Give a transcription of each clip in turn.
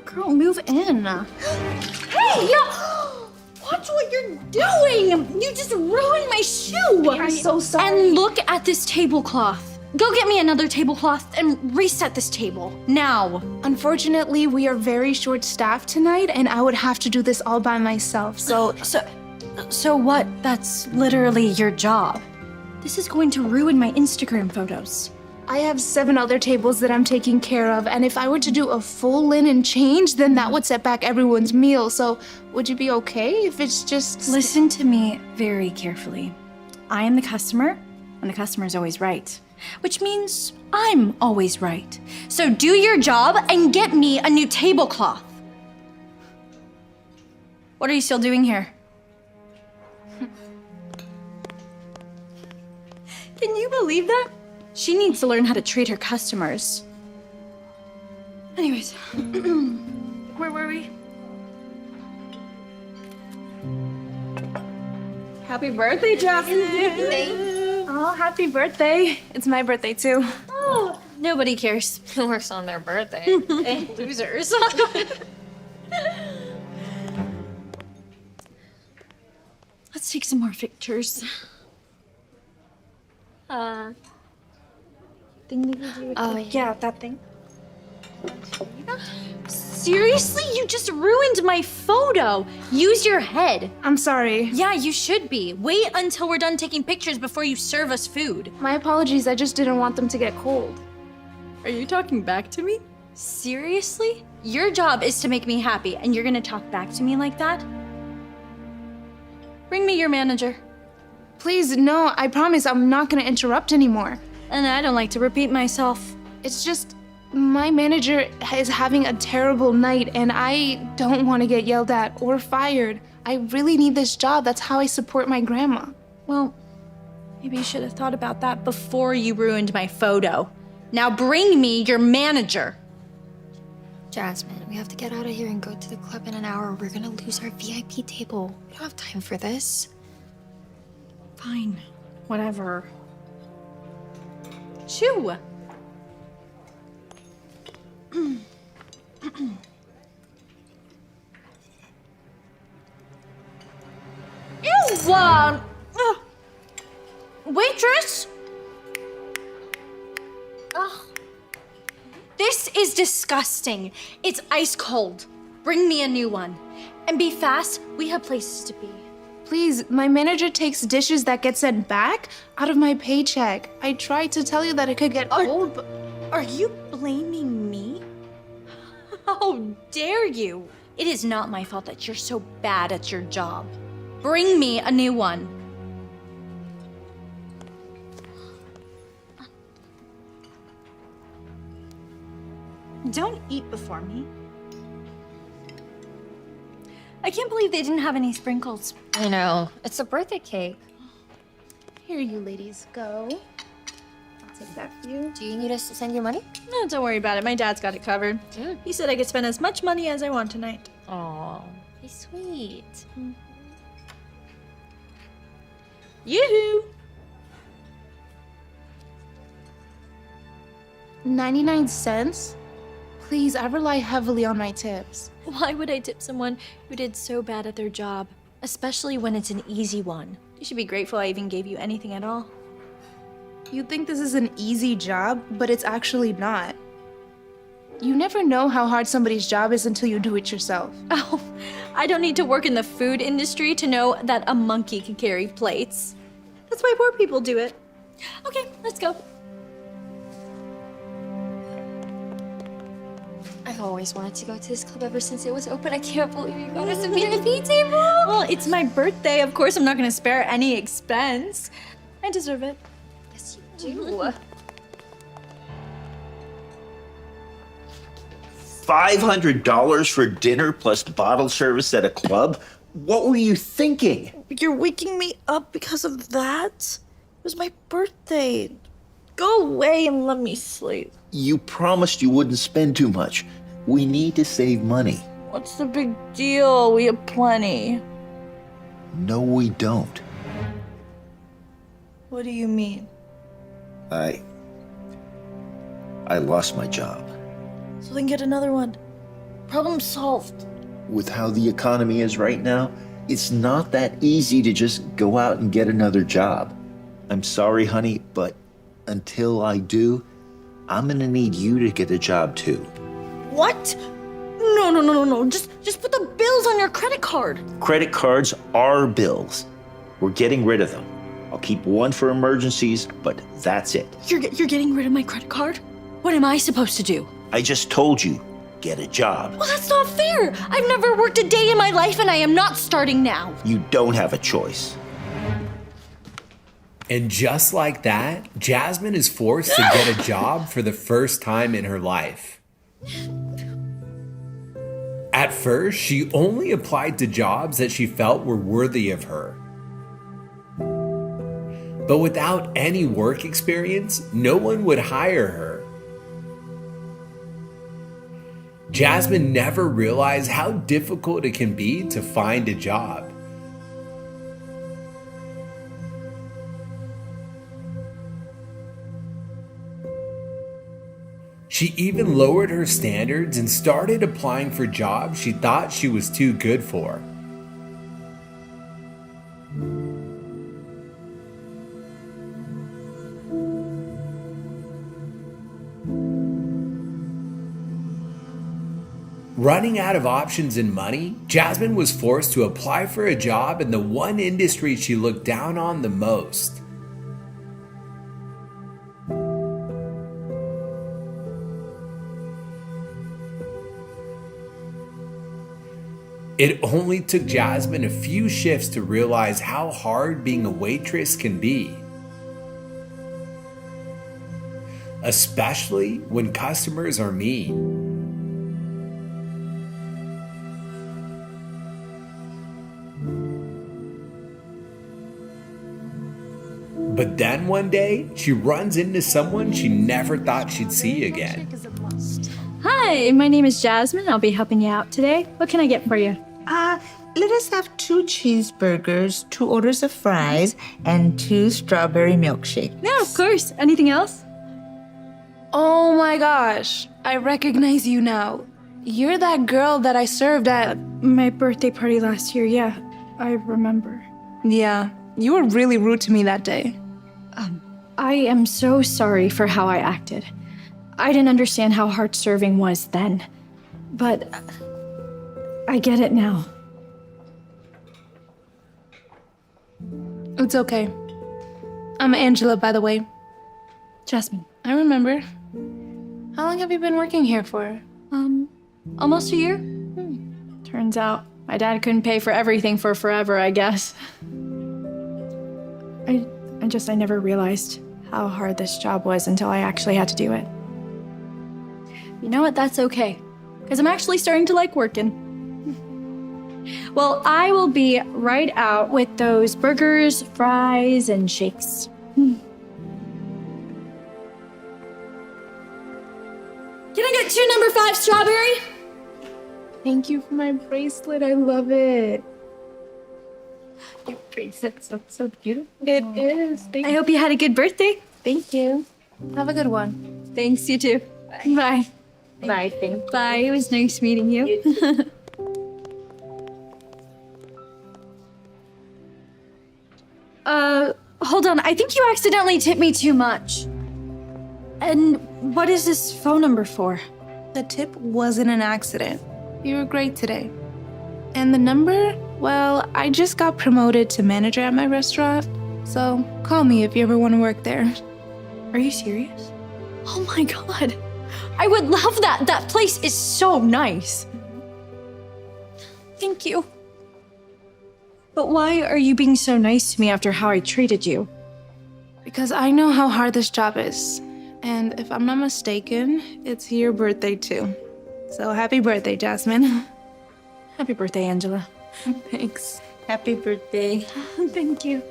Girl, move in. Hey, watch what you're doing. You just ruined my shoe. I'm so sorry. And look at this tablecloth. Go get me another tablecloth and reset this table now. Unfortunately, we are very short-staffed tonight, and I would have to do this all by myself, so... So what? That's literally your job. This is going to ruin my Instagram photos. I have 7 other tables that I'm taking care of, and if I were to do a full linen change, then that would set back everyone's meal, so would you be okay if it's just... Listen to me very carefully. I am the customer, and the customer is always right. Which means I'm always right. So do your job and get me a new tablecloth. What are you still doing here? Can you believe that? She needs to learn how to treat her customers. Anyways, where were we? Happy birthday, Jasmine! Oh, happy birthday. It's my birthday, too. Oh, nobody cares. Who works on their birthday? Losers. Let's take some more pictures. Yeah, that thing. Seriously? You just ruined my photo. Use your head. I'm sorry. Yeah, you should be. Wait until we're done taking pictures before you serve us food. My apologies, I just didn't want them to get cold. Are you talking back to me? Seriously? Your job is to make me happy, and you're gonna talk back to me like that? Bring me your manager. Please, no, I promise I'm not gonna interrupt anymore. And I don't like to repeat myself. It's just, my manager is having a terrible night and I don't want to get yelled at or fired. I really need this job. That's how I support my grandma. Well, maybe you should have thought about that before you ruined my photo. Now bring me your manager. Jasmine, we have to get out of here and go to the club in an hour. We're gonna lose our VIP table. We don't have time for this. Fine, whatever. Chew. Ew! Waitress! Ugh. This is disgusting. It's ice cold. Bring me a new one. And be fast, we have places to be. Please, my manager takes dishes that get sent back out of my paycheck. I tried to tell you that it could get old, but... Are you blaming me? How dare you? It is not my fault that you're so bad at your job. Bring me a new one. Don't eat before me. I can't believe they didn't have any sprinkles. I know. It's a birthday cake. Here you ladies go. I'll take that for you. Do you need us to send you money? No, don't worry about it. My dad's got it covered. He said I could spend as much money as I want tonight. Aw, he's sweet. Yoo-hoo! 99 cents? Please, I rely heavily on my tips. Why would I tip someone who did so bad at their job? Especially when it's an easy one. You should be grateful I even gave you anything at all. You think this is an easy job, but it's actually not. You never know how hard somebody's job is until you do it yourself. Oh, I don't need to work in the food industry to know that a monkey can carry plates. That's why poor people do it. Okay, let's go. I've always wanted to go to this club ever since it was open. I can't believe you got us a VIP table. Well, it's my birthday. Of course, I'm not going to spare any expense. I deserve it. Yes, you do. $500 for dinner plus bottle service at a club? What were you thinking? You're waking me up because of that? It was my birthday. Go away and let me sleep. You promised you wouldn't spend too much. We need to save money. What's the big deal? We have plenty. No, we don't. What do you mean? I lost my job. So then get another one. Problem solved. With how the economy is right now, it's not that easy to just go out and get another job. I'm sorry, honey, but until I do, I'm gonna need you to get a job too. What? No. Just put the bills on your credit card. Credit cards are bills. We're getting rid of them. I'll keep one for emergencies, but that's it. You're getting rid of my credit card? What am I supposed to do? I just told you, get a job. Well, that's not fair. I've never worked a day in my life and I am not starting now. You don't have a choice. And just like that, Jasmine is forced to get a job for the first time in her life. At first, she only applied to jobs that she felt were worthy of her. But without any work experience, no one would hire her. Jasmine never realized how difficult it can be to find a job. She even lowered her standards and started applying for jobs she thought she was too good for. Running out of options and money, Jasmine was forced to apply for a job in the one industry she looked down on the most. It only took Jasmine a few shifts to realize how hard being a waitress can be. Especially when customers are mean. But then one day, she runs into someone she never thought she'd see again. Hi, my name is Jasmine. I'll be helping you out today. What can I get for you? Let us have 2 cheeseburgers, 2 orders of fries, and 2 strawberry milkshakes. Yeah, of course. Anything else? Oh my gosh, I recognize you now. You're that girl that I served at. My birthday party last year, yeah. I remember. Yeah, you were really rude to me that day. I am so sorry for how I acted. I didn't understand how hard serving was then. But I get it now. It's okay. I'm Angela, by the way. Jasmine. I remember. How long have you been working here for? Almost a year? Turns out my dad couldn't pay for everything for forever, I guess. I never realized how hard this job was until I actually had to do it. You know what? That's okay, because I'm actually starting to like working. Well, I will be right out with those burgers, fries, and shakes. Can I get 2 number 5 strawberry? Thank you for my bracelet. I love it. Your bracelet's so beautiful. It is. I hope you had a good birthday. Thank you. Have a good one. Thanks, you too. Bye. Bye, thank you. Bye, it was nice meeting you. Hold on, I think you accidentally tipped me too much. And what is this phone number for? The tip wasn't an accident. You were great today. And the number? Well, I just got promoted to manager at my restaurant. So call me if you ever want to work there. Are you serious? Oh my god. I would love that. That place is so nice. Thank you. But why are you being so nice to me after how I treated you? Because I know how hard this job is. And if I'm not mistaken, it's your birthday too. So happy birthday, Jasmine. Happy birthday, Angela. Thanks. Happy birthday. Thank you.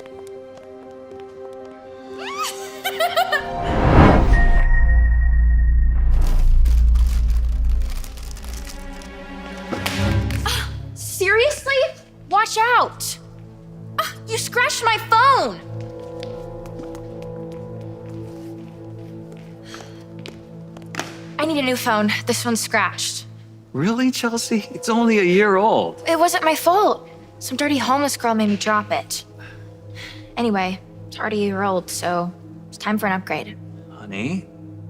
Seriously? Watch out! You scratched my phone! I need a new phone. This one's scratched. Really, Chelsea? It's only a year old. It wasn't my fault. Some dirty homeless girl made me drop it. Anyway, it's already a year old, so it's time for an upgrade. Honey,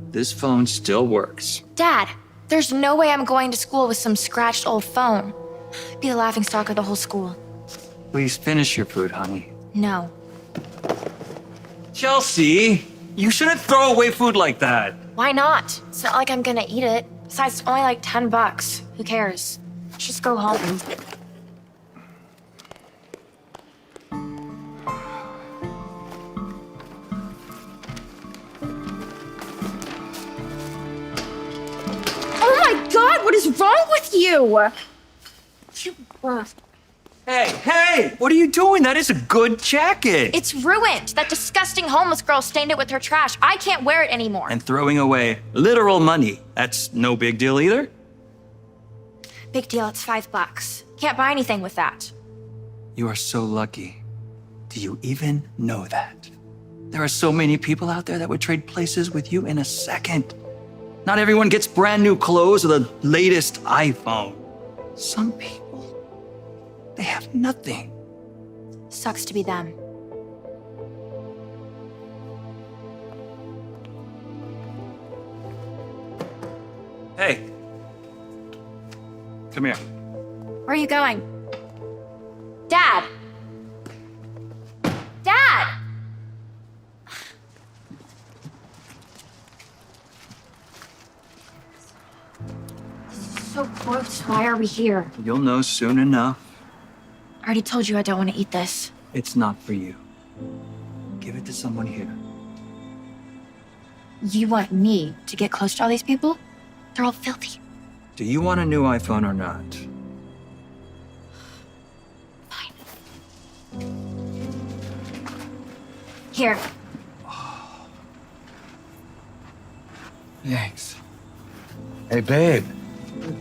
this phone still works. Dad, there's no way I'm going to school with some scratched old phone. I'd be the laughingstock of the whole school. Please finish your food, honey. No. Chelsea, you shouldn't throw away food like that. Why not? It's not like I'm gonna eat it. Besides, it's only like 10 bucks. Who cares? Let's just go home. Oh my God, what is wrong with you? Hey, what are you doing? That is a good jacket. It's ruined. That disgusting homeless girl stained it with her trash. I can't wear it anymore. And throwing away literal money. That's no big deal either. Big deal, it's $5. Can't buy anything with that. You are so lucky. Do you even know that? There are so many people out there that would trade places with you in a second. Not everyone gets brand new clothes or the latest iPhone. Some people, they have nothing. Sucks to be them. Hey. Come here. Where are you going? Dad! Dad! This is so gross. Why are we here? You'll know soon enough. I already told you I don't want to eat this. It's not for you. Give it to someone here. You want me to get close to all these people? They're all filthy. Do you want a new iPhone or not? Fine. Here. Thanks. Hey, babe.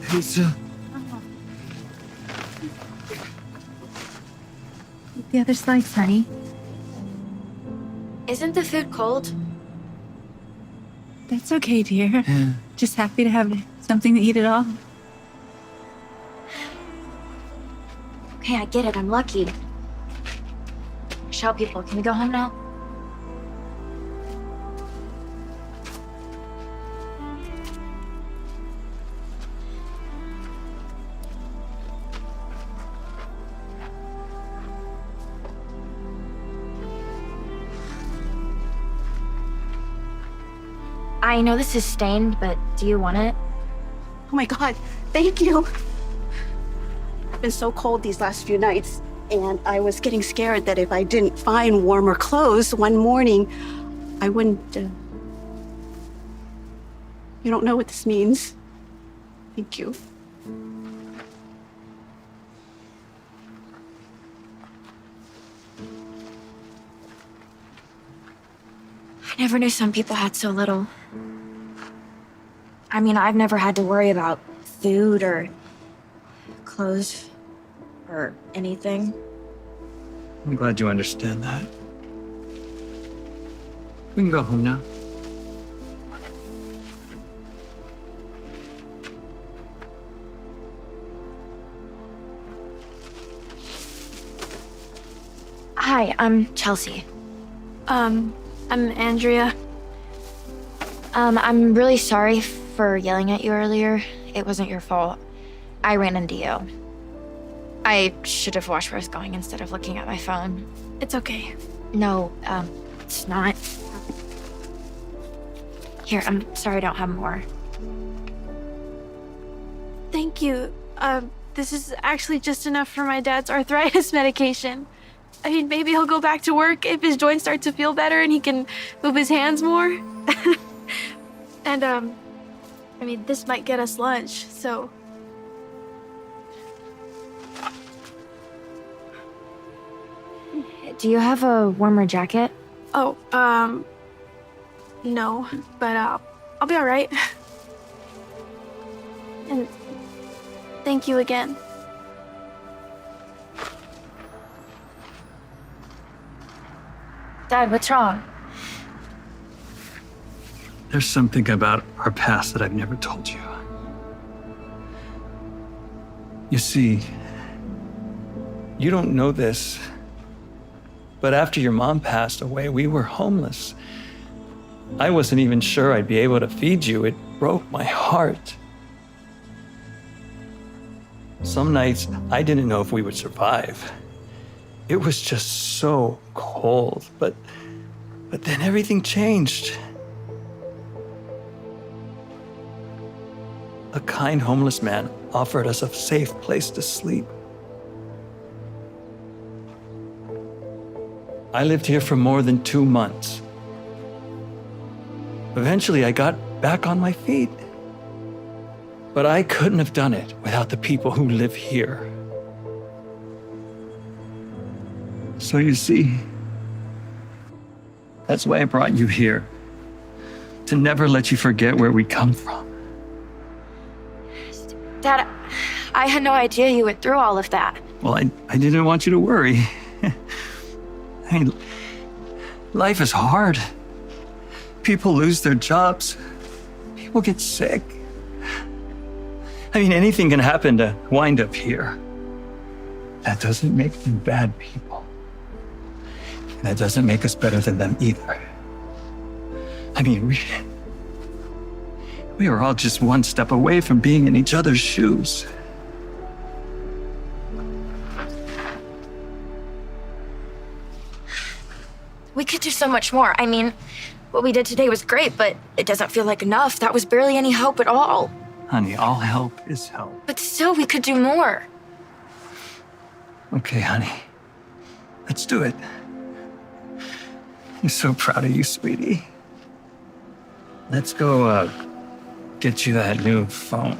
Pizza. The other slice, honey. Isn't the food cold? That's okay, dear. Just happy to have something to eat at all. Okay, I get it. I'm lucky. Shout people. Can we go home now? I know this is stained, but do you want it? Oh my God, thank you. It's been so cold these last few nights, and I was getting scared that if I didn't find warmer clothes one morning, I wouldn't. You don't know what this means. Thank you. I never knew some people had so little. I mean, I've never had to worry about food or clothes or anything. I'm glad you understand that. We can go home now. Hi, I'm Chelsea. I'm Andrea. I'm really sorry for yelling at you earlier. It wasn't your fault. I ran into you. I should have watched where I was going instead of looking at my phone. It's okay. No, it's not. Here, I'm sorry I don't have more. Thank you. This is actually just enough for my dad's arthritis medication. I mean, maybe he'll go back to work if his joints start to feel better and he can move his hands more. And, I mean, this might get us lunch, so... Do you have a warmer jacket? Oh, no, but, I'll be all right. And thank you again. Dad, what's wrong? There's something about our past that I've never told you. You see, you don't know this, but after your mom passed away, we were homeless. I wasn't even sure I'd be able to feed you. It broke my heart. Some nights, I didn't know if we would survive. It was just so cold, but then everything changed. A kind homeless man offered us a safe place to sleep. I lived here for more than 2 months. Eventually, I got back on my feet. But I couldn't have done it without the people who live here. So you see, that's why I brought you here. To never let you forget where we come from. Dad, I had no idea you went through all of that. Well, I didn't want you to worry. I mean, life is hard. People lose their jobs. People get sick. I mean, anything can happen to wind up here. That doesn't make them bad people. And that doesn't make us better than them either. I mean, we are all just one step away from being in each other's shoes. We could do so much more. I mean, what we did today was great, but it doesn't feel like enough. That was barely any help at all. Honey, all help is help. But still, we could do more. Okay, honey. Let's do it. I'm so proud of you, sweetie. Let's go, get you that new phone.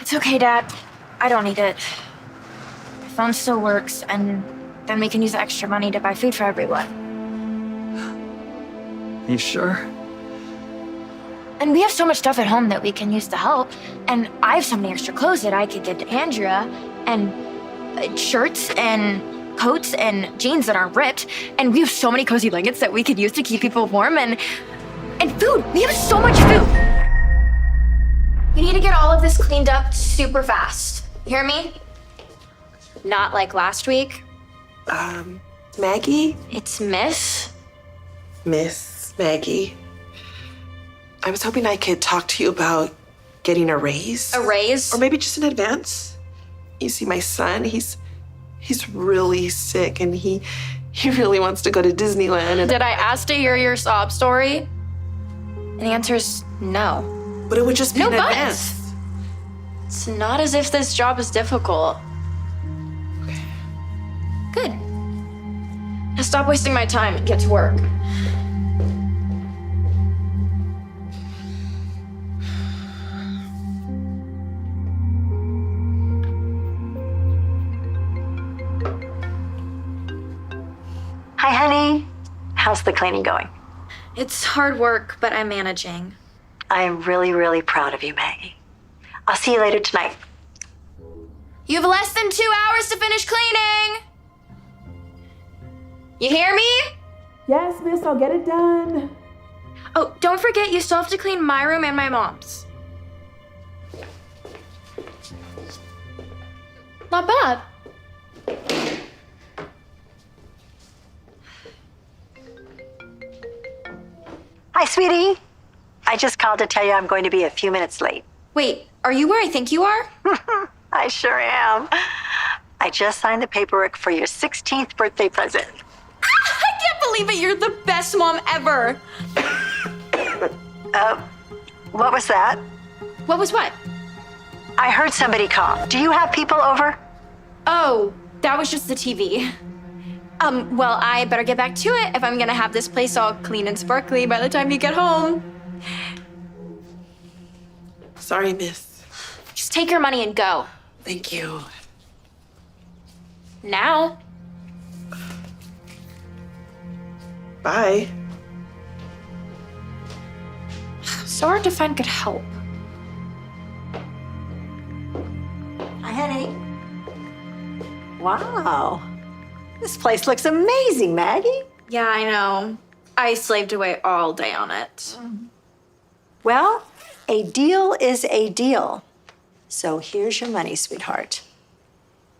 It's okay, Dad. I don't need it. My phone still works, and then we can use the extra money to buy food for everyone. You sure? And we have so much stuff at home that we can use to help. And I have so many extra clothes that I could get to Andrea, and shirts and coats and jeans that aren't ripped. And we have so many cozy blankets that we could use to keep people warm, and food. We have so much food. We need to get all of this cleaned up super fast. You hear me? Not like last week. Maggie? It's Miss. Miss Maggie. I was hoping I could talk to you about getting a raise. A raise? Or maybe just in advance. You see, my son, he's really sick, and he really wants to go to Disneyland. And Did I ask to hear your sob story? And the answer is no. But it would just be No in buts. advance. It's not as if this job is difficult. Okay. Good. Now stop wasting my time and get to work. Hi, honey. How's the cleaning going? It's hard work, but I'm managing. I am really, really proud of you, Maggie. I'll see you later tonight. You have less than 2 hours to finish cleaning. You hear me? Yes, miss, I'll get it done. Oh, don't forget you still have to clean my room and my mom's. Not bad. Hi, sweetie. I just called to tell you I'm going to be a few minutes late. Wait, are you where I think you are? I sure am. I just signed the paperwork for your 16th birthday present. I can't believe it. You're the best mom ever. What was that? What was what? I heard somebody cough. Do you have people over? Oh, that was just the TV. Well, I better get back to it if I'm gonna have this place all clean and sparkly by the time you get home. Sorry, miss. Just take your money and go. Thank you. Now. Bye. So hard to find good help. Hi, honey. Wow. This place looks amazing, Maggie. Yeah, I know. I slaved away all day on it. Well, A deal is a deal. So here's your money, sweetheart.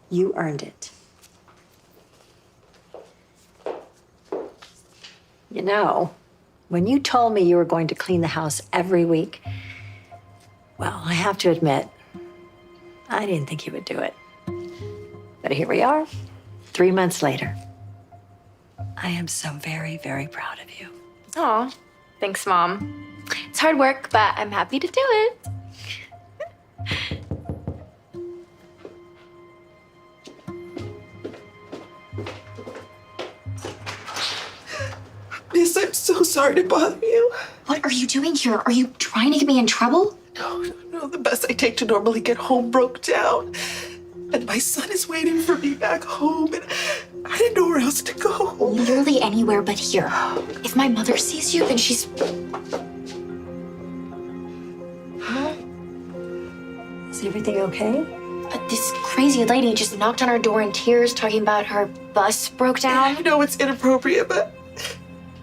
You earned it. You know, when you told me you were going to clean the house every week, well, I have to admit, I didn't think you would do it. But here we are, 3 months later. I am so very, very proud of you. Aw, thanks, Mom. It's hard work, but I'm happy to do it. Miss, I'm so sorry to bother you. What are you doing here? Are you trying to get me in trouble? No, the bus I take to normally get home broke down. And my son is waiting for me back home, and I didn't know where else to go. Literally anywhere but here. If my mother sees you, then she's... Is everything okay? This crazy lady just knocked on our door in tears, talking about her bus broke down. I know it's inappropriate, but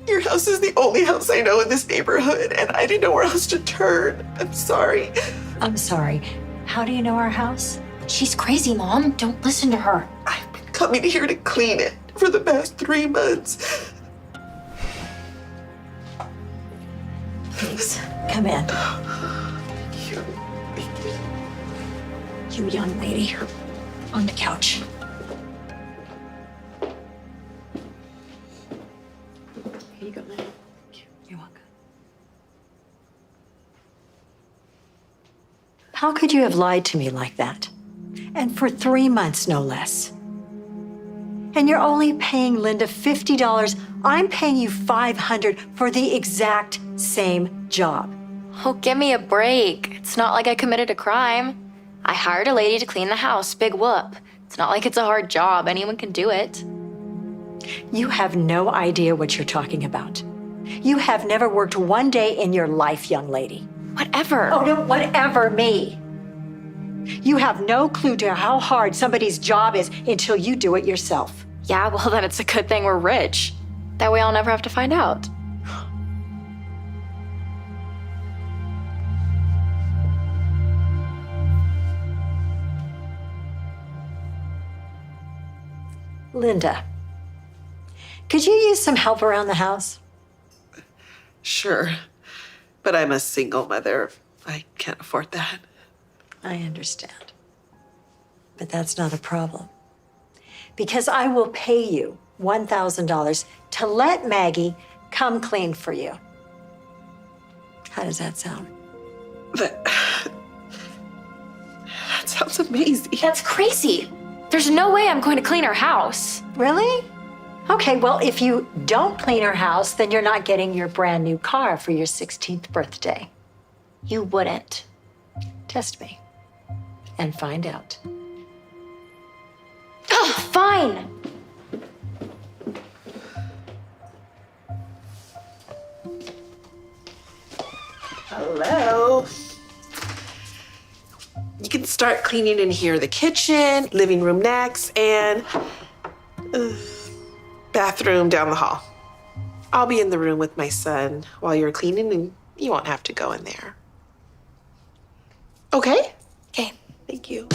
your house is the only house I know in this neighborhood, and I didn't know where else to turn. I'm sorry. I'm sorry. How do you know our house? She's crazy, Mom. Don't listen to her. I've been coming here to clean it for the past 3 months. Please, come in. You young lady, on the couch. Here you go, man. You're welcome. How could you have lied to me like that? And for 3 months, no less. And you're only paying Linda $50. I'm paying you $500 for the exact same job. Oh, give me a break. It's not like I committed a crime. I hired a lady to clean the house. Big whoop. It's not like it's a hard job. Anyone can do it. You have no idea what you're talking about. You have never worked one day in your life, young lady. Whatever. Oh, no, whatever me. You have no clue to how hard somebody's job is until you do it yourself. Yeah, well, then it's a good thing we're rich. That way I'll never have to find out. Linda, could you use some help around the house? Sure, but I'm a single mother. I can't afford that. I understand. But that's not a problem. Because I will pay you $1,000 to let Maggie come clean for you. How does that sound? That sounds amazing. That's crazy. There's no way I'm going to clean her house. Really? Okay, well, if you don't clean her house, then you're not getting your brand new car for your 16th birthday. You wouldn't. Test me and find out. Oh, fine. Hello. You can start cleaning in here, the kitchen, living room next, and bathroom down the hall. I'll be in the room with my son while you're cleaning, and you won't have to go in there. Okay? Okay. Thank you.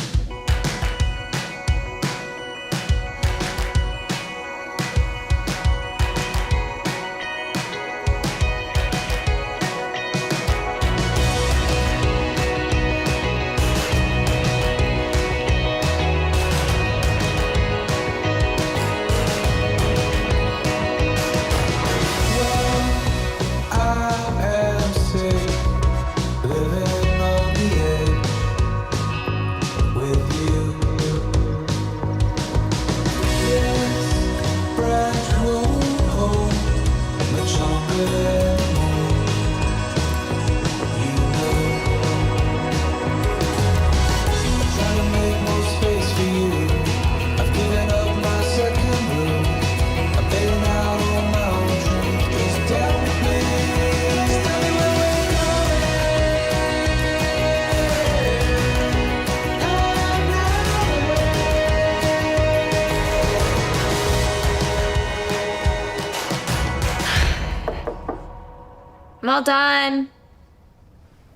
I'm all done.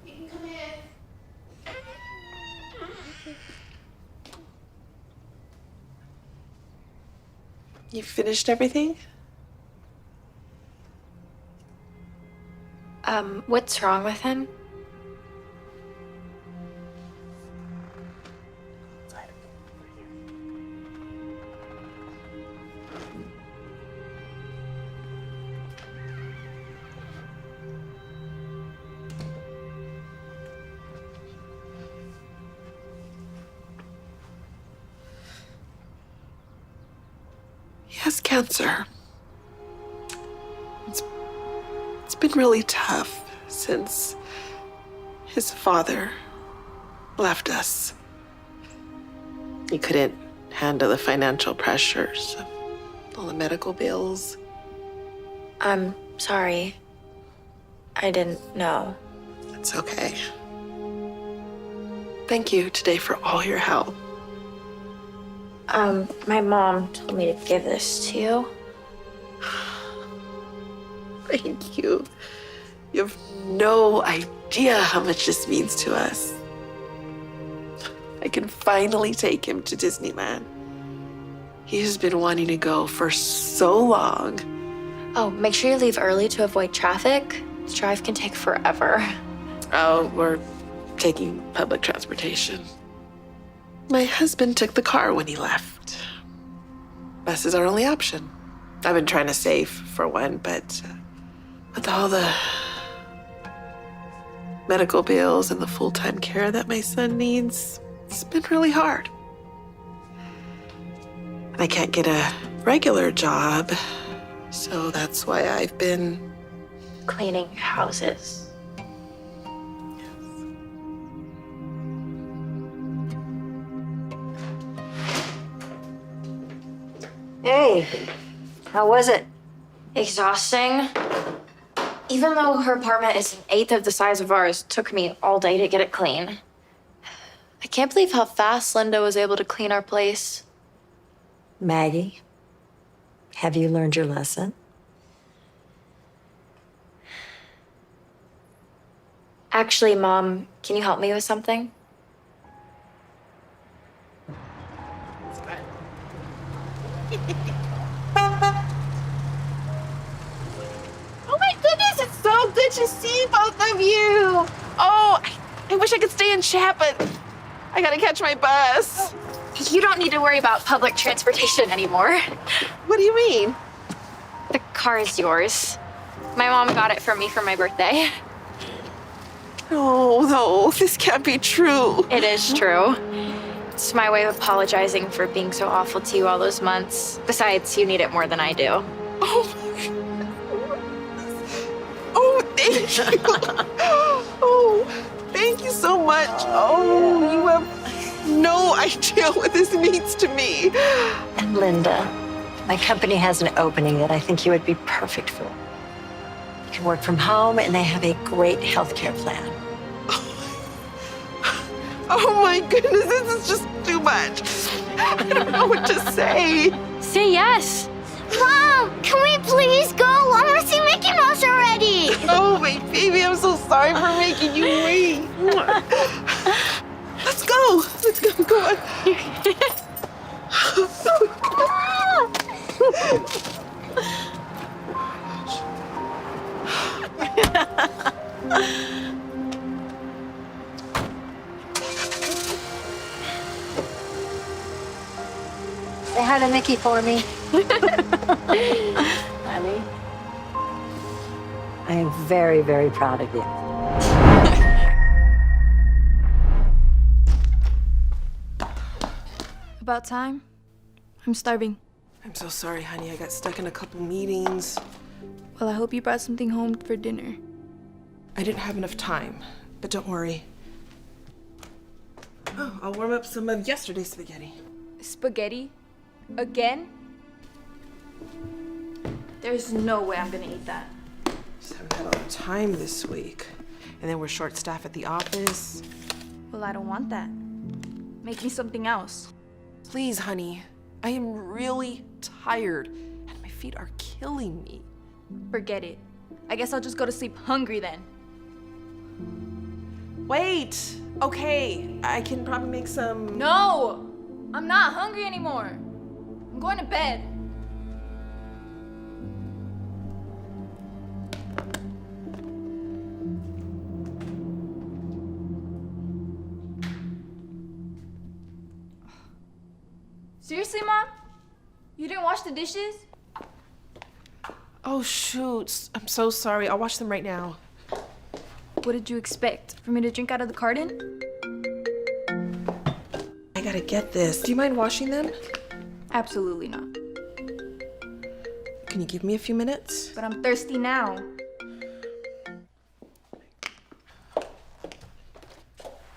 You can come in. You finished everything? What's wrong with him? He has cancer. It's been really tough since his father left us. He couldn't handle the financial pressures of all the medical bills. I'm sorry. I didn't know. It's okay. Thank you today for all your help. My mom told me to give this to you. Thank you. You have no idea how much this means to us. I can finally take him to Disneyland. He has been wanting to go for so long. Oh, make sure you leave early to avoid traffic. This drive can take forever. Oh, we're taking public transportation. My husband took the car when he left. Bus is our only option. I've been trying to save for one, but with all the medical bills and the full-time care that my son needs, it's been really hard. And I can't get a regular job, so that's why I've been cleaning houses. Hey, how was it? Exhausting. Even though her apartment is an eighth of the size of ours, it took me all day to get it clean. I can't believe how fast Linda was able to clean our place. Maggie, have you learned your lesson? Actually, Mom, can you help me with something? Oh my goodness, it's so good to see both of you. Oh, I wish I could stay in chat, but I gotta catch my bus. You don't need to worry about public transportation anymore. What do you mean? The car is yours. My mom got it for me for my birthday. No, this can't be true. It is true. It's my way of apologizing for being so awful to you all those months. Besides, you need it more than I do. Oh, thank you. Oh, thank you so much. Oh, you have no idea what this means to me. And Linda, my company has an opening that I think you would be perfect for. You can work from home, and they have a great healthcare plan. Oh my goodness, this is just too much. I don't know what to say. Say yes. Mom, can we please go? I want to see Mickey Mouse already. Oh, my baby, I'm so sorry for making you wait. Let's go. Let's go. Go on. Say hi to Mickey for me. Honey, I am very, very proud of you. About time. I'm starving. I'm so sorry, honey. I got stuck in a couple meetings. Well, I hope you brought something home for dinner. I didn't have enough time, but don't worry. Oh, I'll warm up some of yesterday's spaghetti. Spaghetti? Again? There's no way I'm gonna eat that. Just haven't had a lot of time this week. And then we're short staffed at the office. Well, I don't want that. Make me something else. Please, honey. I am really tired, and my feet are killing me. Forget it. I guess I'll just go to sleep hungry then. Wait! Okay, I can probably make some... No! I'm not hungry anymore. I'm going to bed. Seriously, Mom? You didn't wash the dishes? Oh, shoot. I'm so sorry. I'll wash them right now. What did you expect? For me to drink out of the carton? I gotta get this. Do you mind washing them? Absolutely not. Can you give me a few minutes? But I'm thirsty now.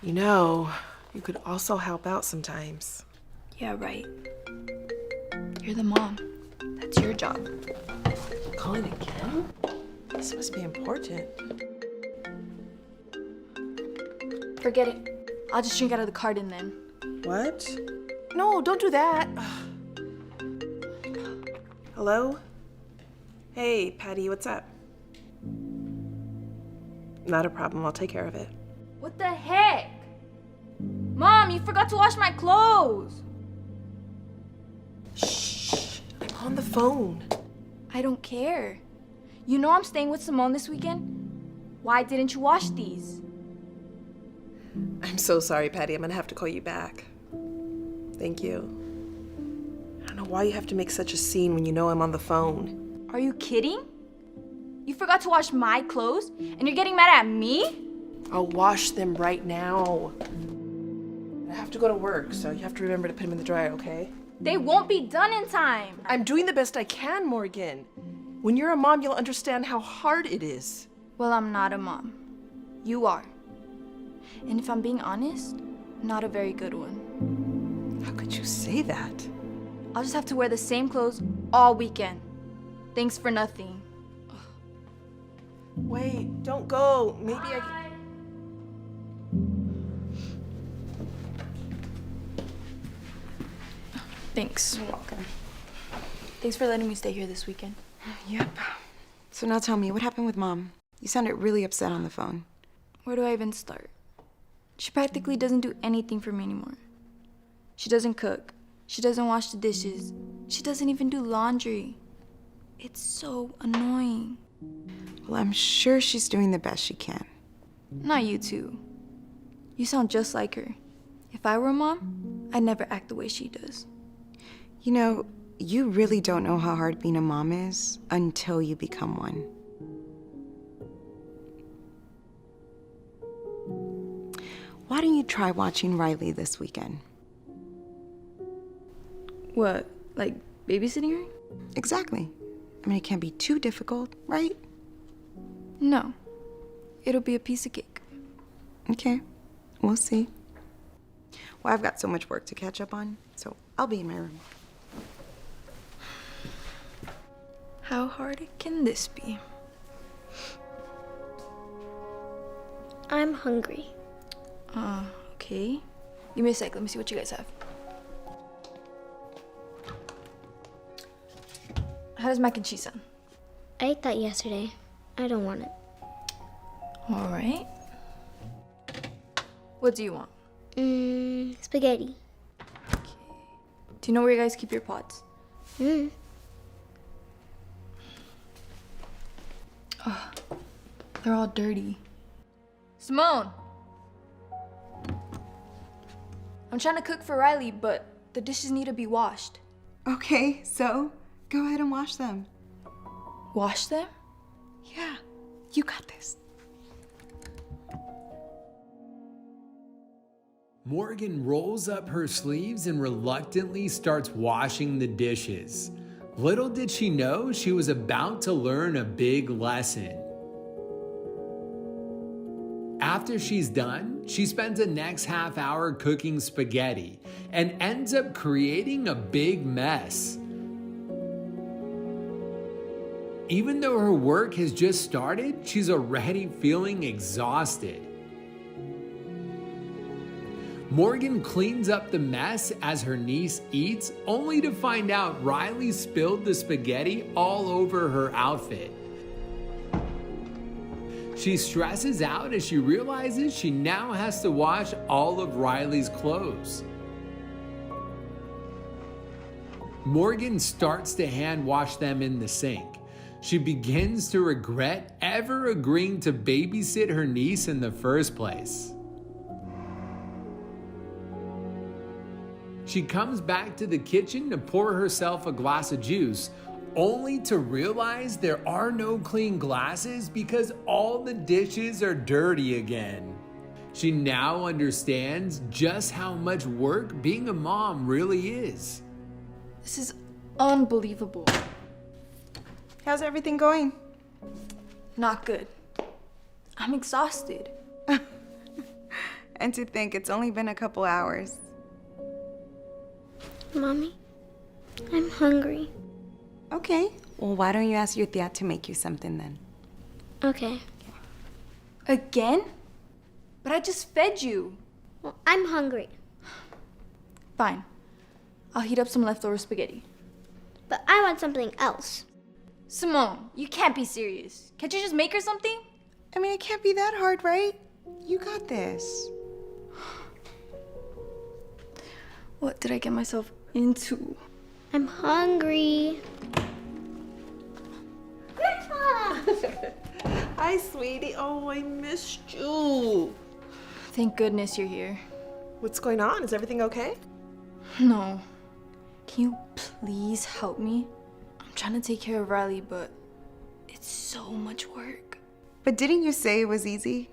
You know, you could also help out sometimes. Yeah, right. You're the mom. That's your job. Calling again? This must be important. Forget it. I'll just drink out of the carton then. What? No, don't do that. Hello? Hey, Patty, what's up? Not a problem. I'll take care of it. What the heck? Mom, you forgot to wash my clothes. Shh. I'm on the phone. I don't care. You know I'm staying with Simone this weekend. Why didn't you wash these? I'm so sorry, Patty. I'm gonna have to call you back. Thank you. I don't know why you have to make such a scene when you know I'm on the phone. Are you kidding? You forgot to wash my clothes and you're getting mad at me? I'll wash them right now. I have to go to work, so you have to remember to put them in the dryer, okay? They won't be done in time. I'm doing the best I can, Morgan. When you're a mom, you'll understand how hard it is. Well, I'm not a mom. You are. And if I'm being honest, not a very good one. How could you say that? I'll just have to wear the same clothes all weekend. Thanks for nothing. Wait, don't go. Maybe Thanks. You're welcome. Thanks for letting me stay here this weekend. Yep. So now tell me, what happened with Mom? You sounded really upset on the phone. Where do I even start? She practically doesn't do anything for me anymore. She doesn't cook. She doesn't wash the dishes. She doesn't even do laundry. It's so annoying. Well, I'm sure she's doing the best she can. Not you two. You sound just like her. If I were a mom, I'd never act the way she does. You know, you really don't know how hard being a mom is until you become one. Why don't you try watching Riley this weekend? What, like babysitting her? Exactly. I mean, it can't be too difficult, right? No. It'll be a piece of cake. Okay, we'll see. Well, I've got so much work to catch up on, so I'll be in my room. How hard can this be? I'm hungry. Okay. Give me a sec. Let me see what you guys have. How does mac and cheese sound? I ate that yesterday. I don't want it. All right. What do you want? Spaghetti. Do you know where you guys keep your pots? Oh, they're all dirty. Simone! I'm trying to cook for Riley, but the dishes need to be washed. Okay, so go ahead and wash them. Wash them? Yeah, you got this. Morgan rolls up her sleeves and reluctantly starts washing the dishes. Little did she know she was about to learn a big lesson. After she's done, she spends the next half hour cooking spaghetti and ends up creating a big mess. Even though her work has just started, she's already feeling exhausted. Morgan cleans up the mess as her niece eats, only to find out Riley spilled the spaghetti all over her outfit. She stresses out as she realizes she now has to wash all of Riley's clothes. Morgan starts to hand wash them in the sink. She begins to regret ever agreeing to babysit her niece in the first place. She she comes back to the kitchen to pour herself a glass of juice, only to realize there are no clean glasses because all the dishes are dirty again. She now understands just how much work being a mom really is. This is unbelievable. How's everything going? Not good. I'm exhausted. And to think it's only been a couple hours. Mommy, I'm hungry. Okay. Well, why don't you ask your dad to make you something then? Okay. Again? But I just fed you. Well, I'm hungry. Fine. I'll heat up some leftover spaghetti. But I want something else. Simone, you can't be serious. Can't you just make her something? I mean, it can't be that hard, right? You got this. What did I get myself into? I'm hungry. Grandpa! Hi, sweetie. Oh, I missed you. Thank goodness you're here. What's going on? Is everything okay? No. Can you please help me? I'm trying to take care of Riley, but it's so much work. But didn't you say it was easy?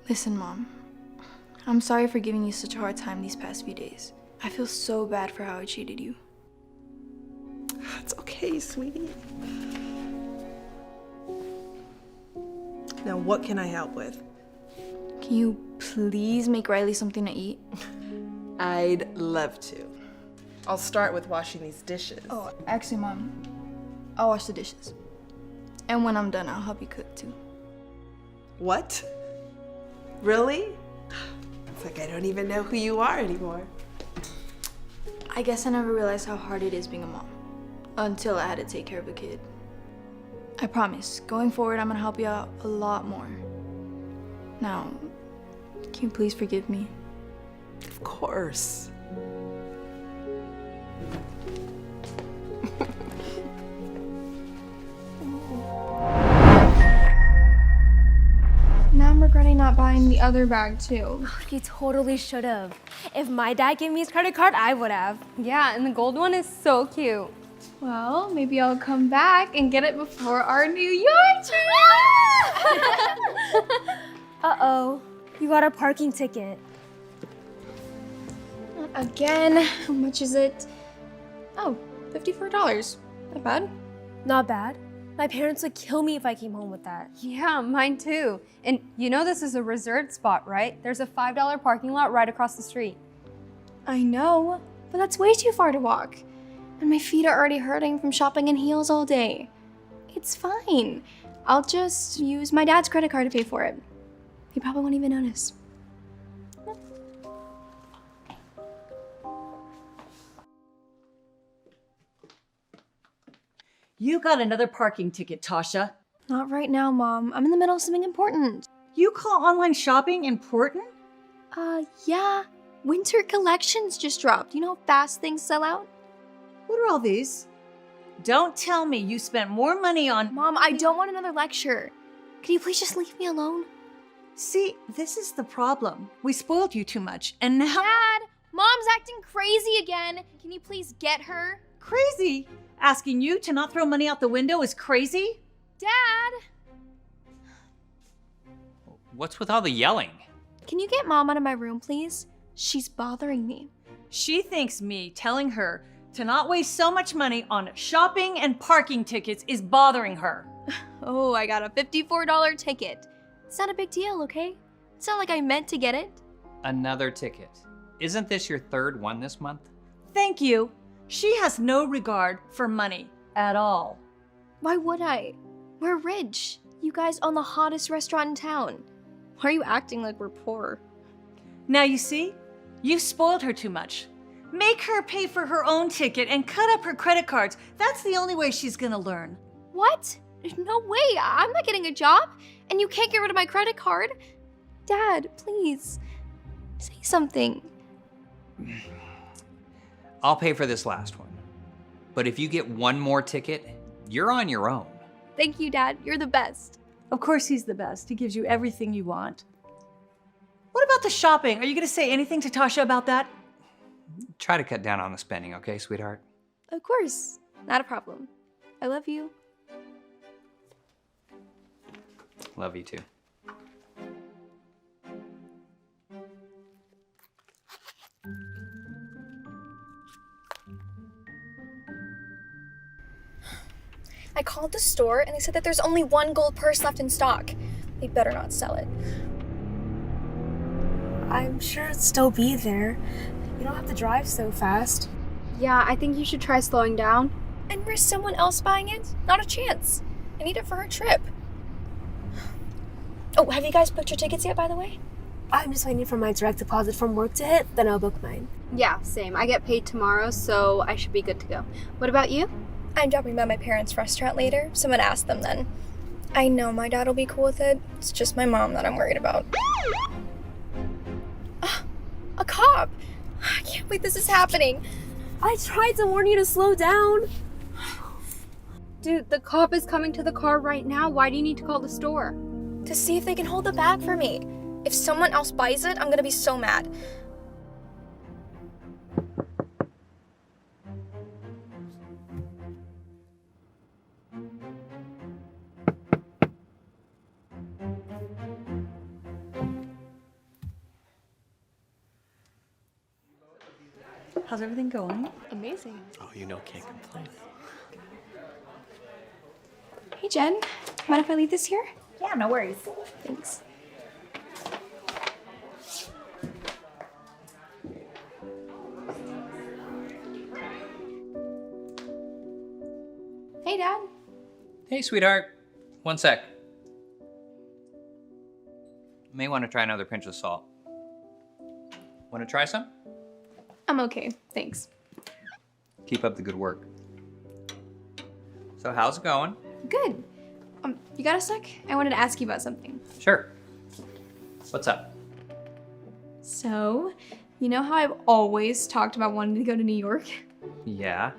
Listen, Mom. I'm sorry for giving you such a hard time these past few days. I feel so bad for how I treated you. It's okay, sweetie. Now, what can I help with? Can you please make Riley something to eat? I'd love to. I'll start with washing these dishes. Oh, actually, Mom, I'll wash the dishes. And when I'm done, I'll help you cook too. What? Really? It's like I don't even know who you are anymore. I guess I never realized how hard it is being a mom until I had to take care of a kid. I promise, going forward, I'm gonna help you out a lot more. Now, can you please forgive me? Of course. Now I'm regretting not buying the other bag too. You totally should have. If my dad gave me his credit card, I would have. Yeah, and the gold one is so cute. Well, maybe I'll come back and get it before our New York trip. Uh-oh, you got a parking ticket. Again, how much is it? Oh, $54. Not bad. Not bad. My parents would kill me if I came home with that. Yeah, mine too. And you know this is a reserved spot, right? There's a $5 parking lot right across the street. I know, but that's way too far to walk. And my feet are already hurting from shopping in heels all day. It's fine. I'll just use my dad's credit card to pay for it. He probably won't even notice. You got another parking ticket, Tasha. Not right now, Mom. I'm in the middle of something important. You call online shopping important? Yeah. Winter collections just dropped. You know how fast things sell out? What are all these? Don't tell me you spent more money on— Mom, I don't want another lecture. Can you please just leave me alone? See, this is the problem. We spoiled you too much, and now— Dad! Mom's acting crazy again. Can you please get her? Crazy? Asking you to not throw money out the window is crazy? Dad! What's with all the yelling? Can you get Mom out of my room, please? She's bothering me. She thinks me telling her to not waste so much money on shopping and parking tickets is bothering her. Oh, I got a $54 ticket. It's not a big deal, okay? It's not like I meant to get it. Another ticket. Isn't this your third one this month? Thank you. She has no regard for money at all. Why would I? We're rich. You guys own the hottest restaurant in town. Why are you acting like we're poor? Now you see? You spoiled her too much. Make her pay for her own ticket and cut up her credit cards. That's the only way she's gonna learn. What? No way. I'm not getting a job. And you can't get rid of my credit card. Dad, please. Say something. I'll pay for this last one. But if you get one more ticket, you're on your own. Thank you, Dad. You're the best. Of course he's the best. He gives you everything you want. What about the shopping? Are you gonna say anything to Tasha about that? Try to cut down on the spending, okay, sweetheart? Of course, not a problem. I love you. Love you too. I called the store and they said that there's only one gold purse left in stock. They better not sell it. I'm sure it'd still be there. You don't have to drive so fast. Yeah, I think you should try slowing down. And risk someone else buying it? Not a chance. I need it for her trip. Oh, have you guys booked your tickets yet, by the way? I'm just waiting for my direct deposit from work to hit, then I'll book mine. Yeah, same. I get paid tomorrow, so I should be good to go. What about you? I'm dropping by my parents' restaurant later, so I'm gonna ask them then. I know my dad will be cool with it. It's just my mom that I'm worried about. A cop! I can't believe this is happening. I tried to warn you to slow down. Dude, the cop is coming to the car right now. Why do you need to call the store? To see if they can hold the bag for me. If someone else buys it, I'm gonna be so mad. How's everything going? Amazing. Oh, you know, can't complain. Hey, Jen. Mind if I leave this here? Yeah, no worries. Thanks. Hey, Dad. Hey, sweetheart. One sec. May want to try another pinch of salt. Want to try some? I'm okay, thanks. Keep up the good work. So how's it going? Good. You got a sec? I wanted to ask you about something. Sure. What's up? So, you know how I've always talked about wanting to go to New York? Yeah.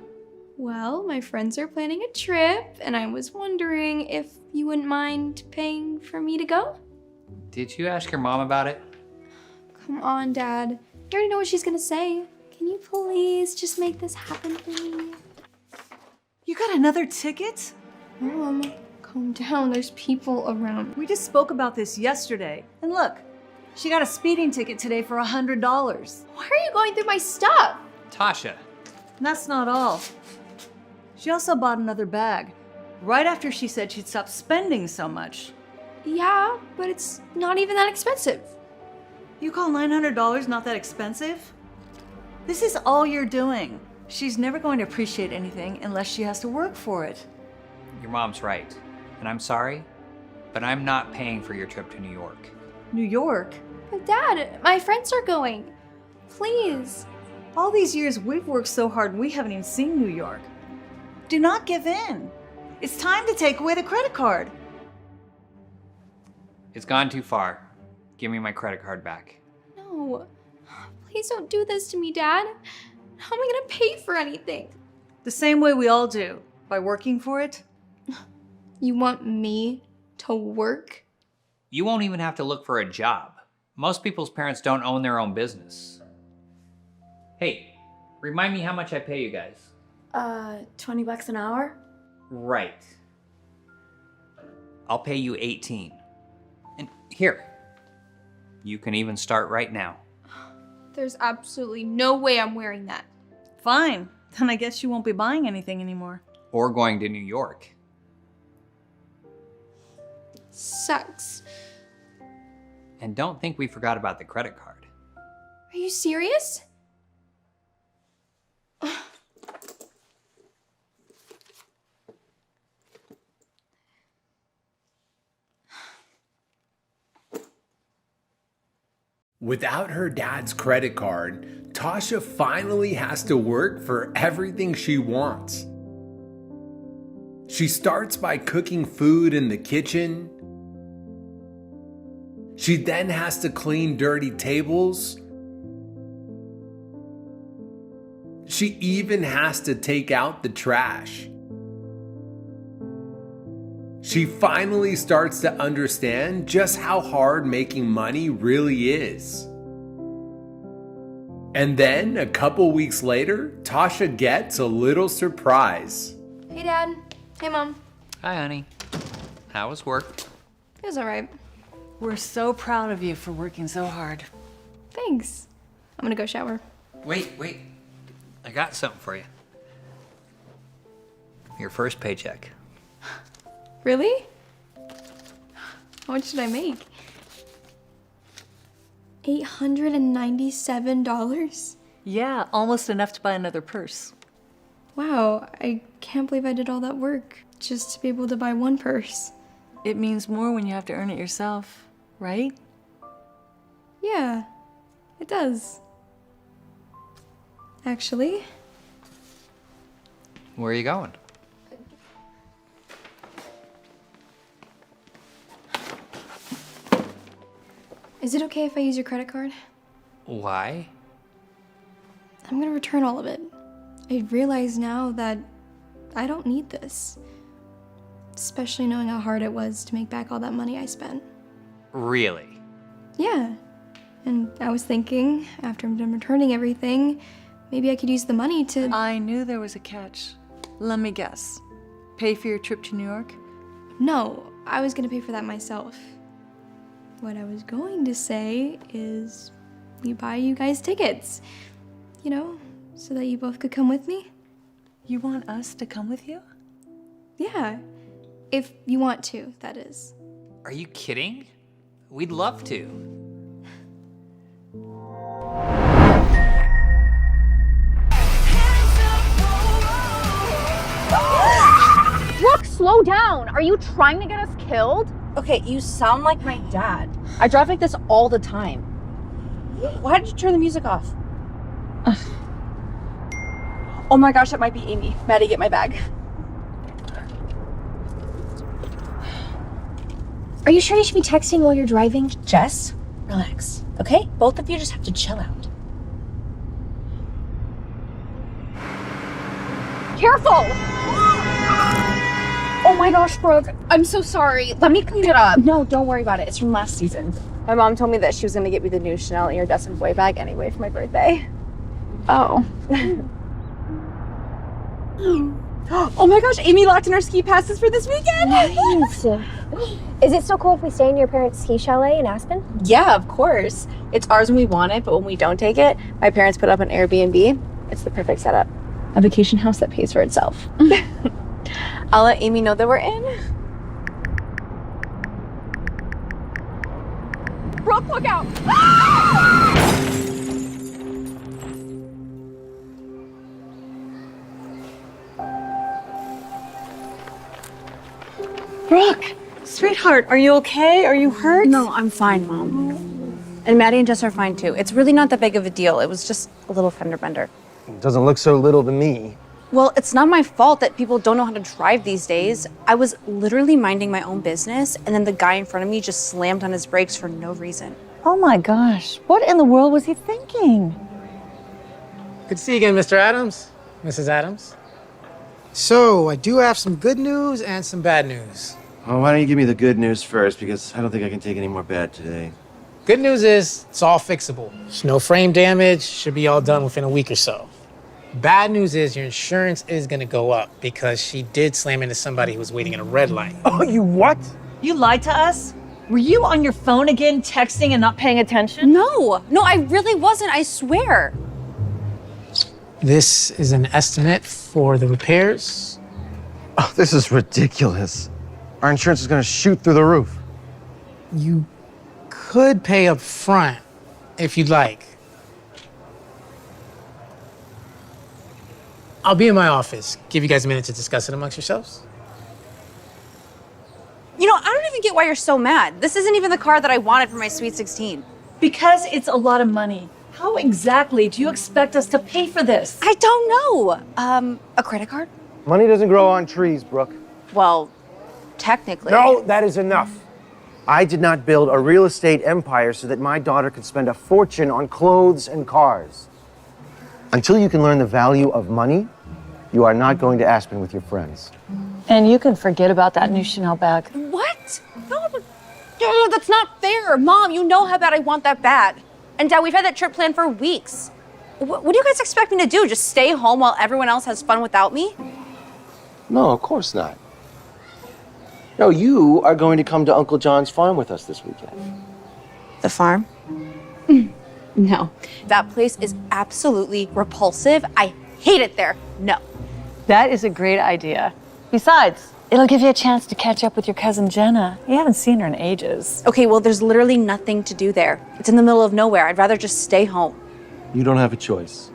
Well, my friends are planning a trip, and I was wondering if you wouldn't mind paying for me to go? Did you ask your mom about it? Come on, Dad. You already know what she's gonna say. Can you please just make this happen for me? You got another ticket? Mom, calm down. There's people around. We just spoke about this yesterday. And look, she got a speeding ticket today for $100. Why are you going through my stuff? Tasha. And that's not all. She also bought another bag, right after she said she'd stop spending so much. Yeah, but it's not even that expensive. You call $900 not that expensive? This is all you're doing. She's never going to appreciate anything unless she has to work for it. Your mom's right. And I'm sorry, but I'm not paying for your trip to New York. New York? But Dad, my friends are going. Please. All these years we've worked so hard and we haven't even seen New York. Do not give in. It's time to take away the credit card. It's gone too far. Give me my credit card back. No. Please don't do this to me, Dad. How am I gonna pay for anything? The same way we all do, by working for it. You want me to work? You won't even have to look for a job. Most people's parents don't own their own business. Hey, remind me how much I pay you guys. $20 an hour? Right. I'll pay you 18. And here, you can even start right now. There's absolutely no way I'm wearing that. Fine. Then I guess you won't be buying anything anymore. Or going to New York. Sucks. And don't think we forgot about the credit card. Are you serious? Without her dad's credit card, Tasha finally has to work for everything she wants. She starts by cooking food in the kitchen. She then has to clean dirty tables. She even has to take out the trash. She finally starts to understand just how hard making money really is. And then, a couple weeks later, Tasha gets a little surprise. Hey, Dad. Hey, Mom. Hi, honey. How was work? It was all right. We're so proud of you for working so hard. Thanks. I'm gonna go shower. Wait. I got something for you. Your first paycheck. Really? How much did I make? $897? Yeah, almost enough to buy another purse. Wow, I can't believe I did all that work just to be able to buy one purse. It means more when you have to earn it yourself, right? Yeah, it does. Actually. Where are you going? Is it okay if I use your credit card? Why? I'm gonna return all of it. I realize now that I don't need this. Especially knowing how hard it was to make back all that money I spent. Really? Yeah. And I was thinking, after I'm done returning everything, maybe I could use the money to... I knew there was a catch. Let me guess. Pay for your trip to New York? No, I was gonna pay for that myself. What I was going to say is we buy you guys tickets. You know, so that you both could come with me. You want us to come with you? Yeah. If you want to, that is. Are you kidding? We'd love to. Brooke, slow down. Are you trying to get us killed? Okay, you sound like my dad. I drive like this all the time. Why did you turn the music off? Oh my gosh, that might be Amy. Maddie, get my bag. Are you sure you should be texting while you're driving? Jess, relax, okay? Both of you just have to chill out. Careful! Oh my gosh, Brooke. I'm so sorry. Let me clean it up. No, don't worry about it. It's from last season. My mom told me that she was gonna get me the new Chanel iridescent boy bag anyway for my birthday. Oh. Oh my gosh, Amy locked in our ski passes for this weekend. Nice. Is it still cool if we stay in your parents' ski chalet in Aspen? Yeah, of course. It's ours when we want it, but when we don't take it, my parents put up an Airbnb. It's the perfect setup. A vacation house that pays for itself. I'll let Amy know that we're in. Brooke, look out! Brooke, sweetheart, are you okay? Are you hurt? No, I'm fine, Mom. And Maddie and Jess are fine too. It's really not that big of a deal. It was just a little fender bender. It doesn't look so little to me. Well, it's not my fault that people don't know how to drive these days. I was literally minding my own business, and then the guy in front of me just slammed on his brakes for no reason. Oh my gosh, what in the world was he thinking? Good to see you again, Mr. Adams, Mrs. Adams. So, I do have some good news and some bad news. Well, why don't you give me the good news first, because I don't think I can take any more bad today. Good news is it's all fixable. There's no frame damage, should be all done within a week or so. Bad news is your insurance is gonna go up because she did slam into somebody who was waiting in a red light. Oh, you what? You lied to us? Were you on your phone again, texting and not paying attention? No, I really wasn't, I swear. This is an estimate for the repairs. Oh, this is ridiculous. Our insurance is gonna shoot through the roof. You could pay up front if you'd like. I'll be in my office. Give you guys a minute to discuss it amongst yourselves. You know, I don't even get why you're so mad. This isn't even the car that I wanted for my Sweet 16. Because it's a lot of money. How exactly do you expect us to pay for this? I don't know. A credit card? Money doesn't grow on trees, Brooke. Well, technically. No, that is enough. I did not build a real estate empire so that my daughter could spend a fortune on clothes and cars. Until you can learn the value of money, you are not going to Aspen with your friends. And you can forget about that new Chanel bag. What? No, that's not fair. Mom, you know how bad I want that bag. And Dad, we've had that trip planned for weeks. What do you guys expect me to do? Just stay home while everyone else has fun without me? No, of course not. No, you are going to come to Uncle John's farm with us this weekend. The farm? No. That place is absolutely repulsive. I hate it there. No. That is a great idea. Besides, it'll give you a chance to catch up with your cousin Jenna. You haven't seen her in ages. Okay, well, there's literally nothing to do there. It's in the middle of nowhere. I'd rather just stay home. You don't have a choice.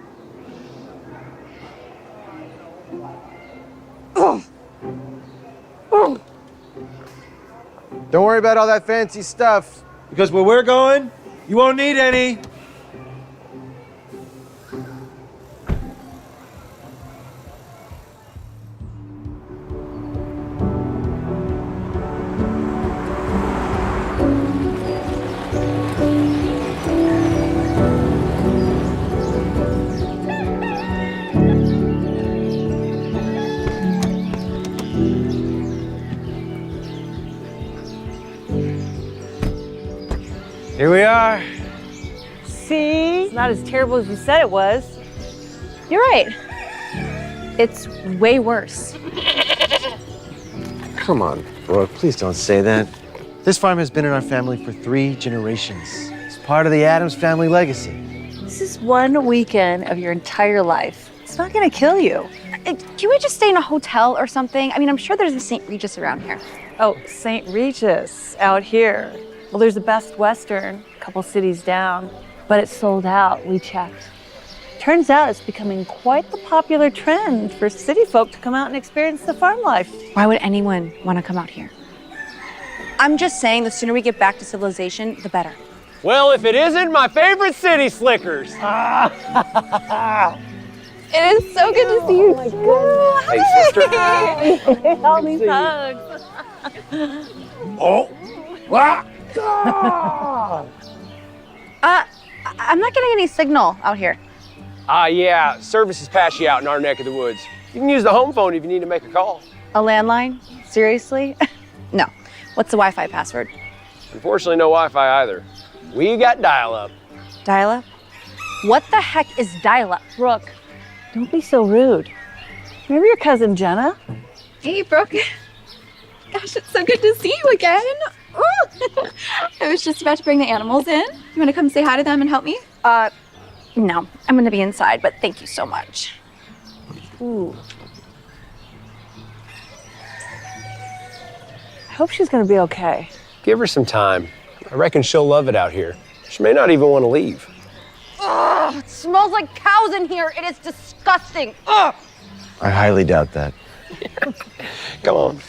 Don't worry about all that fancy stuff, because where we're going, you won't need any. Here we are. See? It's not as terrible as you said it was. You're right. It's way worse. Come on, Brooke, please don't say that. This farm has been in our family for 3 generations. It's part of the Addams family legacy. This is one weekend of your entire life. It's not gonna kill you. Can we just stay in a hotel or something? I mean, I'm sure there's a St. Regis around here. Oh, St. Regis out here. Well, there's the Best Western, a couple cities down, but it's sold out, we checked. Turns out it's becoming quite the popular trend for city folk to come out and experience the farm life. Why would anyone want to come out here? I'm just saying the sooner we get back to civilization, the better. Well, if it isn't my favorite city, Slickers. It is so good to see you. Oh my Hey, sister. All these hugs. Oh, wow. I'm not getting any signal out here. Yeah, services pass you out in our neck of the woods. You can use the home phone if you need to make a call. A landline? Seriously? No. What's the Wi-Fi password? Unfortunately, no Wi-Fi either. We got dial-up. Dial-up? What the heck is dial-up? Brooke, don't be so rude. Remember your cousin Jenna? Hey, Brooke. Gosh, it's so good to see you again. Ooh. I was just about to bring the animals in. You want to come say hi to them and help me? No. I'm gonna be inside, but thank you so much. Ooh. I hope she's gonna be okay. Give her some time. I reckon she'll love it out here. She may not even want to leave. Ugh, it smells like cows in here. It is disgusting. Ugh. I highly doubt that. Come on.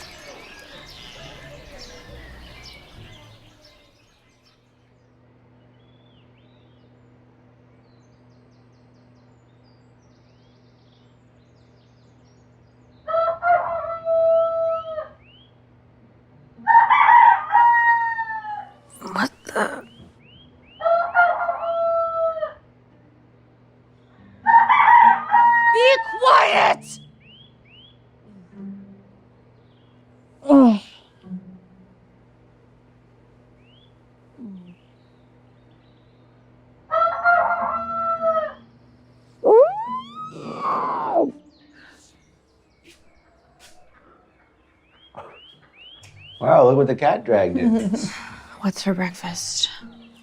What the? Be quiet! Oh. Wow, look what the cat dragged in. What's for breakfast?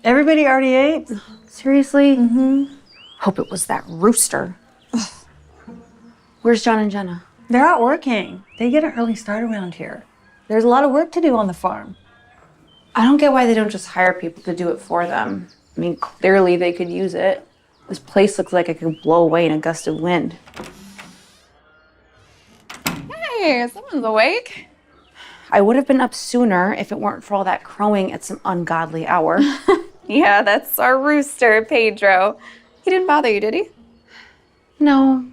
Everybody already ate? Seriously? Mm-hmm. Hope it was that rooster. Ugh. Where's John and Jenna? They're out working. They get an early start around here. There's a lot of work to do on the farm. I don't get why they don't just hire people to do it for them. I mean, clearly they could use it. This place looks like it could blow away in a gust of wind. Hey, someone's awake. I would have been up sooner if it weren't for all that crowing at some ungodly hour. Yeah, that's our rooster, Pedro. He didn't bother you, did he? No.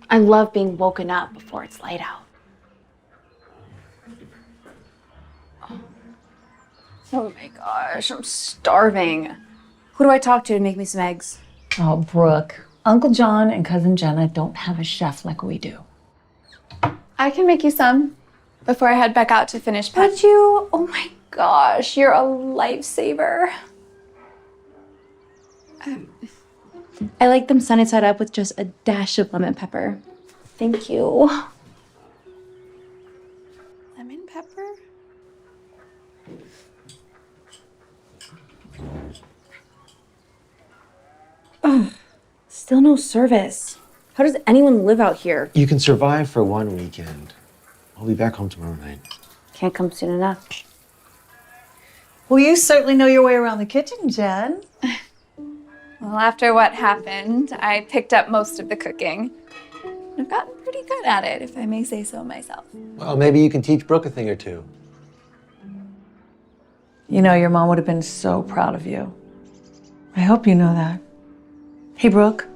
I love being woken up before it's light out. Oh my gosh, I'm starving. Who do I talk to make me some eggs? Oh, Brooke. Uncle John and Cousin Jenna don't have a chef like we do. I can make you some before I head back out to finish pet. Would you? Oh my gosh, you're a lifesaver. I like them sunny side up with just a dash of lemon pepper. Thank you. Lemon pepper? Ugh, still no service. How does anyone live out here? You can survive for one weekend. I'll be back home tomorrow night. Can't come soon enough. Well, you certainly know your way around the kitchen, Jen. Well, after what happened, I picked up most of the cooking. I've gotten pretty good at it, if I may say so myself. Well, maybe you can teach Brooke a thing or two. You know, your mom would have been so proud of you. I hope you know that. Hey, Brooke,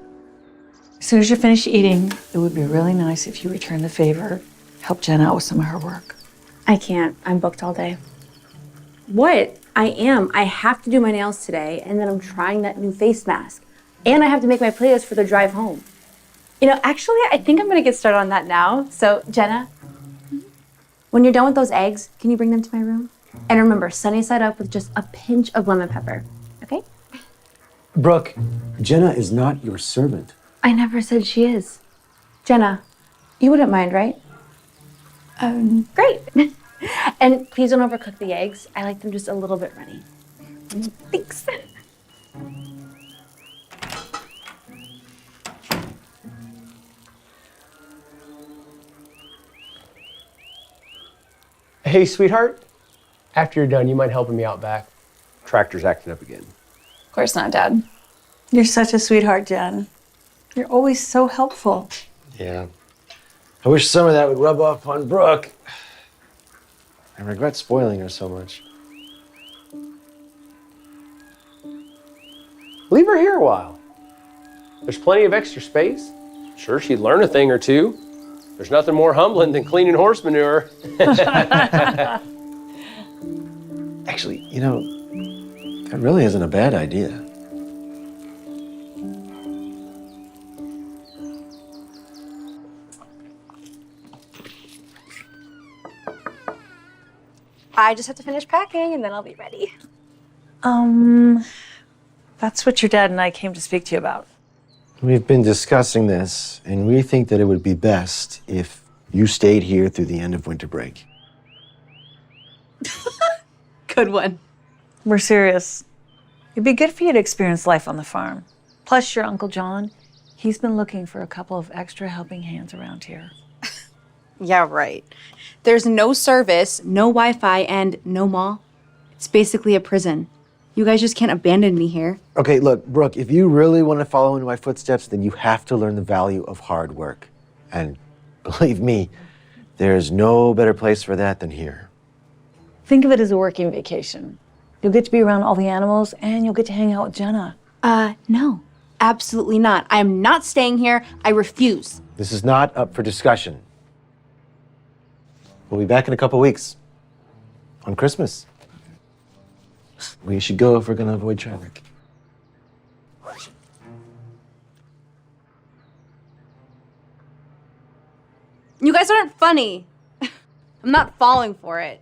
as soon as you're finished eating, it would be really nice if you return the favor, help Jen out with some of her work. I can't. I'm booked all day. What? I am. I have to do my nails today, and then I'm trying that new face mask. And I have to make my playlist for the drive home. You know, actually, I think I'm going to get started on that now. So, Jenna, when you're done with those eggs, can you bring them to my room? And remember, sunny side up with just a pinch of lemon pepper, okay? Brooke, Jenna is not your servant. I never said she is. Jenna, you wouldn't mind, right? Great. And please don't overcook the eggs. I like them just a little bit runny. Thanks. Hey, sweetheart. After you're done, you mind helping me out back? Tractor's acting up again. Of course not, Dad. You're such a sweetheart, Jen. You're always so helpful. Yeah. I wish some of that would rub off on Brooke. I regret spoiling her so much. Leave her here a while. There's plenty of extra space. Sure, she'd learn a thing or two. There's nothing more humbling than cleaning horse manure. Actually, you know, that really isn't a bad idea. I just have to finish packing and then I'll be ready. That's what your dad and I came to speak to you about. We've been discussing this, and we think that it would be best if you stayed here through the end of winter break. Good one. We're serious. It'd be good for you to experience life on the farm. Plus, your Uncle John, he's been looking for a couple of extra helping hands around here. Yeah, right. There's no service, no Wi-Fi, and no mall. It's basically a prison. You guys just can't abandon me here. Okay, look, Brooke, if you really want to follow in my footsteps, then you have to learn the value of hard work. And believe me, there's no better place for that than here. Think of it as a working vacation. You'll get to be around all the animals and you'll get to hang out with Jenna. No, absolutely not. I am not staying here. I refuse. This is not up for discussion. We'll be back in a couple weeks. On Christmas. We should go if we're going to avoid traffic. You guys aren't funny. I'm not falling for it.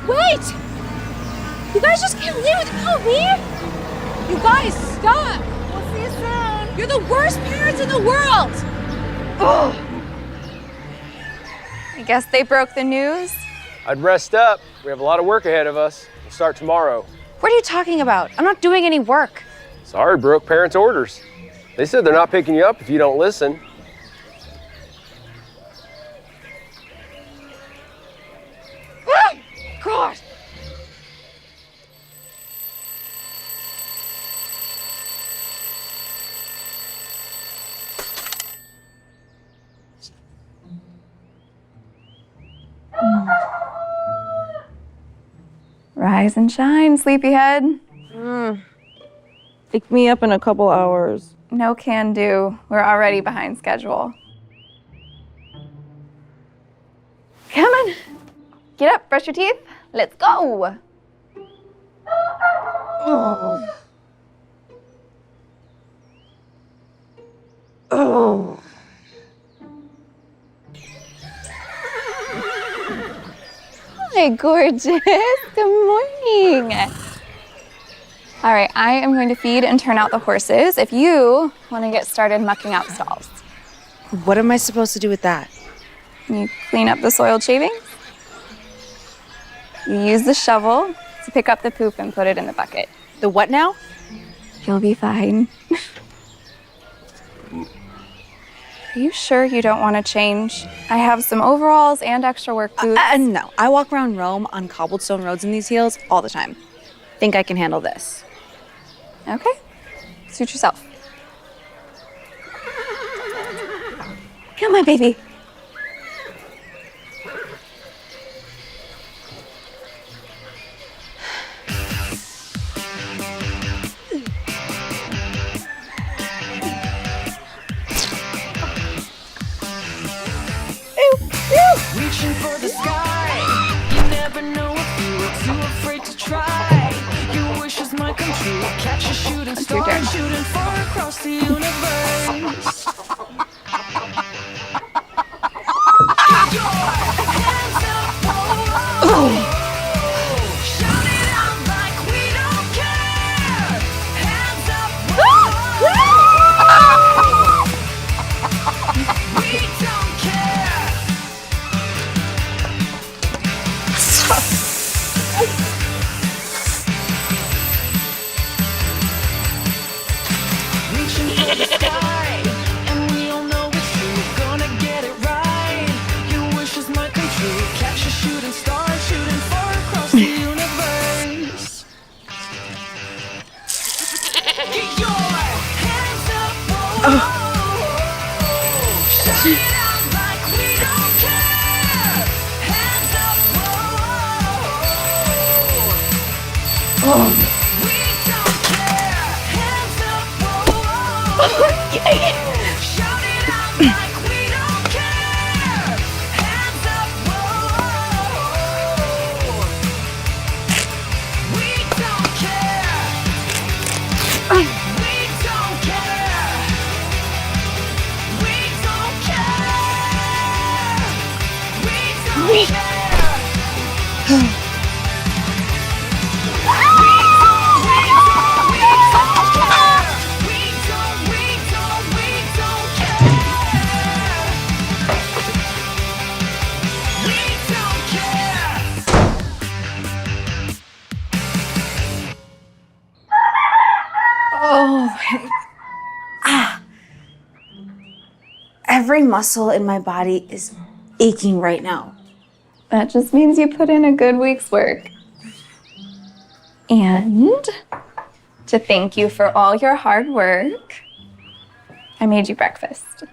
Wait! You guys just can't leave without me? You guys, stop! We'll see you soon. You're the worst parents in the world! Oh. I guess they broke the news. I'd rest up. We have a lot of work ahead of us. We'll start tomorrow. What are you talking about? I'm not doing any work. Sorry, Brooke, parents' orders. They said they're not picking you up if you don't listen. God! Rise and shine, sleepyhead. Wake me up in a couple hours. No can do. We're already behind schedule. Come on. Get up, brush your teeth. Let's go. Oh. Oh. Hi, gorgeous. Good morning. All right, I am going to feed and turn out the horses if you want to get started mucking out stalls. What am I supposed to do with that? You clean up the soiled shavings. You use the shovel to pick up the poop and put it in the bucket. The what now? You'll be fine. Are you sure you don't want to change? I have some overalls and extra work boots. No, I walk around Rome on cobblestone roads in these heels all the time. Think I can handle this. Okay, suit yourself. Come on, baby. Reaching for the sky, you never know if you were too afraid to try. Your wish is my come true. Catch a shooting star, shooting far across the universe. Get your hands up, shout it out like we don't care. Hands up, we don't care. Reaching for the sky, and we all know it's true. We're gonna get it right. Your wish is my come true. Catch a shooting star, shooting far across the universe. Get your hands up, shout it out like we don't care. Hands up, we don't care. Hands up, shout it out like we don't care. Hands up, we don't care. We don't care. We don't care. We don't care. Oh, every muscle in my body is aching right now. That just means you put in a good week's work. And to thank you for all your hard work, I made you breakfast.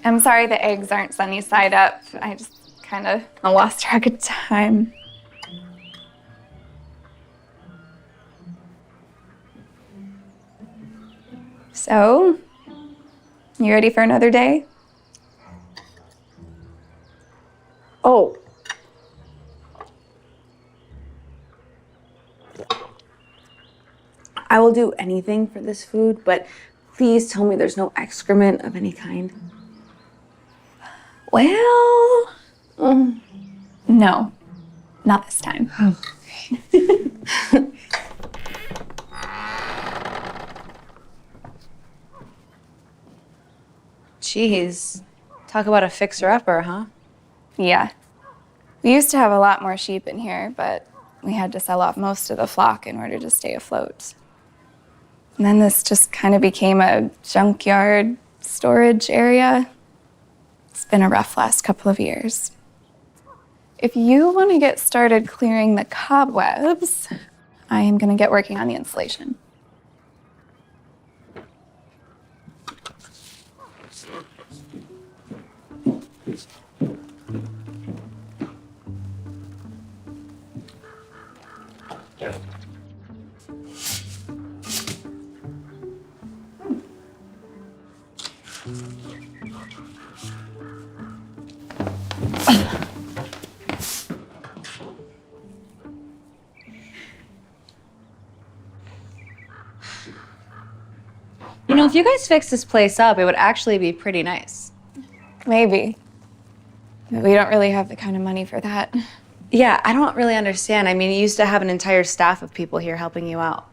I'm sorry the eggs aren't sunny side up. I just kind of lost track of time. So, you ready for another day? Oh. I will do anything for this food, but please tell me there's no excrement of any kind. Well, no, not this time. Jeez, talk about a fixer-upper, huh? Yeah. We used to have a lot more sheep in here, but we had to sell off most of the flock in order to stay afloat. And then this just kind of became a junkyard storage area. It's been a rough last couple of years. If you want to get started clearing the cobwebs, I am going to get working on the insulation. You know, if you guys fix this place up, it would actually be pretty nice. Maybe. But we don't really have the kind of money for that. Yeah, I don't really understand. I mean, you used to have an entire staff of people here helping you out.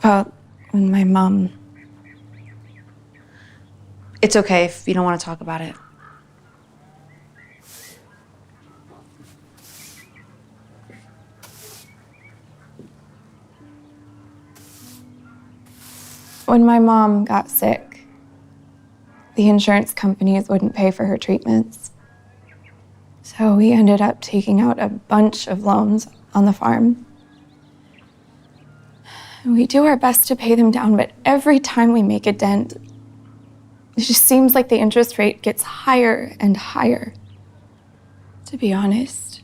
Well, when my mom... It's okay if you don't want to talk about it. When my mom got sick, the insurance companies wouldn't pay for her treatments. So we ended up taking out a bunch of loans on the farm. We do our best to pay them down, but every time we make a dent, it just seems like the interest rate gets higher and higher. To be honest,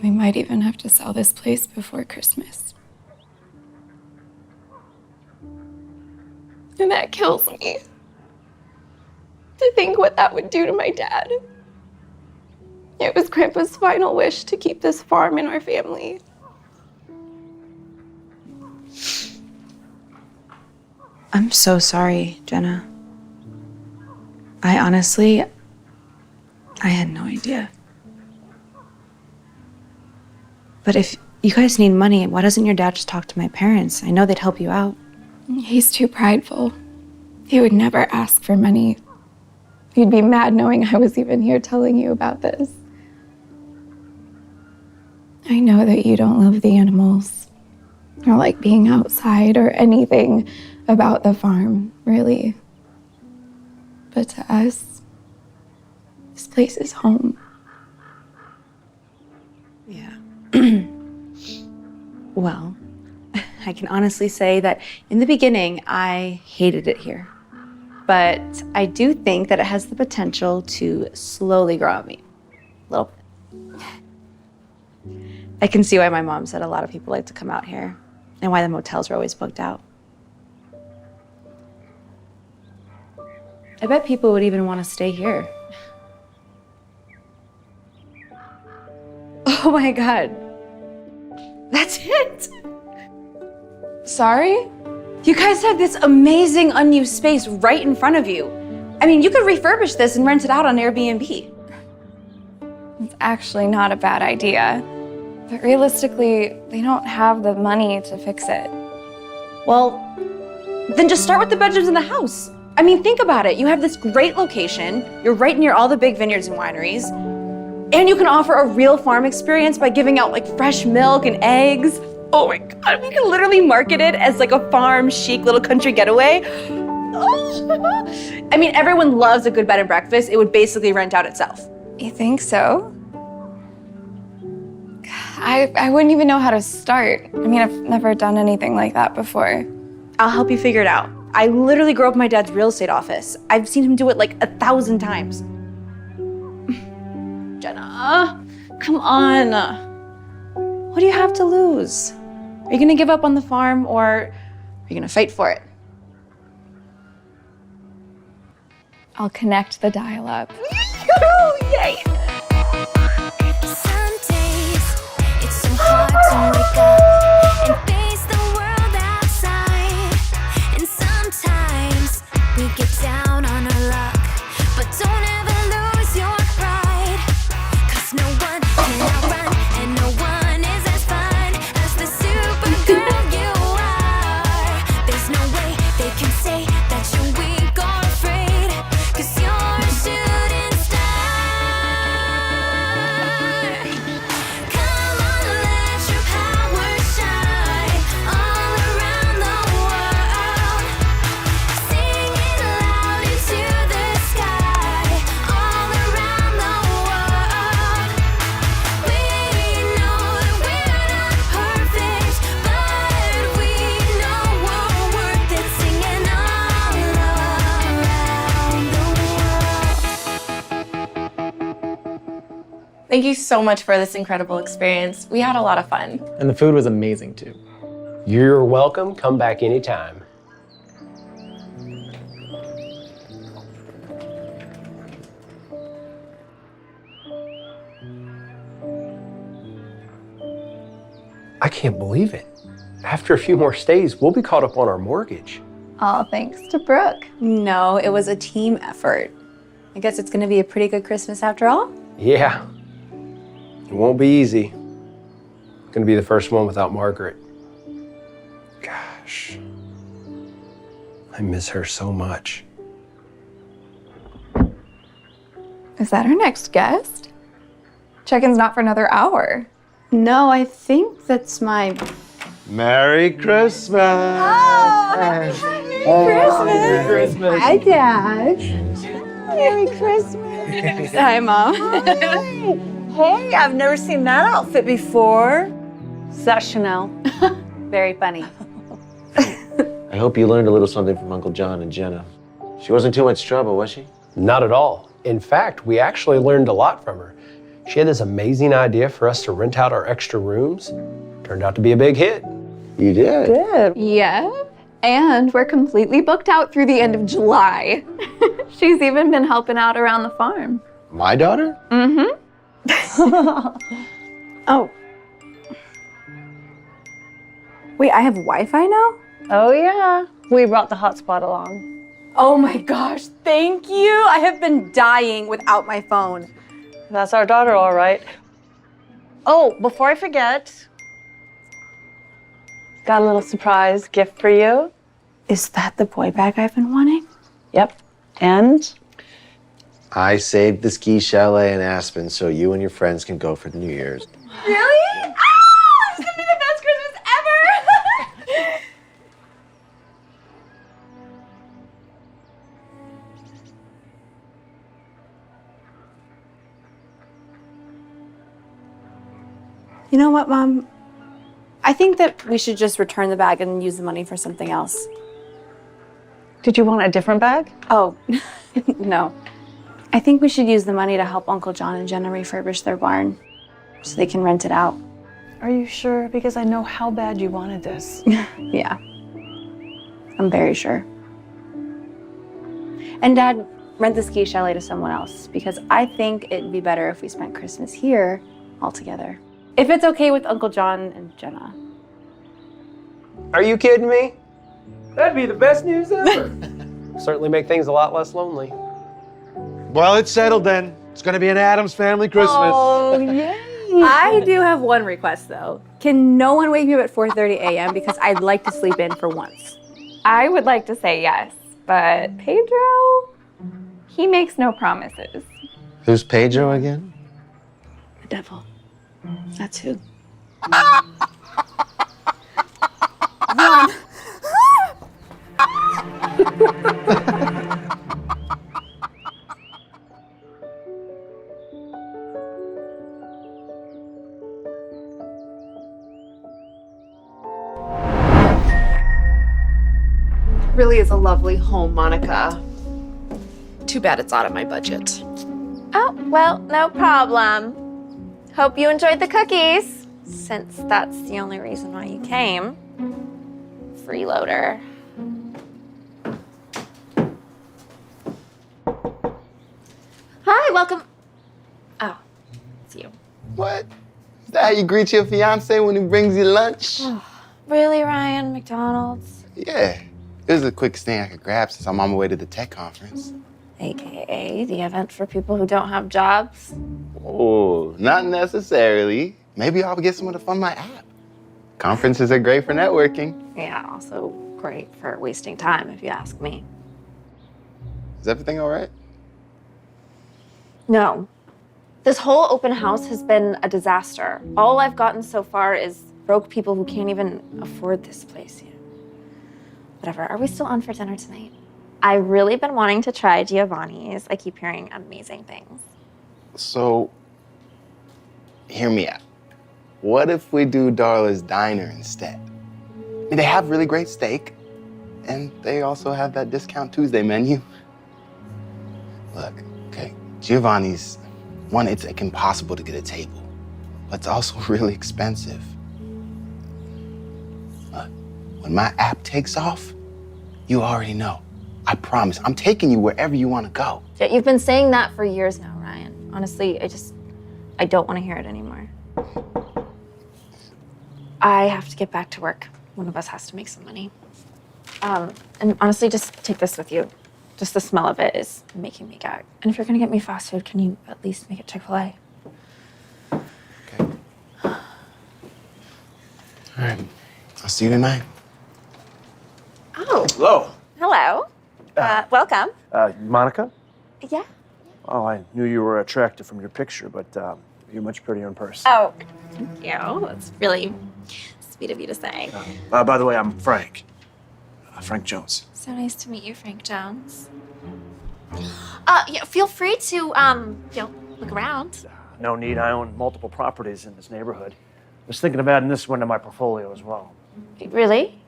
we might even have to sell this place before Christmas. And that kills me. To think what that would do to my dad. It was Grandpa's final wish to keep this farm in our family. I'm so sorry, Jenna. I had no idea. But if you guys need money, why doesn't your dad just talk to my parents? I know they'd help you out. He's too prideful. He would never ask for money. He'd be mad knowing I was even here telling you about this. I know that you don't love the animals, or like being outside, or anything about the farm, really. But to us, this place is home. Yeah. Well, I can honestly say that in the beginning, I hated it here. But I do think that it has the potential to slowly grow on me. A little bit. I can see why my mom said a lot of people like to come out here and why the motels are always booked out. I bet people would even want to stay here. Oh my God. That's it. Sorry? You guys have this amazing unused space right in front of you. I mean, you could refurbish this and rent it out on Airbnb. It's actually not a bad idea. But realistically, they don't have the money to fix it. Well, then just start with the bedrooms in the house. I mean, think about it. You have this great location. You're right near all the big vineyards and wineries. And you can offer a real farm experience by giving out like fresh milk and eggs. Oh my God, we can literally market it as like a farm chic little country getaway. I mean, everyone loves a good bed and breakfast. It would basically rent out itself. You think so? I wouldn't even know how to start. I mean, I've never done anything like that before. I'll help you figure it out. I literally grew up in my dad's real estate office. I've seen him do it like 1,000 times. Jenna, come on. What do you have to lose? Are you gonna give up on the farm or are you gonna fight for it? I'll connect the dial-up. Yay! Some days it's so hard to wake up and face the world outside. And sometimes we get down on our luck, but don't ever lose your pride. 'Cause no one can outrun and no one is as fun as the supergirl you are. There's no way they can say that you're weak or afraid, 'cause you're a shooting star. Come on, let your power shine all around the world. Sing it loud into the sky all around the world. We know that we're not perfect, but we know we're worth it, singing all around the world. Thank you so much for this incredible experience. We had a lot of fun. And the food was amazing too. You're welcome. Come back anytime. I can't believe it. After a few more stays, we'll be caught up on our mortgage. All thanks to Brooke. No, it was a team effort. I guess it's gonna be a pretty good Christmas after all. Yeah. It won't be easy. Gonna be the first one without Margaret. Gosh. I miss her so much. Is that our next guest? Check-in's not for another hour. No, I think that's my... Merry Christmas! Merry Christmas! Hi, Dad. Merry Christmas. Hi, Mom. Hey, I've never seen that outfit before. Is that Chanel? Very funny. I hope you learned a little something from Uncle John and Jenna. She wasn't too much trouble, was she? Not at all. In fact, we actually learned a lot from her. She had this amazing idea for us to rent out our extra rooms. Turned out to be a big hit. You did? Yeah. And we're completely booked out through the end of July. She's even been helping out around the farm. My daughter? Mm-hmm. Oh. Wait, I have Wi-Fi now? Oh yeah, we brought the hotspot along. Oh my gosh, thank you. I have been dying without my phone. That's our daughter, all right. Oh, before I forget, got a little surprise gift for you. Is that the boy bag I've been wanting? Yep, and? I saved the ski chalet in Aspen so you and your friends can go for the New Year's. Really? Ah! This is gonna be the best Christmas ever! You know what, Mom? I think that we should just return the bag and use the money for something else. Did you want a different bag? Oh, no. I think we should use the money to help Uncle John and Jenna refurbish their barn so they can rent it out. Are you sure? Because I know how bad you wanted this. Yeah. I'm very sure. And Dad, rent the ski chalet to someone else because I think it'd be better if we spent Christmas here all together. If it's okay with Uncle John and Jenna. Are you kidding me? That'd be the best news ever. Certainly make things a lot less lonely. Well, it's settled then. It's gonna be an Addams family Christmas. Oh, yay! I do have one request though. Can no one wake me up at 4:30 a.m. because I'd like to sleep in for once? I would like to say yes, but Pedro, he makes no promises. Who's Pedro again? The devil. That's who. Run! Really is a lovely home, Monica. Too bad it's out of my budget. Oh, well, no problem. Hope you enjoyed the cookies, since that's the only reason why you came. Freeloader. Hi, welcome. Oh, it's you. What? Is that how you greet your fiance when he brings you lunch? Really, Ryan? McDonald's? Yeah. It was a quick thing I could grab since I'm on my way to the tech conference. AKA the event for people who don't have jobs. Oh, not necessarily. Maybe I'll get someone to fund my app. Conferences are great for networking. Yeah, also great for wasting time, if you ask me. Is everything all right? No. This whole open house has been a disaster. All I've gotten so far is broke people who can't even afford this place yet. Whatever, are we still on for dinner tonight? I've really been wanting to try Giovanni's. I keep hearing amazing things. So, hear me out. What if we do Darla's Diner instead? I mean, they have really great steak, and they also have that Discount Tuesday menu. Look, okay, Giovanni's, one, it's like impossible to get a table, but it's also really expensive. Look, when my app takes off, you already know. I promise, I'm taking you wherever you want to go. Yeah, you've been saying that for years now, Ryan. Honestly, I don't want to hear it anymore. I have to get back to work. One of us has to make some money. And honestly, just take this with you. Just the smell of it is making me gag. And if you're gonna get me fast food, can you at least make it Chick-fil-A? All right. I'll see you tonight. Oh. Hello. Hello. Welcome. Monica? Yeah. Oh, I knew you were attractive from your picture, but you're much prettier in person. Oh, thank you. That's really sweet of you to say. By the way, I'm Frank. Frank Jones. So nice to meet you, Frank Jones. Yeah, feel free to, look around. No need. I own multiple properties in this neighborhood. I was thinking of adding this one to my portfolio as well. Really?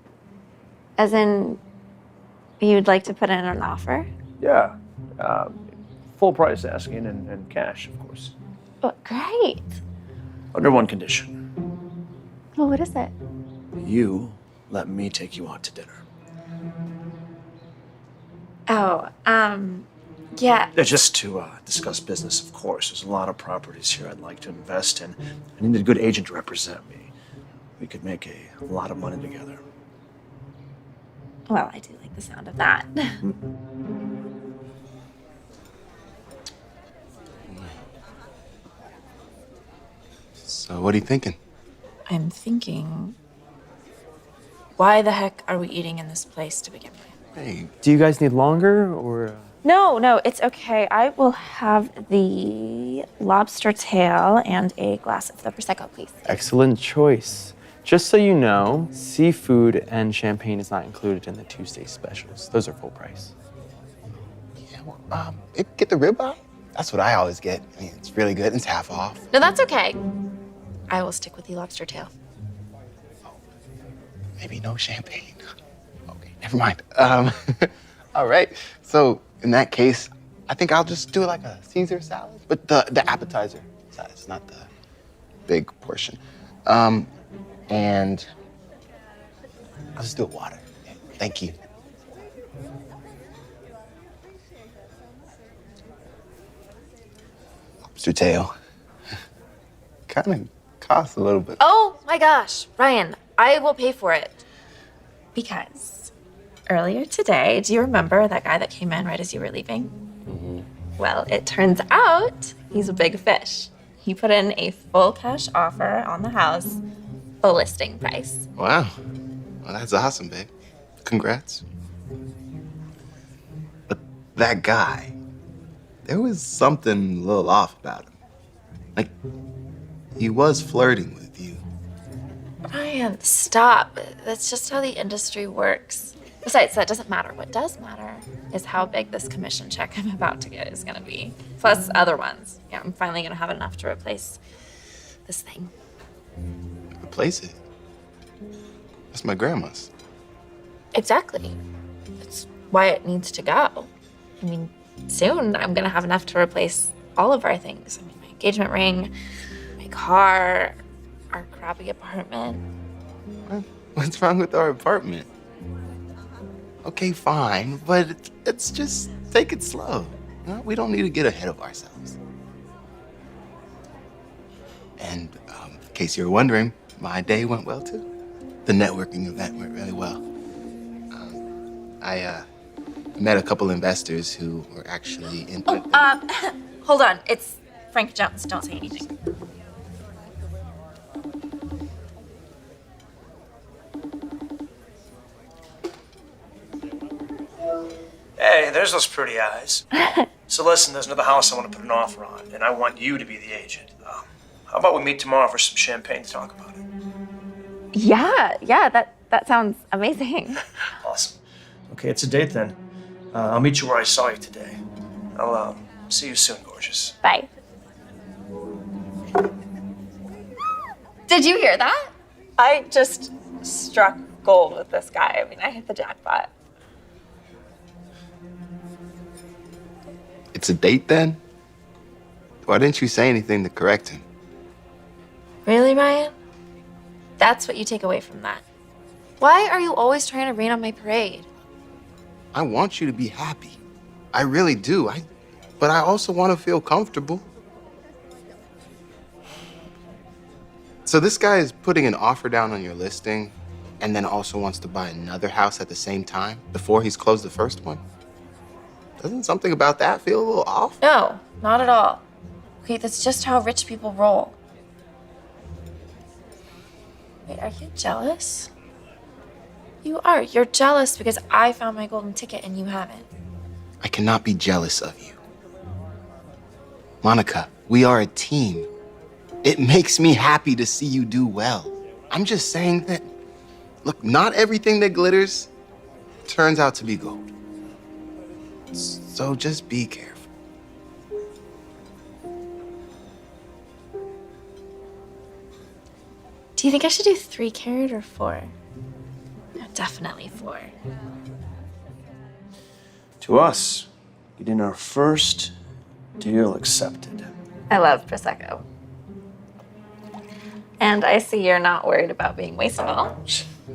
As in, you'd like to put in an offer? Yeah. Full price asking and cash, of course. Oh, great. Under one condition. Well, what is it? You let me take you out to dinner. Oh, yeah. Just to discuss business, of course. There's a lot of properties here I'd like to invest in. I need a good agent to represent me. We could make a lot of money together. Well, I do like the sound of that. So what are you thinking? I'm thinking, why the heck are we eating in this place to begin with? Hey. Do you guys need longer or? No, it's okay. I will have the lobster tail and a glass of the Prosecco, please. Excellent choice. Just so you know, seafood and champagne is not included in the Tuesday specials. Those are full price. Yeah, well, get the ribeye. That's what I always get. I mean, it's really good and it's half off. No, that's okay. I will stick with the lobster tail. Maybe no champagne. Okay, never mind. All right. So in that case, I think I'll just do like a Caesar salad, but the appetizer size, not the big portion. And I'll just do it water. Yeah, thank you. Lobster tail. Kind of costs a little bit. Oh my gosh, Ryan, I will pay for it. Because earlier today, do you remember that guy that came in right as you were leaving? Mm-hmm. Well, it turns out he's a big fish. He put in a full cash offer on the house, the listing price. Wow. Well, that's awesome, babe. Congrats. But that guy, there was something a little off about him. Like, he was flirting with you. Ryan, stop. That's just how the industry works. Besides, that doesn't matter. What does matter is how big this commission check I'm about to get is gonna be. Plus other ones. Yeah, I'm finally gonna have enough to replace this thing. Replace it? That's my grandma's. Exactly. It's why it needs to go. I mean, soon I'm gonna have enough to replace all of our things. I mean, my engagement ring, my car, our crappy apartment. What's wrong with our apartment? Okay, fine, but let's just take it slow. You know, we don't need to get ahead of ourselves. And in case you're wondering, my day went well too. The networking event went really well. I met a couple investors who were actually in. Hold on. It's Frank Jones. Don't say anything. Hey, there's those pretty eyes. So listen, there's another house I want to put an offer on, and I want you to be the agent. How about we meet tomorrow for some champagne to talk about it? Yeah, that sounds amazing. Awesome. Okay, it's a date then. I'll meet you where I saw you today. I'll see you soon, gorgeous. Bye. Did you hear that? I just struck gold with this guy. I mean, I hit the jackpot. It's a date then? Why didn't you say anything to correct him? Really, Ryan? That's what you take away from that. Why are you always trying to rain on my parade? I want you to be happy. I really do. But I also want to feel comfortable. So this guy is putting an offer down on your listing and then also wants to buy another house at the same time before he's closed the first one? Doesn't something about that feel a little off? No, not at all. Okay, that's just how rich people roll. Wait, are you jealous? You are. You're jealous because I found my golden ticket and you haven't. I cannot be jealous of you. Monica, we are a team. It makes me happy to see you do well. I'm just saying that, look, not everything that glitters turns out to be gold. So just be careful. Do you think I should do 3 carat or 4? No, definitely 4. To us, getting our first deal accepted. I love Prosecco. And I see you're not worried about being wasteful.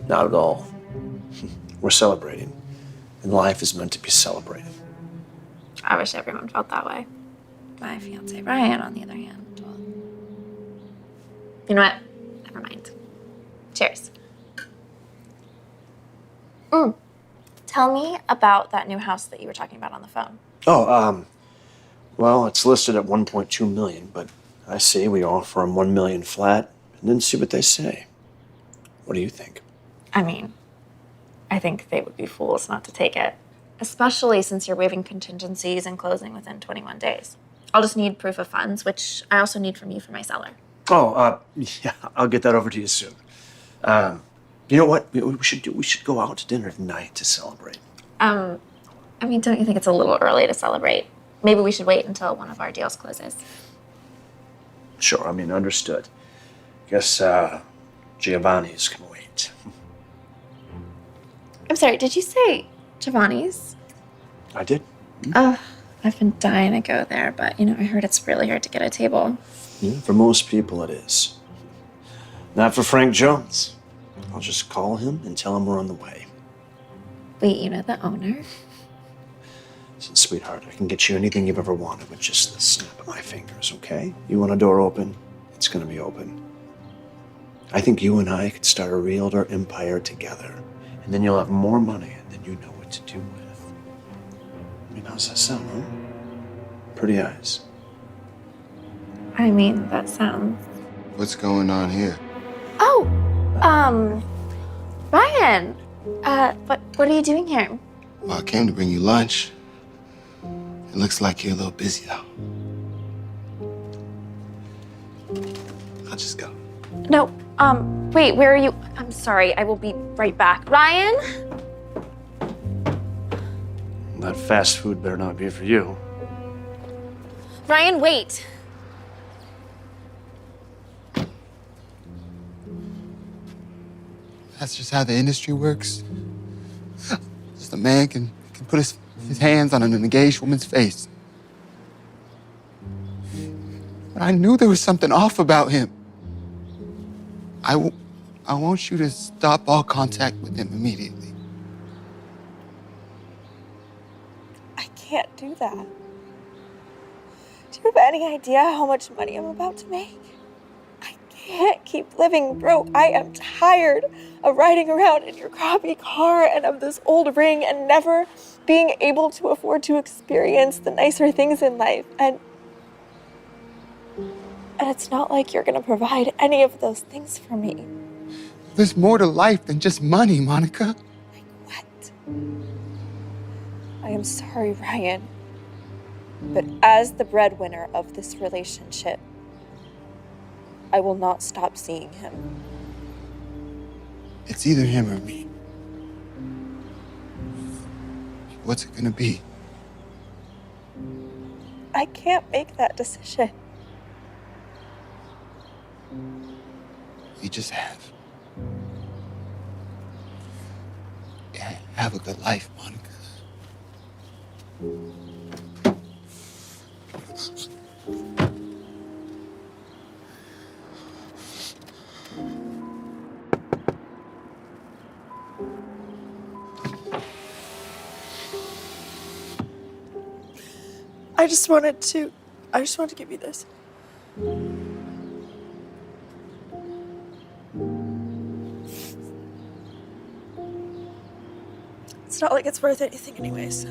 Not at all. We're celebrating, and life is meant to be celebrated. I wish everyone felt that way. My fiance Ryan, on the other hand, well, you know what? Never mind. Cheers. Tell me about that new house that you were talking about on the phone. Oh, well, it's listed at 1.2 million, but I say we offer them 1 million flat and then see what they say. What do you think? I mean, I think they would be fools not to take it, especially since you're waiving contingencies and closing within 21 days. I'll just need proof of funds, which I also need from you for my seller. Oh, yeah, I'll get that over to you soon. You know what we should do? We should go out to dinner tonight to celebrate. I mean, don't you think it's a little early to celebrate? Maybe we should wait until one of our deals closes. Sure, I mean, understood. Guess, Giovanni's can wait. I'm sorry, did you say Giovanni's? I did. I've been dying to go there, but, you know, I heard it's really hard to get a table. Yeah, for most people it is. Not for Frank Jones. I'll just call him and tell him we're on the way. Wait, you know the owner? Listen, sweetheart, I can get you anything you've ever wanted with just the snap of my fingers, okay? You want a door open? It's gonna be open. I think you and I could start a realtor empire together, and then you'll have more money than you know what to do with. I mean, how's that sound, huh? Pretty eyes. I mean, that sounds... What's going on here? Oh, Ryan, what are you doing here? Well, I came to bring you lunch. It looks like you're a little busy, though. I'll just go. No, wait, where are you? I'm sorry, I will be right back. Ryan? That fast food better not be for you. Ryan, wait. That's just how the industry works. Just a man can put his hands on an engaged woman's face. But I knew there was something off about him. I want you to stop all contact with him immediately. I can't do that. Do you have any idea how much money I'm about to make? I can't keep living broke. I am tired of riding around in your crappy car and of this old ring and never being able to afford to experience the nicer things in life. And it's not like you're gonna provide any of those things for me. There's more to life than just money, Monica. I am sorry, Ryan, but as the breadwinner of this relationship, I will not stop seeing him. It's either him or me. What's it gonna be? I can't make that decision. You just have. Yeah, have a good life, Monica. I just wanted to give you this. It's not like it's worth anything anyways.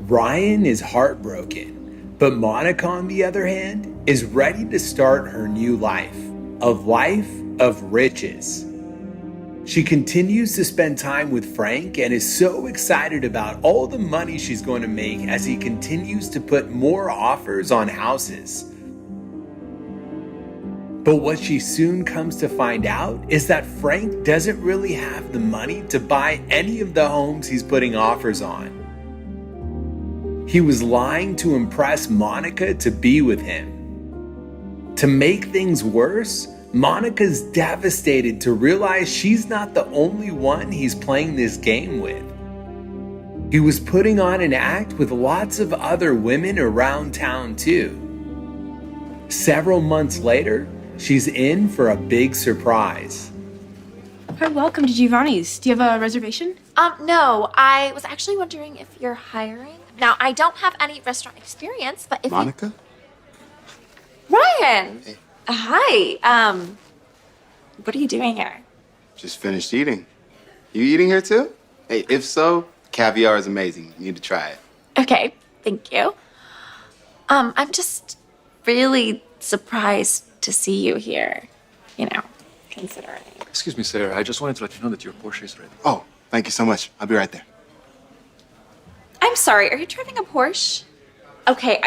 Ryan is heartbroken, but Monica, on the other hand, is ready to start her new life, a life of riches. She continues to spend time with Frank and is so excited about all the money she's going to make as he continues to put more offers on houses. But what she soon comes to find out is that Frank doesn't really have the money to buy any of the homes he's putting offers on. He was lying to impress Monica to be with him. To make things worse, Monica's devastated to realize she's not the only one he's playing this game with. He was putting on an act with lots of other women around town too. Several months later, she's in for a big surprise. Hi, welcome to Giovanni's. Do you have a reservation? No, I was actually wondering if you're hiring. Now, I don't have any restaurant experience, but if Monica? Ryan! Hey. Hi, what are you doing here? Just finished eating. You eating here too? Hey, if so, caviar is amazing. You need to try it. Okay, thank you. I'm just really surprised to see you here, considering. Excuse me, Sarah. I just wanted to let you know that your Porsche is ready. Oh, thank you so much. I'll be right there. I'm sorry, are you driving a Porsche? Okay,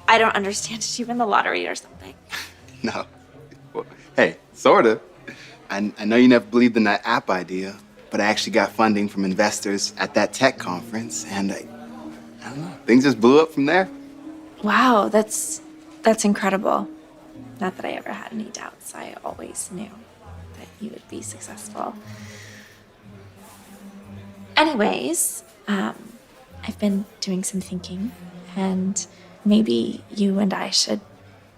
I don't understand. Did you win the lottery or something? No. Well, hey, sort of. I know you never believed in that app idea, but I actually got funding from investors at that tech conference, and I don't know, things just blew up from there. Wow, that's incredible. Not that I ever had any doubts. I always knew that you would be successful. Anyways, I've been doing some thinking, and maybe you and I should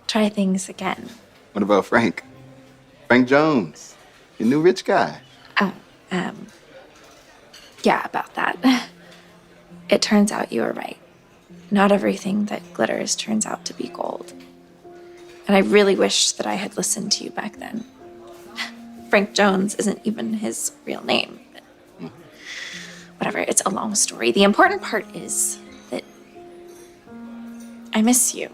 try things again. What about Frank? Frank Jones, your new rich guy. Yeah, about that. It turns out you were right. Not everything that glitters turns out to be gold. And I really wish that I had listened to you back then. Frank Jones isn't even his real name. But whatever, it's a long story. The important part is that I miss you.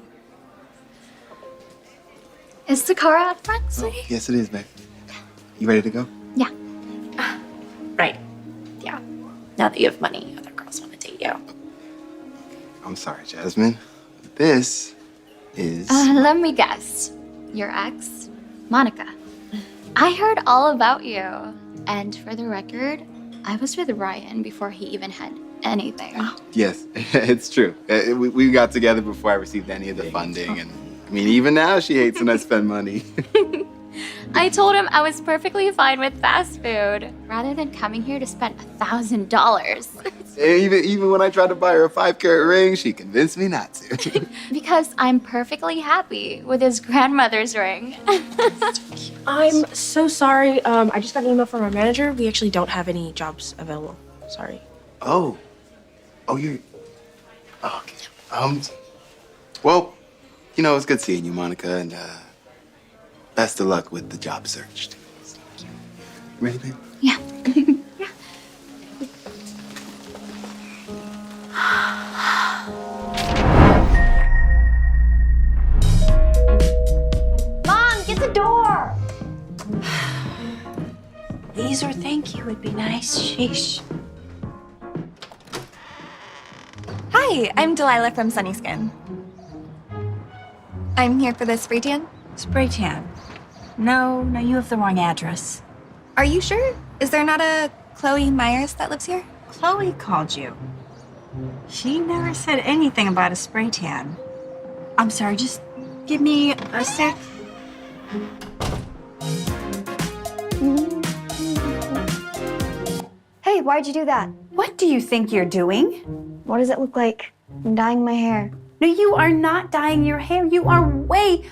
Is the car out front, sweetie? Oh, yes, it is, babe. You ready to go? Yeah. Right. Yeah. Now that you have money, other girls want to date you. I'm sorry, Jasmine. This is... Let me guess. Your ex, Monica. I heard all about you. And for the record, I was with Ryan before he even had anything. Yes, it's true. We got together before I received any of the funding, and I mean, even now she hates when I spend money. I told him I was perfectly fine with fast food, rather than coming here to spend $1,000. Even when I tried to buy her a 5-carat ring, she convinced me not to. Because I'm perfectly happy with his grandmother's ring. I'm so sorry. I just got an email from our manager. We actually don't have any jobs available. Sorry. Oh, you... Oh, okay. Well, it's good seeing you, Monica, and best of luck with the job search. Ready, babe? Yeah. Mom, get the door! Please or thank you would be nice. Sheesh. Hi, I'm Delilah from Sunny Skin. I'm here for the spray tan. Spray tan? No, you have the wrong address. Are you sure? Is there not a Chloe Myers that lives here? Chloe called you. She never said anything about a spray tan. I'm sorry, just give me a sec. Hey, why'd you do that? What do you think you're doing? What does it look like? I'm dyeing my hair. No, you are not dyeing your hair. You are way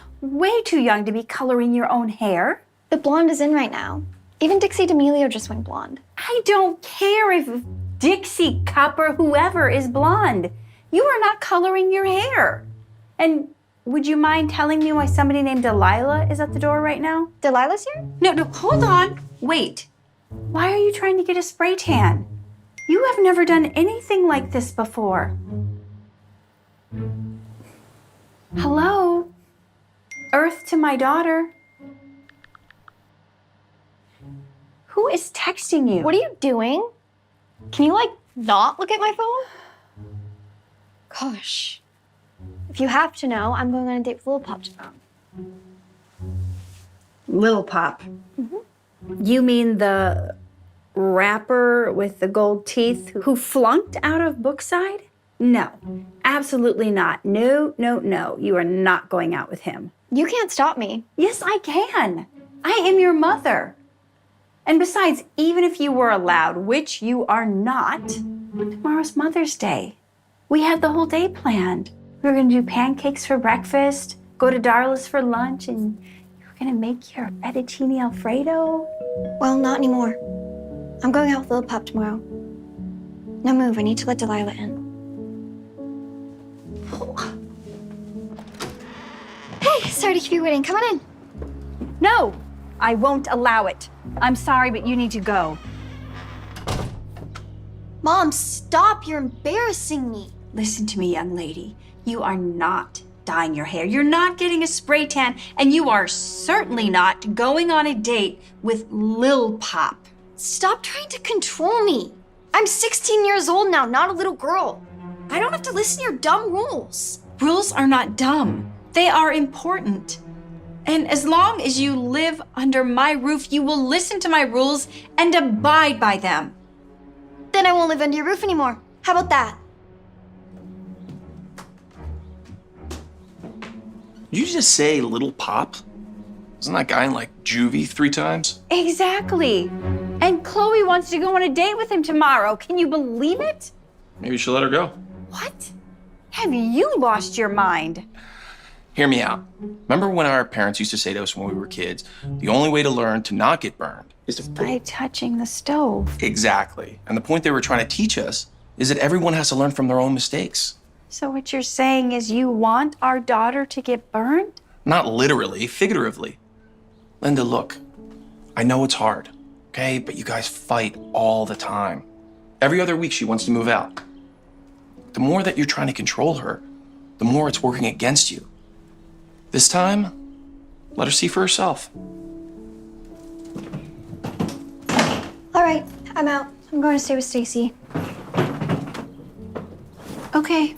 too young to be coloring your own hair. The blonde is in right now. Even Dixie D'Amelio just went blonde. I don't care if Dixie Cup or whoever is blonde. You are not coloring your hair. And would you mind telling me why somebody named Delilah is at the door right now? Delilah's here? No, hold on. Wait. Why are you trying to get a spray tan? You have never done anything like this before. Hello? Earth to my daughter. Who is texting you? What are you doing? Can you, like, not look at my phone? Gosh. If you have to know, I'm going on a date with Lil Pop tomorrow. Lil Pop. You mean the rapper with the gold teeth who flunked out of Brookside? No, absolutely not. No, no, no. You are not going out with him. You can't stop me. Yes, I can. I am your mother. And besides, even if you were allowed, which you are not, tomorrow's Mother's Day. We had the whole day planned. We were gonna do pancakes for breakfast, go to Darla's for lunch, and you were gonna make your fettuccine Alfredo. Well, not anymore. I'm going out with Lil Pop tomorrow. Now move, I need to let Delilah in. Hey, sorry to keep you waiting. Come on in. No, I won't allow it. I'm sorry, but you need to go. Mom, stop. You're embarrassing me. Listen to me, young lady. You are not dyeing your hair. You're not getting a spray tan, and you are certainly not going on a date with Lil Pop. Stop trying to control me. I'm 16 years old now, not a little girl. I don't have to listen to your dumb rules. Rules are not dumb. They are important. And as long as you live under my roof, you will listen to my rules and abide by them. Then I won't live under your roof anymore. How about that? Did you just say Little Pop? Isn't that guy in like juvie 3 times? Exactly. And Chloe wants to go on a date with him tomorrow. Can you believe it? Maybe you should let her go. What? Have you lost your mind? Hear me out. Remember when our parents used to say to us when we were kids, the only way to learn to not get burned is to... By touching the stove. Exactly. And the point they were trying to teach us is that everyone has to learn from their own mistakes. So what you're saying is you want our daughter to get burned? Not literally, figuratively. Linda, look, I know it's hard, okay? But you guys fight all the time. Every other week she wants to move out. The more that you're trying to control her, the more it's working against you. This time, let her see for herself. All right, I'm out. I'm going to stay with Stacy. Okay.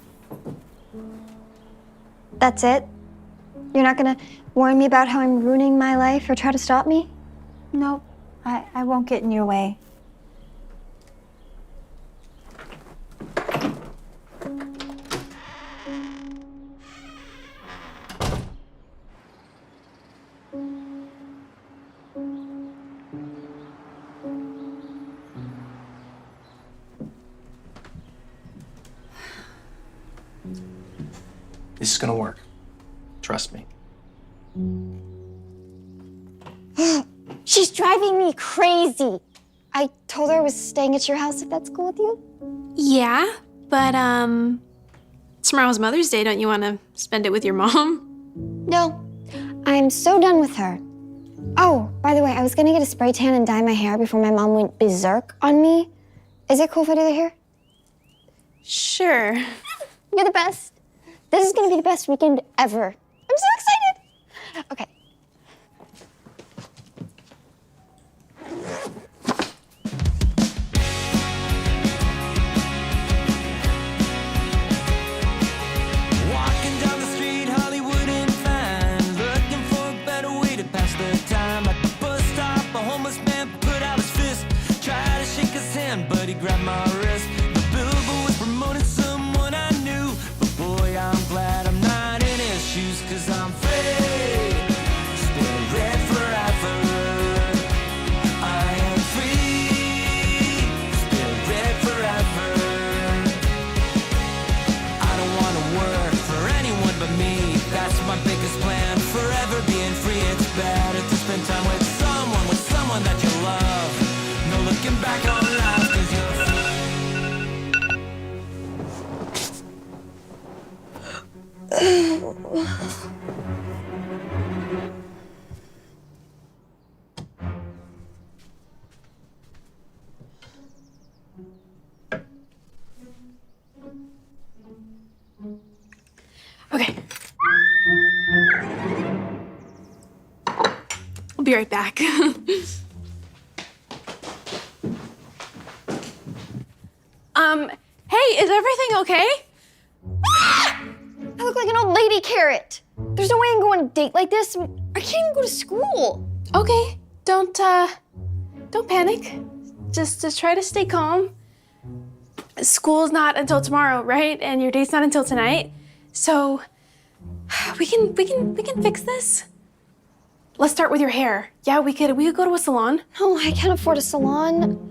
That's it? You're not gonna warn me about how I'm ruining my life or try to stop me? Nope, I won't get in your way. This is gonna work. Trust me. She's driving me crazy. I told her I was staying at your house, if that's cool with you. Yeah, but tomorrow's Mother's Day. Don't you want to spend it with your mom? No, I'm so done with her. Oh, by the way, I was gonna get a spray tan and dye my hair before my mom went berserk on me. Is it cool if I do the hair? Sure. You're the best. This is gonna be the best weekend ever. I'm so excited. Okay. Walking down the street, Hollywood and fine, looking for a better way to pass the time. At the bus stop, a homeless man put out his fist, tried to shake his hand, but he grabbed my wrist. The billboard was promoting someone I knew, but boy, I'm glad I'm not in his shoes, 'cause I'm free, still red forever. I am free, still red forever. I don't wanna work for anyone but me. That's my biggest plan, forever being free. It's better to spend time with someone that you love. No looking back on life, 'cause you're be right back. Hey, is everything okay? I look like an old lady carrot. There's no way I can go on a date like this. I can't even go to school. Okay, don't panic. Just try to stay calm. School's not until tomorrow, right? And your date's not until tonight. So we can fix this. Let's start with your hair. Yeah, we could go to a salon. No, I can't afford a salon.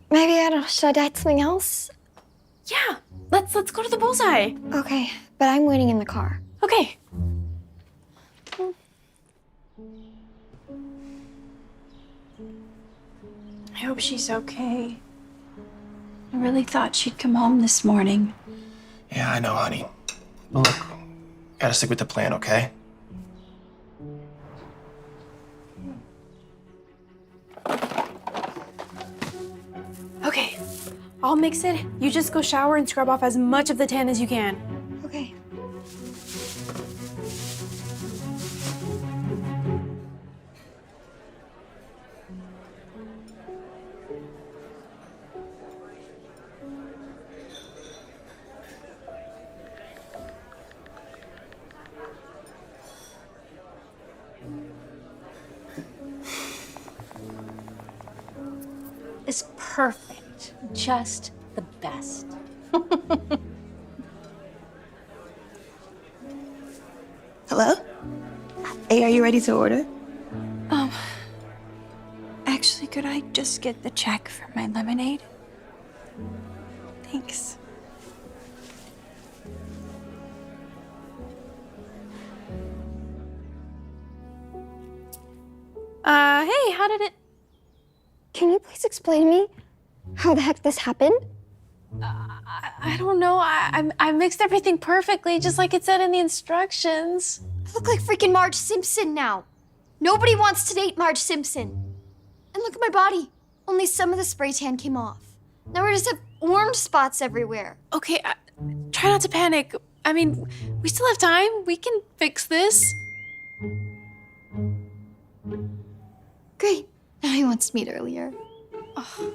Maybe should I dye something else? Yeah, let's go to the bullseye. Okay, but I'm waiting in the car. Okay. I hope she's okay. I really thought she'd come home this morning. Yeah, I know, honey. But look, gotta stick with the plan, okay? Okay, I'll mix it. You just go shower and scrub off as much of the tan as you can. Okay. It's perfect. Just the best. Hello? Hey, are you ready to order? Actually, could I just get the check for my lemonade? Thanks. Hey, how did it? Can you please explain to me how the heck this happened? I don't know. I mixed everything perfectly, just like it said in the instructions. I look like freaking Marge Simpson now. Nobody wants to date Marge Simpson. And look at my body. Only some of the spray tan came off. Now we just have orange spots everywhere. Okay, try not to panic. I mean, we still have time. We can fix this. Great. Now he wants to meet earlier. Oh.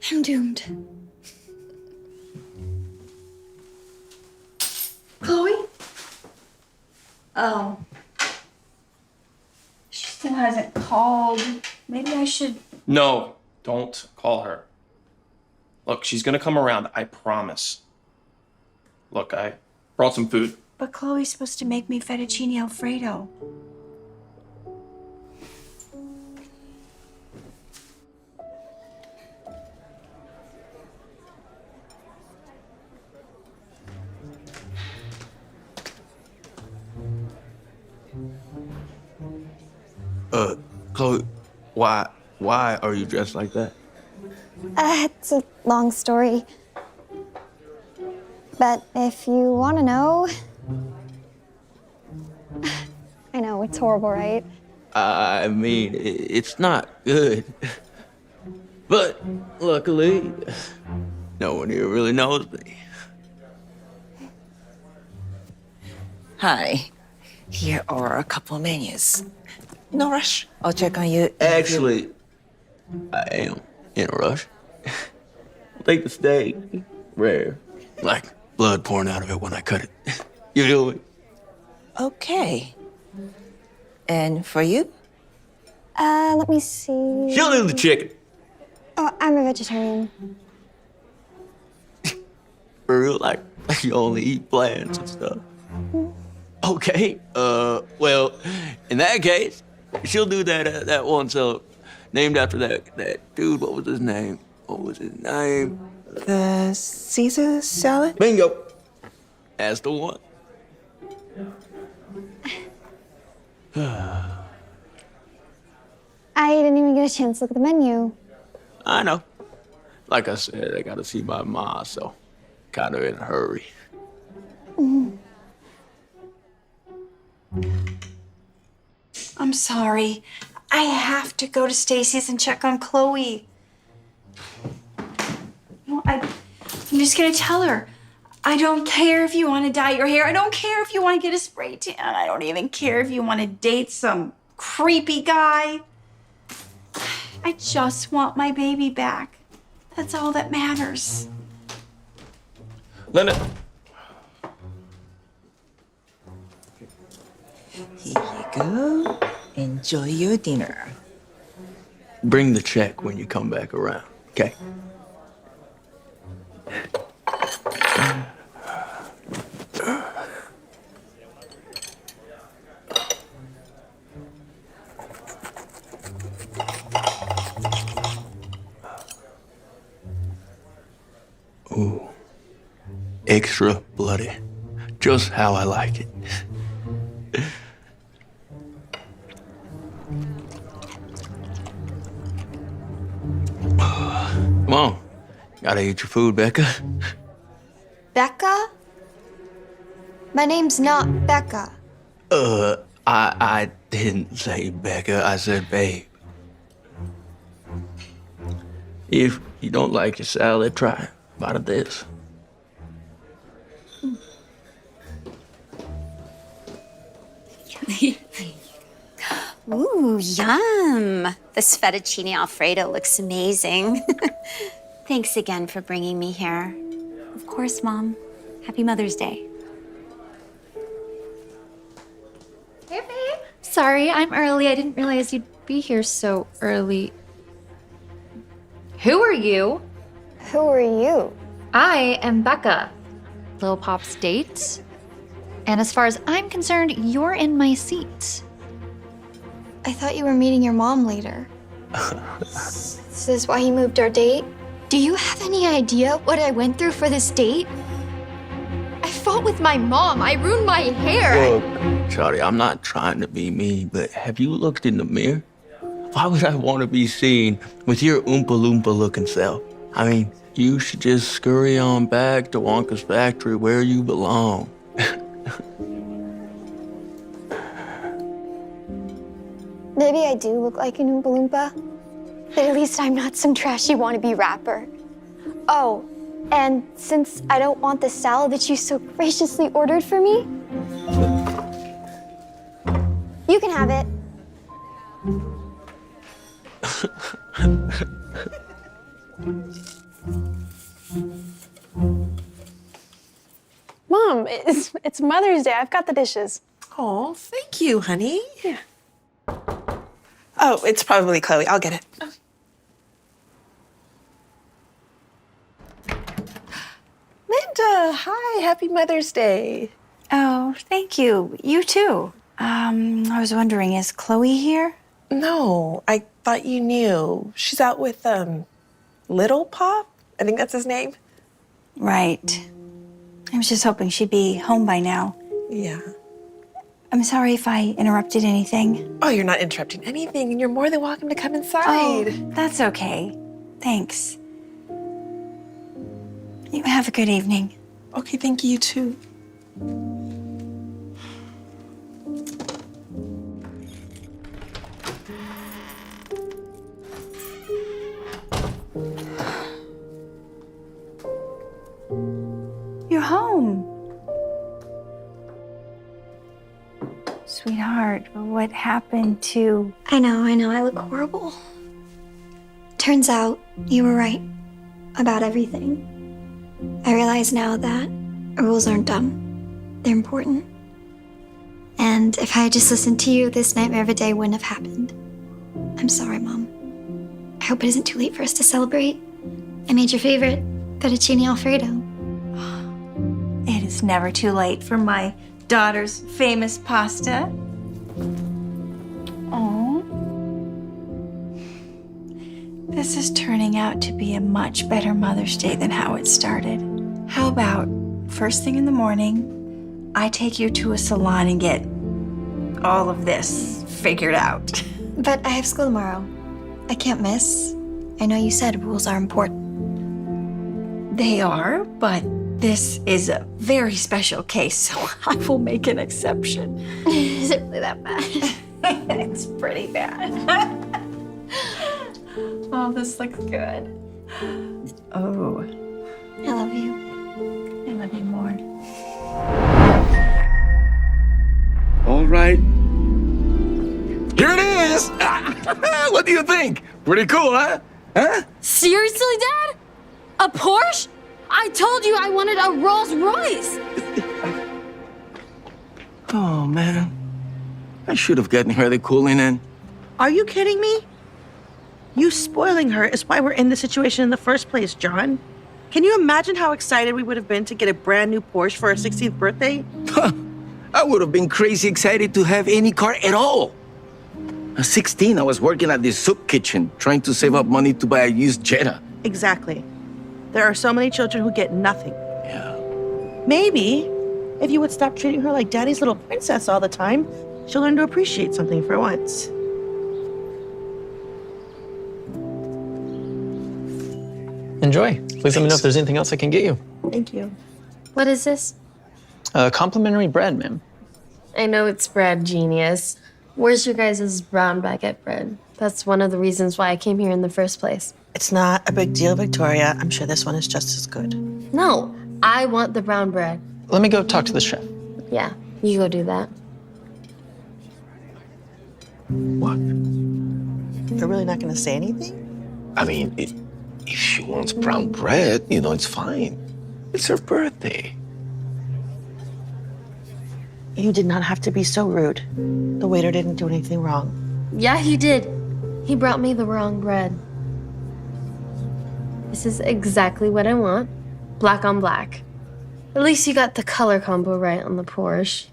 I'm doomed. Chloe? Oh. She still hasn't called. Maybe I should. No, don't call her. Look, she's gonna come around, I promise. Look, I brought some food. But Chloe's supposed to make me fettuccine Alfredo. Chloe, why are you dressed like that? It's a long story. But if you want to know, I know, it's horrible, right? I mean, it's not good. But luckily, no one here really knows me. Hi. Here are a couple menus. No rush. I'll check on you. Actually, I am in a rush. Take the steak. Rare. Like blood pouring out of it when I cut it. You do it. Okay. And for you? Let me see. She'll do the chicken. Oh, I'm a vegetarian. For real, like you only eat plants and stuff. Okay. Well, in that case, she'll do that one salad named after that dude. What was his name? The Caesar salad? Bingo. That's the one. I didn't even get a chance to look at the menu. I know. Like I said, I gotta see my ma, so kind of in a hurry. I'm sorry. I have to go to Stacy's and check on Chloe. No, I'm just gonna tell her. I don't care if you want to dye your hair. I don't care if you want to get a spray tan. I don't even care if you want to date some creepy guy. I just want my baby back. That's all that matters. Linda. Here you go. Enjoy your dinner. Bring the check when you come back around, okay? Ooh, extra bloody. Just how I like it. Come on. Gotta eat your food, Becca. Becca? My name's not Becca. I didn't say Becca, I said babe. If you don't like your salad, try a bite of this. Ooh, yum. This fettuccine Alfredo looks amazing. Thanks again for bringing me here. Of course, Mom. Happy Mother's Day. Hey, babe. Sorry, I'm early. I didn't realize you'd be here so early. Who are you? Who are you? I am Becca, Lil Pop's date. And as far as I'm concerned, you're in my seat. I thought you were meeting your mom later. Is this why you moved our date? Do you have any idea what I went through for this date? I fought with my mom. I ruined my hair. Look, Shawty, I'm not trying to be mean, but have you looked in the mirror? Why would I want to be seen with your Oompa Loompa looking self? I mean, you should just scurry on back to Wonka's factory where you belong. Maybe I do look like an Oompa Loompa, but at least I'm not some trashy wannabe rapper. Oh, and since I don't want the salad that you so graciously ordered for me, you can have it. Mom, it's Mother's Day. I've got the dishes. Oh, thank you, honey. Yeah. Oh, it's probably Chloe. I'll get it. Linda, hi. Happy Mother's Day. Oh, thank you. You too. I was wondering, is Chloe here? No, I thought you knew. She's out with, Little Pop? I think that's his name. Right. I was just hoping she'd be home by now. Yeah. I'm sorry if I interrupted anything. Oh, you're not interrupting anything, and you're more than welcome to come inside. Oh, that's okay. Thanks. You have a good evening. Okay, thank you, too. You're home. Sweetheart, what happened to... I know, I look horrible. Turns out you were right about everything. I realize now that rules aren't dumb. They're important. And if I had just listened to you, this nightmare of a day wouldn't have happened. I'm sorry, Mom. I hope it isn't too late for us to celebrate. I made your favorite, fettuccine Alfredo. It is never too late for my daughter's famous pasta. Oh. This is turning out to be a much better Mother's Day than how it started. How about first thing in the morning, I take you to a salon and get all of this figured out. But I have school tomorrow. I can't miss. I know you said rules are important. They are, but this is a very special case, so I will make an exception. Is it really that bad? It's pretty bad. Oh, this looks good. Oh. I love you. I love you more. All right. Here it is! What do you think? Pretty cool, huh? Huh? Seriously, Dad? A Porsche? I told you I wanted a Rolls Royce. Oh, man. I should have gotten her the cooling in. Are you kidding me? You spoiling her is why we're in this situation in the first place, John. Can you imagine how excited we would have been to get a brand new Porsche for our 16th birthday? I would have been crazy excited to have any car at all. At 16, I was working at this soup kitchen, trying to save up money to buy a used Jetta. Exactly. There are so many children who get nothing. Yeah. Maybe if you would stop treating her like daddy's little princess all the time, she'll learn to appreciate something for once. Enjoy. Please let me know if there's anything else I can get you. Thank you. What is this? Complimentary bread, ma'am. I know it's bread, genius. Where's your guys' brown baguette bread? That's one of the reasons why I came here in the first place. It's not a big deal, Victoria. I'm sure this one is just as good. No, I want the brown bread. Let me go talk to the chef. Yeah, you go do that. What? You're really not going to say anything? I mean, if she wants brown bread, it's fine. It's her birthday. You did not have to be so rude. The waiter didn't do anything wrong. Yeah, he did. He brought me the wrong bread. This is exactly what I want. Black on black. At least you got the color combo right on the Porsche.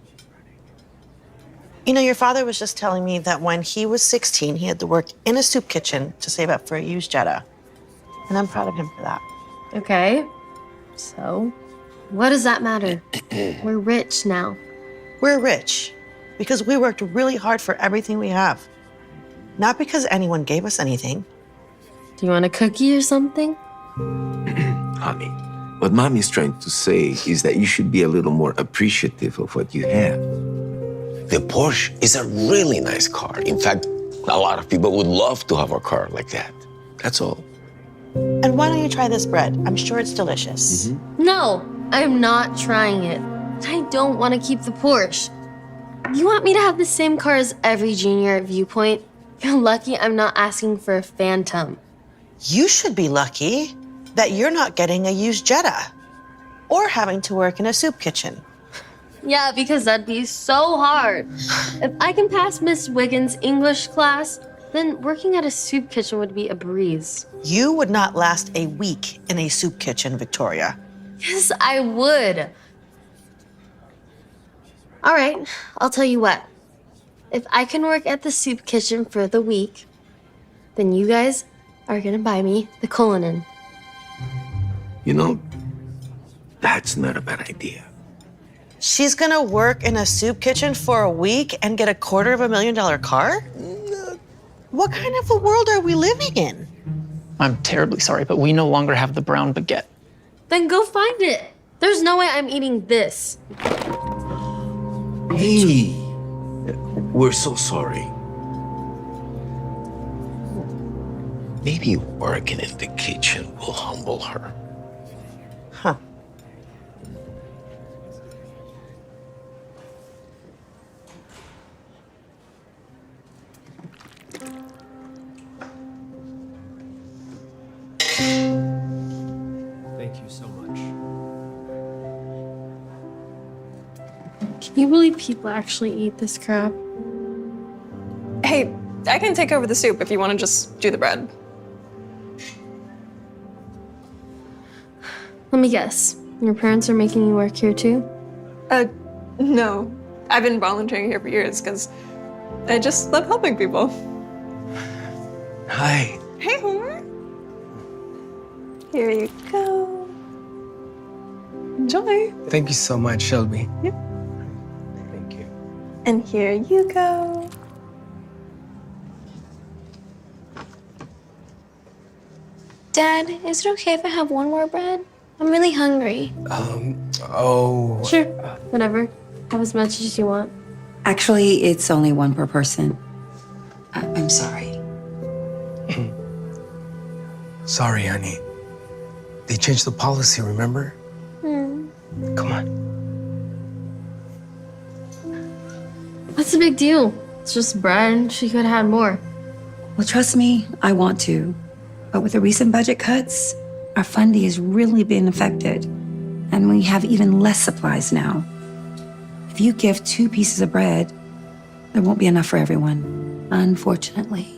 You know, your father was just telling me that when he was 16, he had to work in a soup kitchen to save up for a used Jetta. And I'm proud of him for that. Okay, so what does that matter? We're rich now. We're rich because we worked really hard for everything we have. Not because anyone gave us anything. Do you want a cookie or something? Honey, what Mommy's trying to say is that you should be a little more appreciative of what you have. The Porsche is a really nice car. In fact, a lot of people would love to have a car like that. That's all. And why don't you try this bread? I'm sure it's delicious. No, I'm not trying it. I don't want to keep the Porsche. You want me to have the same car as every junior at Viewpoint? You're lucky I'm not asking for a Phantom. You should be lucky that you're not getting a used Jetta or having to work in a soup kitchen. Yeah, because that'd be so hard. If I can pass Miss Wiggins' English class, then working at a soup kitchen would be a breeze. You would not last a week in a soup kitchen, Victoria. Yes, I would. All right, I'll tell you what. If I can work at the soup kitchen for the week, then you guys are gonna buy me the Cullinan. That's not a bad idea. She's gonna work in a soup kitchen for a week and get a $250,000 car? What kind of a world are we living in? I'm terribly sorry, but we no longer have the brown baguette. Then go find it. There's no way I'm eating this. Hey, we're so sorry. Maybe working in the kitchen will humble her. Huh. Thank you so much. Can you believe people actually eat this crap? Hey, I can take over the soup if you want to just do the bread. Let me guess. Your parents are making you work here too? No. I've been volunteering here for years because I just love helping people. Hi. Hey, Homer. Here you go. Enjoy. Thank you so much, Shelby. Yep. Thank you. And here you go. Dad, is it okay if I have one more bread? I'm really hungry. Sure, whatever. Have as much as you want. Actually, it's only one per person. I'm sorry. Sorry, honey. They changed the policy, remember? Come on. What's the big deal? It's just bread. She could have had more. Well, trust me, I want to. But with the recent budget cuts, our funding has really been affected. And we have even less supplies now. If you give 2 pieces of bread, there won't be enough for everyone, unfortunately.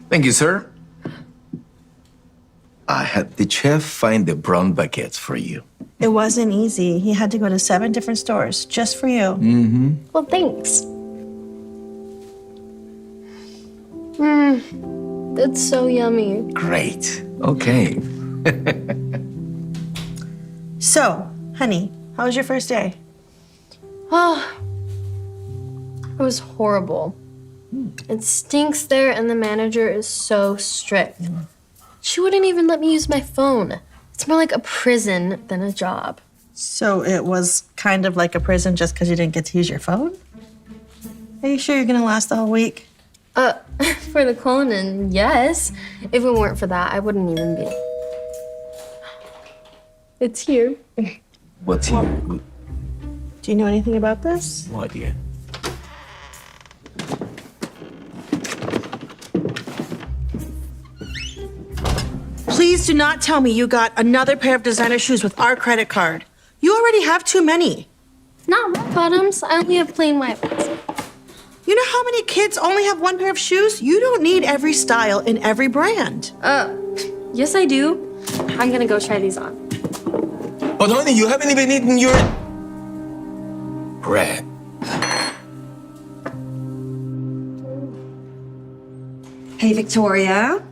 Thank you, sir. I had the chef find the brown baguettes for you. It wasn't easy. He had to go to 7 different stores just for you. Mm-hmm. Well, thanks. That's so yummy. Great. Okay. So, honey, how was your first day? Oh, it was horrible. It stinks there, and the manager is so strict. She wouldn't even let me use my phone. It's more like a prison than a job. So it was kind of like a prison just because you didn't get to use your phone? Are you sure you're gonna last the whole week? For the cloning, yes. If it weren't for that, I wouldn't even be. It's here. What's here? Do you know anything about this? No idea. Please do not tell me you got another pair of designer shoes with our credit card. You already have too many. Not red bottoms. I only have plain white ones. You know how many kids only have 1 pair of shoes? You don't need every style in every brand. Yes, I do. I'm gonna go try these on. But honey, you haven't even eaten your bread. Hey, Victoria.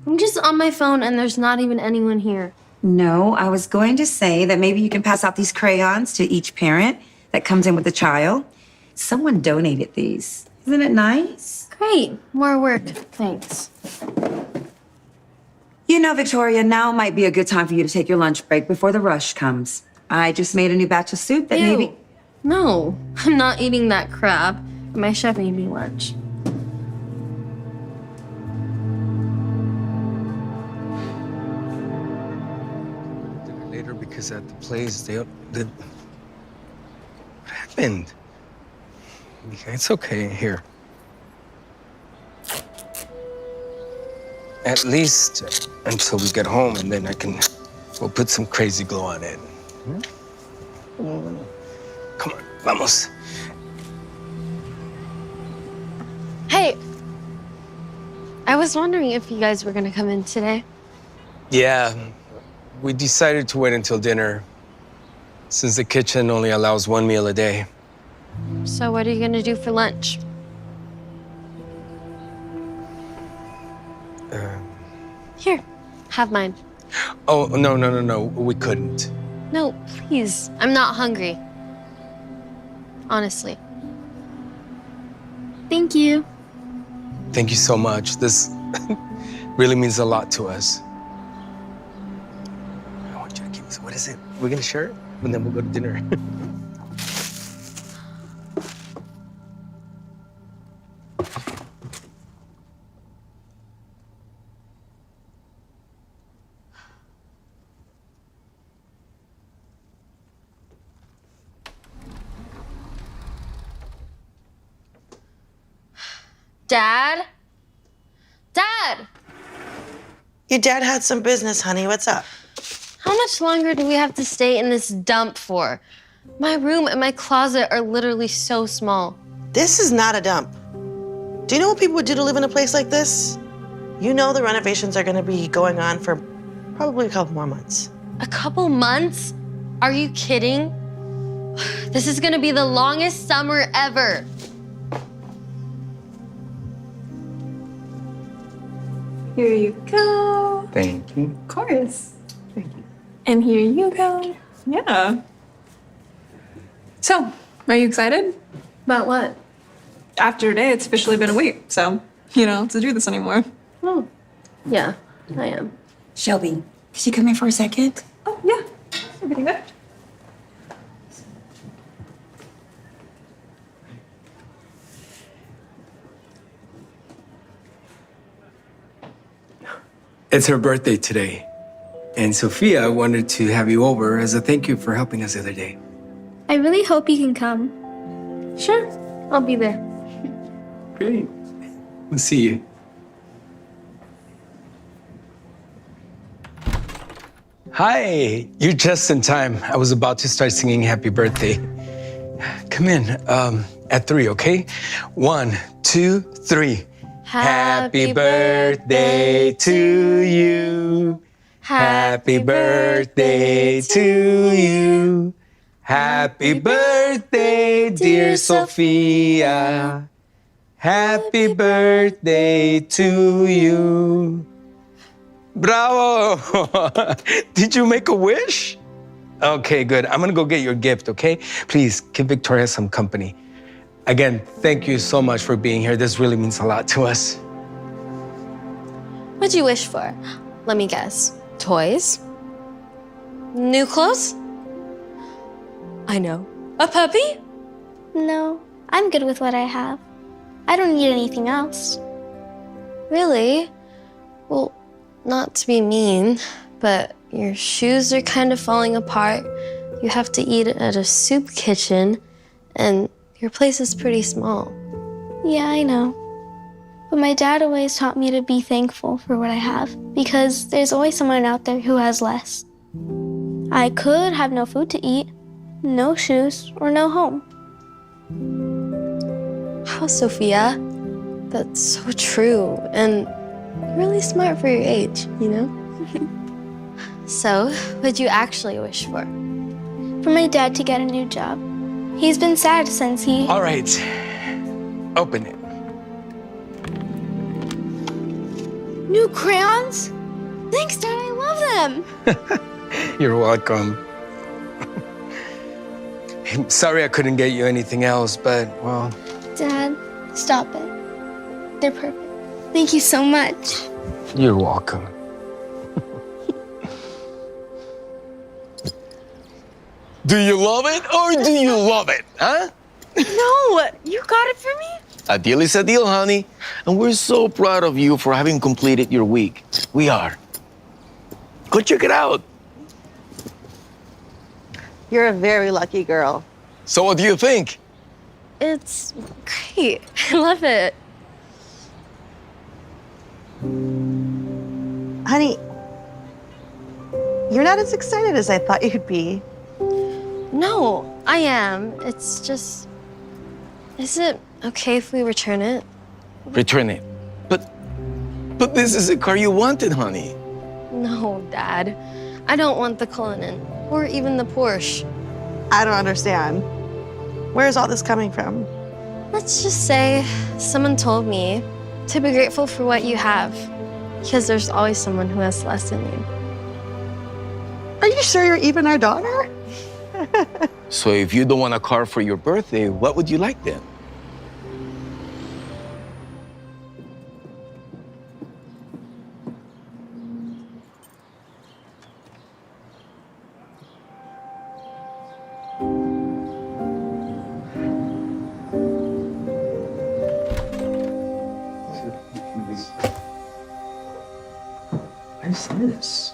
I'm just on my phone and there's not even anyone here. No, I was going to say that maybe you can pass out these crayons to each parent that comes in with a child. Someone donated these. Isn't it nice? Great. More work. Thanks. You know, Victoria, now might be a good time for you to take your lunch break before the rush comes. I just made a new batch of soup that Ew. maybe... No, I'm not eating that crap. My chef made me lunch. Later because at the place they what happened? It's okay here. At least until we get home, and then we'll put some crazy glow on it. Come on, vamos. Hey, I was wondering if you guys were gonna come in today. Yeah, we decided to wait until dinner, since the kitchen only allows 1 meal a day. So what are you gonna do for lunch? Here, have mine. Oh, no, we couldn't. No, please. I'm not hungry. Honestly. Thank you. Thank you so much. This really means a lot to us. I want you to give me, what is it? We're gonna share it, and then we'll go to dinner. Dad? Dad! Your dad had some business, honey. What's up? How much longer do we have to stay in this dump for? My room and my closet are literally so small. This is not a dump. Do you know what people would do to live in a place like this? You know the renovations are gonna be going on for probably a couple more months. A couple months? Are you kidding? This is gonna be the longest summer ever. Here you go. Thank you. Of course. Thank you. And here you go. Yeah. So, are you excited? About what? After today, it's officially been a week, so you don't have to do this anymore. Oh, yeah, I am. Shelby, could you come here for a second? Oh, yeah. Everything good? It's her birthday today. And Sophia wanted to have you over as a thank you for helping us the other day. I really hope you can come. Sure, I'll be there. Great. We'll see you. Hi, you're just in time. I was about to start singing happy birthday. Come in at 3, okay? 1, 2, 3. Happy birthday to you. Happy birthday to you. Happy birthday, dear Sophia. Happy birthday to you. Bravo! Did you make a wish? Okay, good. I'm gonna go get your gift, okay? Please give Victoria some company. Again, thank you so much for being here. This really means a lot to us. What'd you wish for? Let me guess. Toys? New clothes? I know. A puppy? No, I'm good with what I have. I don't need anything else. Really? Well, not to be mean, but your shoes are kind of falling apart. You have to eat at a soup kitchen, and your place is pretty small. Yeah, I know. But my dad always taught me to be thankful for what I have, because there's always someone out there who has less. I could have no food to eat, no shoes, or no home. Wow, Sophia. That's so true, and really smart for your age, you know? So, what'd you actually wish for? For my dad to get a new job. He's been sad since he... All right, open it. New crayons? Thanks, Dad, I love them. You're welcome. I'm sorry I couldn't get you anything else, but, well... Dad, stop it. They're perfect. Thank you so much. You're welcome. Do you love it or do you love it, huh? No, you got it for me? A deal is a deal, honey. And we're so proud of you for having completed your week. We are. Go check it out. You're a very lucky girl. So what do you think? It's great. I love it. Honey, you're not as excited as I thought you'd be. No, I am. It's just... Is it okay if we return it? Return it. But this is the car you wanted, honey. No, Dad. I don't want the Cullinan, or even the Porsche. I don't understand. Where's all this coming from? Let's just say someone told me to be grateful for what you have, because there's always someone who has less than you. Are you sure you're even our daughter? So if you don't want a car for your birthday, what would you like then? I said this.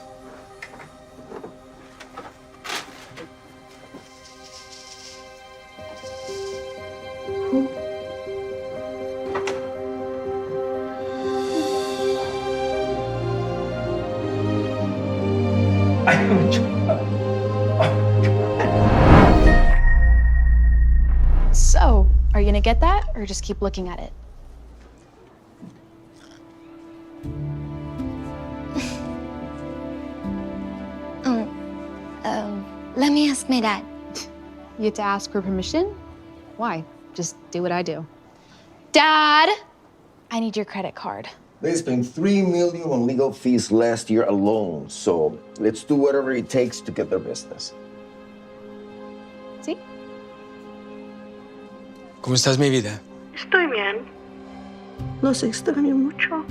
So, are you gonna get that or just keep looking at it? Let me ask my dad. You have to ask for permission? Why? Just do what I do. Dad, I need your credit card. They spent $3 million on legal fees last year alone, so let's do whatever it takes to get their business. ¿Sí? ¿Cómo estás, mi vida? Estoy bien. Los extraño mucho.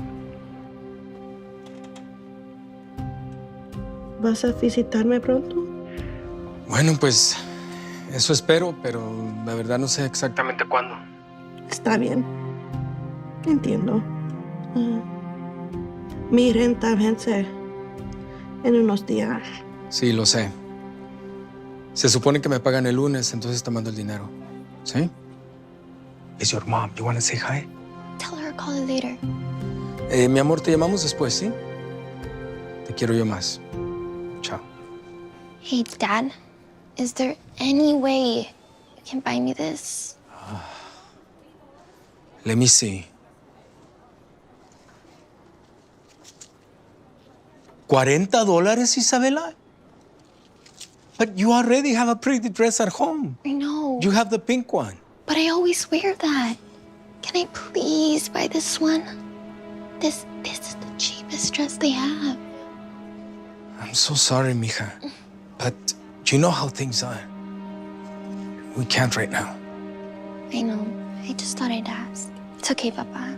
¿Vas a visitarme pronto? Bueno, pues eso espero, pero la verdad no sé exactamente cuándo. Está bien. Entiendo. Mi renta vence en unos días. Sí, lo sé. Se supone que me pagan el lunes, entonces te mando el dinero. ¿Sí? It's your mom. You want to say hi? Tell her I'll call her later. Mi amor, te llamamos después, ¿sí? Te quiero yo más. Chao. Hey, Dad, is there any way you can buy me this? Let me see. $40, Isabela? But you already have a pretty dress at home. I know. You have the pink one. But I always wear that. Can I please buy this one? This is the cheapest dress they have. I'm so sorry, mija. But you know how things are. We can't right now. I know. I just thought I'd ask. It's okay, Papa.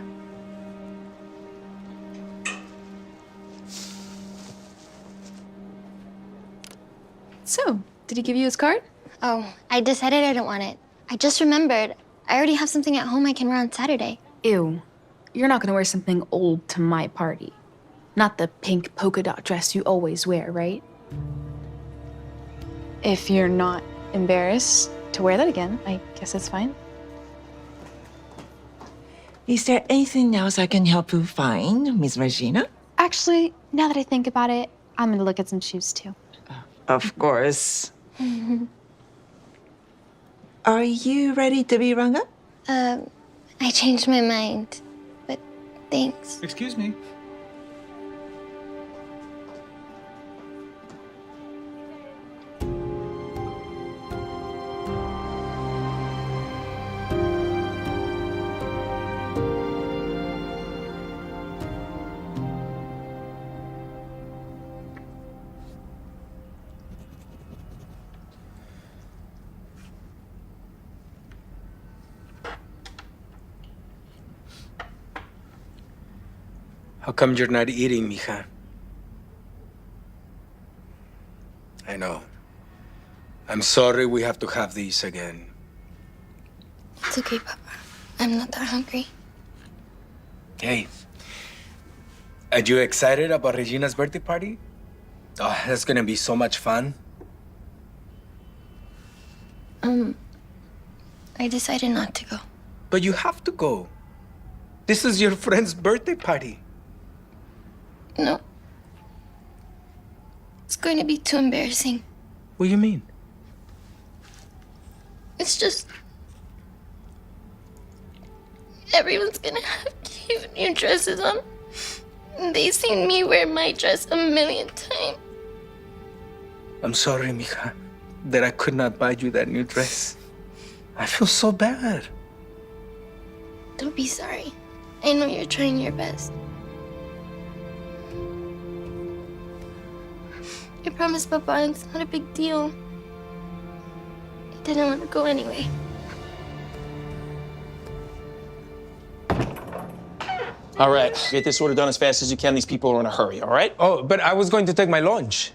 So, did he give you his card? Oh, I decided I don't want it. I just remembered. I already have something at home I can wear on Saturday. Ew. You're not gonna wear something old to my party. Not the pink polka dot dress you always wear, right? If you're not embarrassed to wear that again, I guess that's fine. Is there anything else I can help you find, Miss Regina? Actually, now that I think about it, I'm gonna look at some shoes too. Of course. Are you ready to be rung up? I changed my mind. But thanks. Excuse me. How come you're not eating, mija? I know. I'm sorry we have to have these again. It's okay, Papa. I'm not that hungry. Hey, are you excited about Regina's birthday party? Oh, that's gonna be so much fun. I decided not to go. But you have to go. This is your friend's birthday party. No. It's going to be too embarrassing. What do you mean? It's just... everyone's gonna have cute new dresses on. They've seen me wear my dress a million times. I'm sorry, mija, that I could not buy you that new dress. I feel so bad. Don't be sorry. I know you're trying your best. I promise, Papa, it's not a big deal. I didn't want to go anyway. All right, get this order done as fast as you can. These people are in a hurry, all right? Oh, but I was going to take my lunch.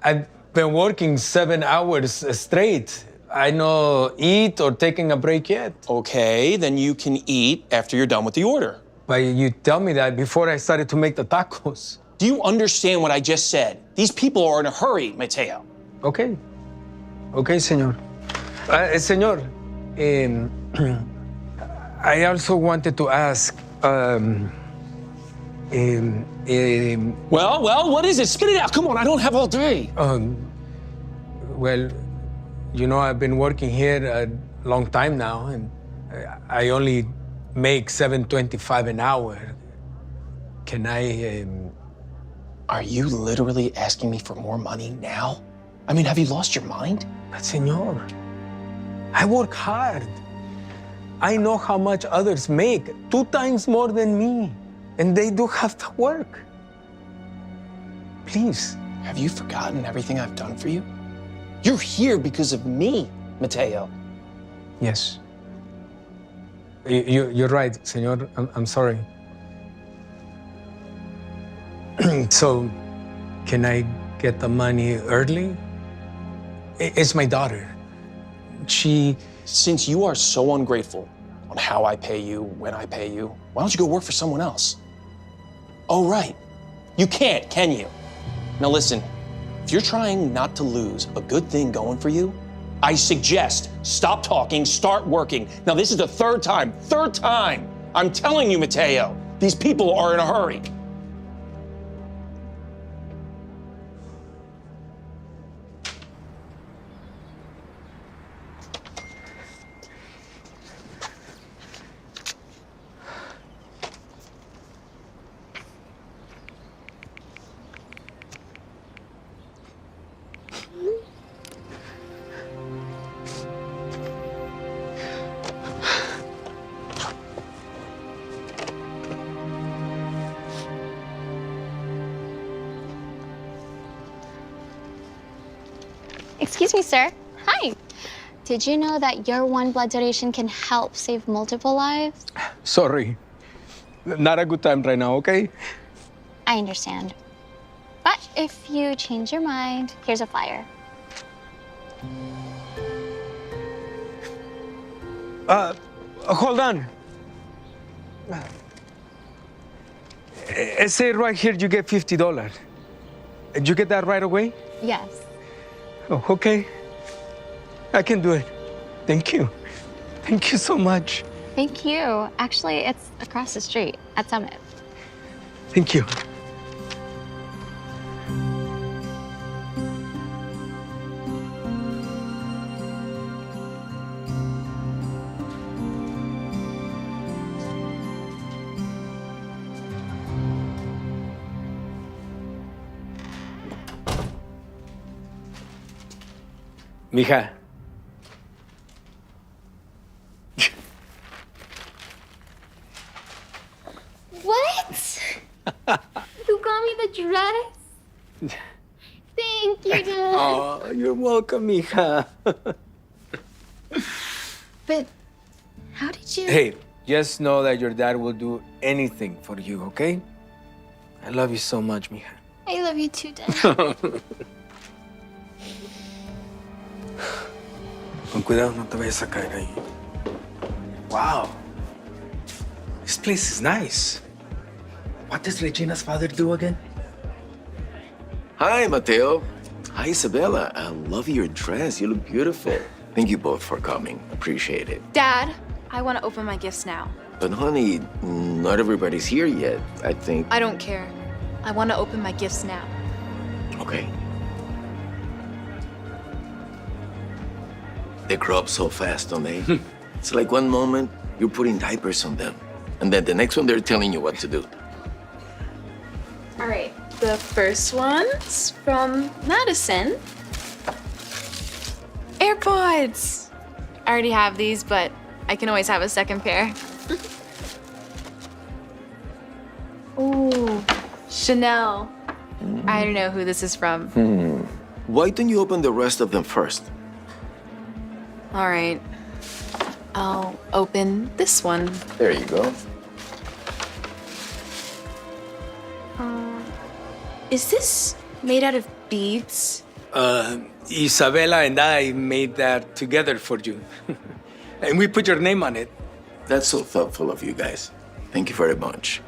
I've been working 7 hours straight. I no eat or taking a break yet. Okay, then you can eat after you're done with the order. But you tell me that before I started to make the tacos. Do you understand what I just said? These people are in a hurry, Mateo. Okay. Okay, senor. Senor, I also wanted to ask, Well, what is it? Spit it out. Come on, I don't have all day. Well, you know, I've been working here a long time now, and I only make $7.25 an hour. Can I, Are you literally asking me for more money now? I mean, have you lost your mind? But, senor, I work hard. I know how much others make, 2 times more than me, and they do have to work. Please. Have you forgotten everything I've done for you? You're here because of me, Mateo. Yes. You're right, senor. I'm sorry. So, can I get the money early? It's my daughter. Since you are so ungrateful on how I pay you, when I pay you, why don't you go work for someone else? Oh, right. You can't, can you? Now listen, if you're trying not to lose a good thing going for you, I suggest stop talking, start working. Now this is the third time I'm telling you, Mateo, these people are in a hurry. Excuse me, sir. Hi. Did you know that your one blood donation can help save multiple lives? Sorry. Not a good time right now, okay? I understand. But if you change your mind, here's a flyer. Hold on. It say right here you get $50. Did you get that right away? Yes. Oh, okay. I can do it. Thank you. Thank you so much. Thank you. Actually, it's across the street at Summit. Thank you. Mija. What? You got me the dress? Thank you, Dad. Oh, you're welcome, mija. But how did you... Hey, just know that your dad will do anything for you, okay? I love you so much, mija. I love you too, Dad. Con cuidado, no te vayas a caer ahí. Wow. This place is nice. What does Regina's father do again? Hi, Mateo. Hi, Isabella. I love your dress. You look beautiful. Thank you both for coming. Appreciate it. Dad, I want to open my gifts now. But honey, not everybody's here yet. I think... I don't care. I want to open my gifts now. Okay. They grow up so fast, don't they? It's like one moment you're putting diapers on them, and then the next one they're telling you what to do. All right, the first one's from Madison. AirPods! I already have these, but I can always have a second pair. Ooh, Chanel. I don't know who this is from. Why don't you open the rest of them first? All right, I'll open this one. There you go. Is this made out of beads? Isabella and I made that together for you. And we put your name on it. That's so thoughtful of you guys. Thank you very much.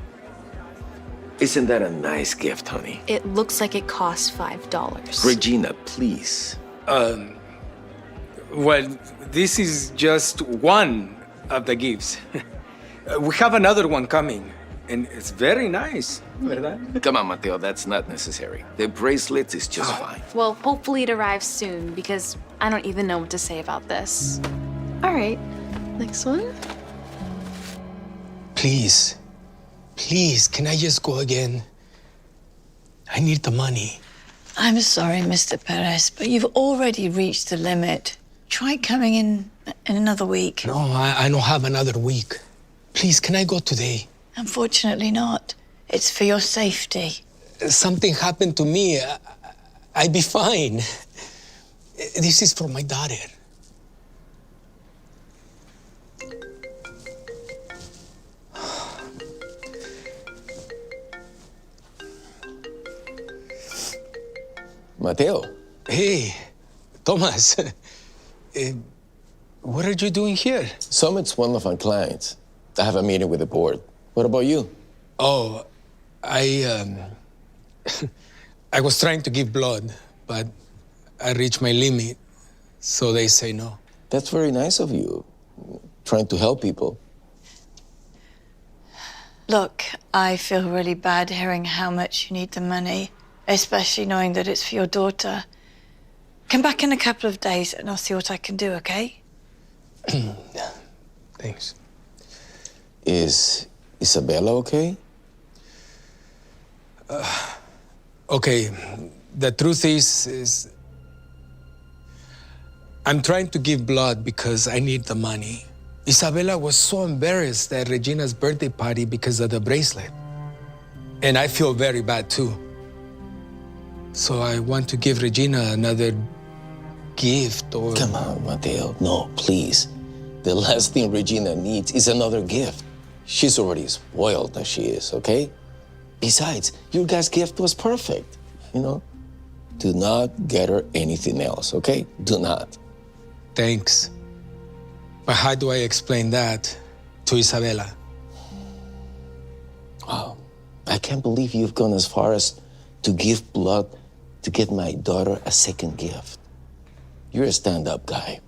Isn't that a nice gift, honey? It looks like it costs $5. Regina, please. Well, this is just one of the gifts. We have another one coming, and it's very nice, ¿verdad? Come on, Mateo, that's not necessary. The bracelets is just fine. Well, hopefully it arrives soon because I don't even know what to say about this. All right, next one. Please, can I just go again? I need the money. I'm sorry, Mr. Perez, but you've already reached the limit. Try coming in another week. No, I don't have another week. Please, can I go today? Unfortunately not. It's for your safety. Something happened to me. I'd be fine. This is for my daughter. Mateo. Hey, Thomas. What are you doing here? Summit's one of our clients. I have a meeting with the board. What about you? Oh, I was trying to give blood, but I reached my limit, so they say no. That's very nice of you, trying to help people. Look, I feel really bad hearing how much you need the money, especially knowing that it's for your daughter. Come back in a couple of days and I'll see what I can do, okay? Thanks. Is Isabella okay? Okay, the truth is I'm trying to give blood because I need the money. Isabella was so embarrassed at Regina's birthday party because of the bracelet. And I feel very bad too. So I want to give Regina another gift or... Come on, Mateo. No, please. The last thing Regina needs is another gift. She's already spoiled as she is, okay? Besides, your guys' gift was perfect, you know? Do not get her anything else, okay? Do not. Thanks. But how do I explain that to Isabella? Wow, I can't believe you've gone as far as to give blood to get my daughter a second gift. You're a stand-up guy.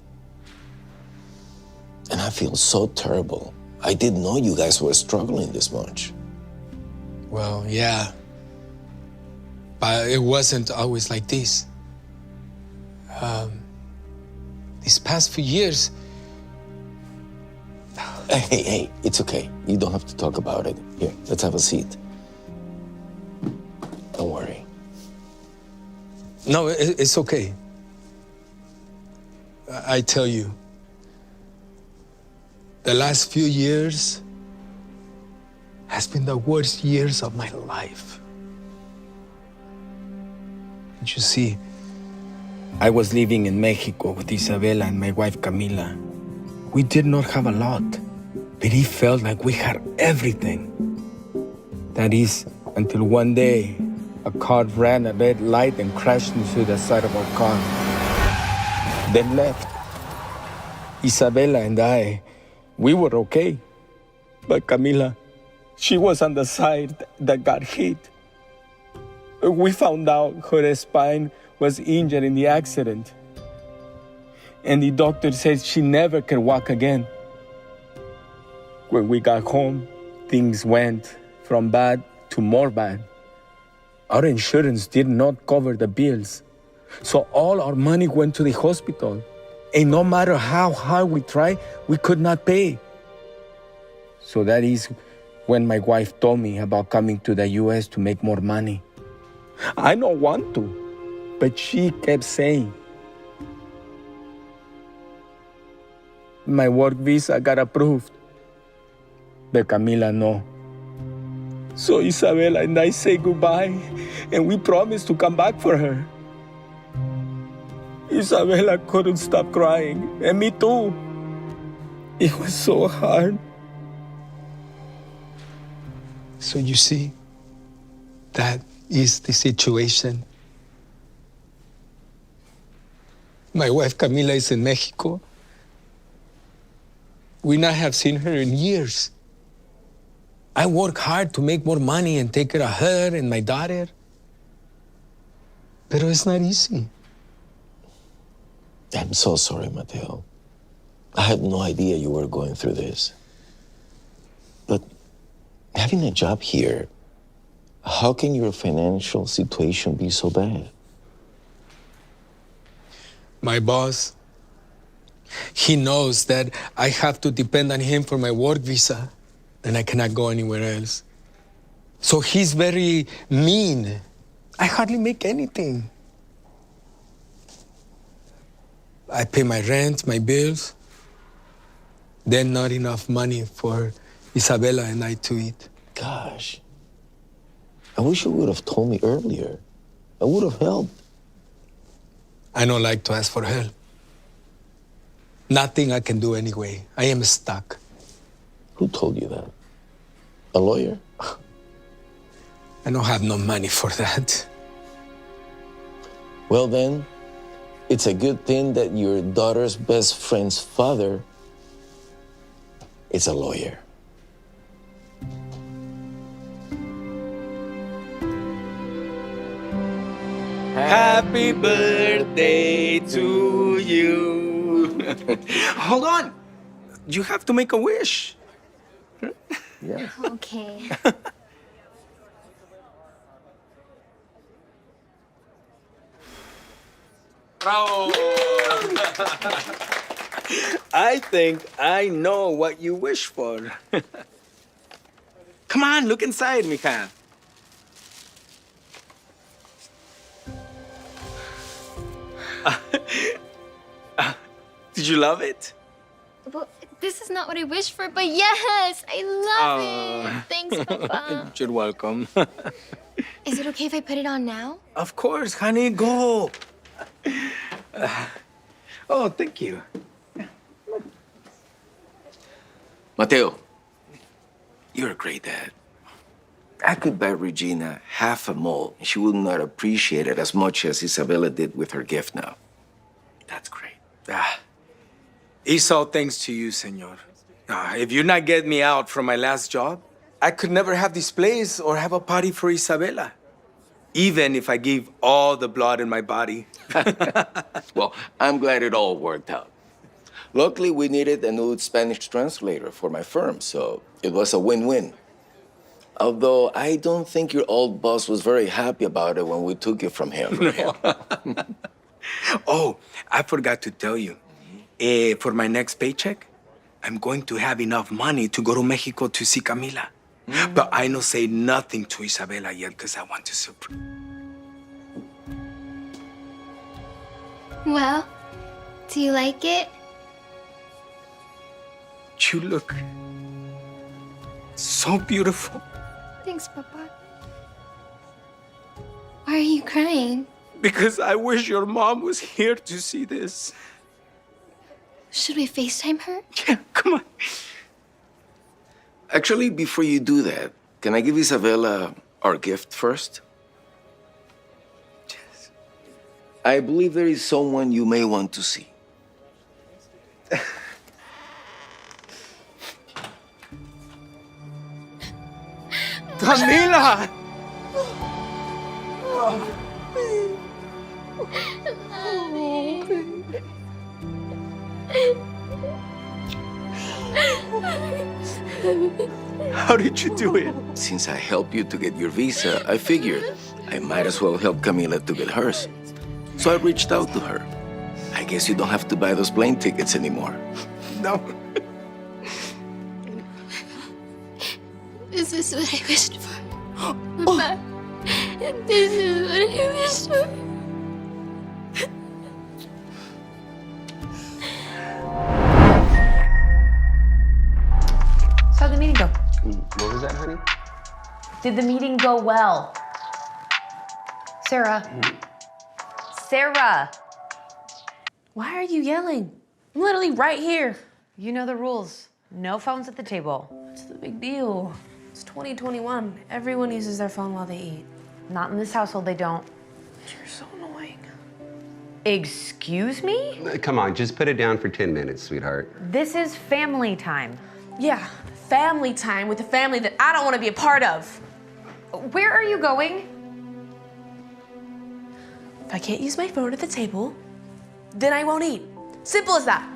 And I feel so terrible. I didn't know you guys were struggling this much. Well, yeah. But it wasn't always like this. These past few years... Hey, it's okay. You don't have to talk about it. Here, let's have a seat. Don't worry. No, it's okay. I tell you, the last few years has been the worst years of my life. You see, I was living in Mexico with Isabela and my wife Camila. We did not have a lot, but it felt like we had everything. That is, until one day, a car ran a red light and crashed into the side of our car. Then left. Isabela and I, we were okay. But Camila, she was on the side that got hit. We found out her spine was injured in the accident. And the doctor said she never can walk again. When we got home, things went from bad to more bad. Our insurance did not cover the bills. So all our money went to the hospital. And no matter how hard we tried, we could not pay. So that is when my wife told me about coming to the US to make more money. I don't want to, but she kept saying. My work visa got approved, but Camila no. So Isabela and I say goodbye, and we promised to come back for her. Isabela couldn't stop crying, and me too. It was so hard. So you see, that is the situation. My wife Camila is in Mexico. We not have seen her in years. I work hard to make more money and take care of her and my daughter. But it's not easy. I'm so sorry, Mateo. I had no idea you were going through this. But having a job here, how can your financial situation be so bad? My boss, he knows that I have to depend on him for my work visa, and I cannot go anywhere else. So he's very mean. I hardly make anything. I pay my rent, my bills, then not enough money for Isabela and I to eat. Gosh, I wish you would have told me earlier. I would have helped. I don't like to ask for help. Nothing I can do anyway. I am stuck. Who told you that? A lawyer? I don't have no money for that. Well then, it's a good thing that your daughter's best friend's father is a lawyer. Happy birthday to you. Hold on. You have to make a wish. Yes. Okay. Bravo. I think I know what you wish for. Come on, look inside, mija. Did you love it? Well, this is not what I wished for, but yes, I love it. Thanks, Papa. You're welcome. Is it okay if I put it on now? Of course, honey, go. Oh, thank you. Mateo, you're a great dad. I could buy Regina half a mole, and she would not appreciate it as much as Isabella did with her gift now. That's great. It's all thanks to you, senor. If you not get me out from my last job, I could never have displays or have a party for Isabella. Even if I gave all the blood in my body. Well, I'm glad it all worked out. Luckily, we needed a new Spanish translator for my firm, so it was a win-win. Although I don't think your old boss was very happy about it when we took it from him. Oh, I forgot to tell you. For my next paycheck, I'm going to have enough money to go to Mexico to see Camila. But I no say nothing to Isabella yet because I want to surprise. Well, do you like it? You look so beautiful. Thanks, Papa. Why are you crying? Because I wish your mom was here to see this. Should we FaceTime her? Yeah, come on. Actually, before you do that, can I give Isabella our gift first? Yes. I believe there is someone you may want to see. Camila! How did you do it? Since I helped you to get your visa, I figured I might as well help Camila to get hers. So I reached out to her. I guess you don't have to buy those plane tickets anymore. No. This is what I wished for. Papa, this is what I wished for. How'd the meeting go? What was that, honey? Did the meeting go well? Sarah. Sarah. Why are you yelling? I'm literally right here. You know the rules. No phones at the table. What's the big deal? It's 2021. Everyone uses their phone while they eat. Not in this household, they don't. You're so annoying. Excuse me? Come on, just put it down for 10 minutes, sweetheart. This is family time. Yeah, family time with a family that I don't want to be a part of. Where are you going? If I can't use my phone at the table, then I won't eat. Simple as that.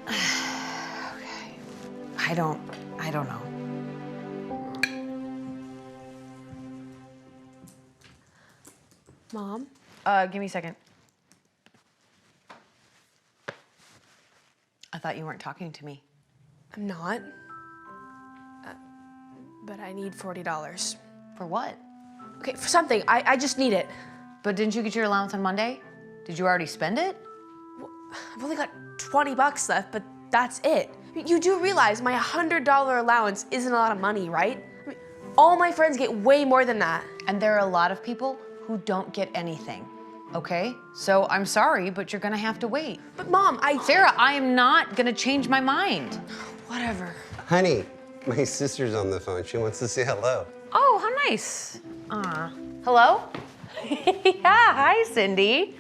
Okay. I don't know. Mom? Give me a second. I thought you weren't talking to me. I'm not. But I need $40. For what? Okay, for something. I just need it. But didn't you get your allowance on Monday? Did you already spend it? Well, I've only got $20 left, but that's it. You do realize my $100 allowance isn't a lot of money, right? I mean, all my friends get way more than that. And there are a lot of people who don't get anything, okay? So I'm sorry, but you're gonna have to wait. But Mom, Sarah, I am not gonna change my mind. Whatever. Honey, my sister's on the phone. She wants to say hello. Oh, how nice. Hello? Yeah, hi, Cindy.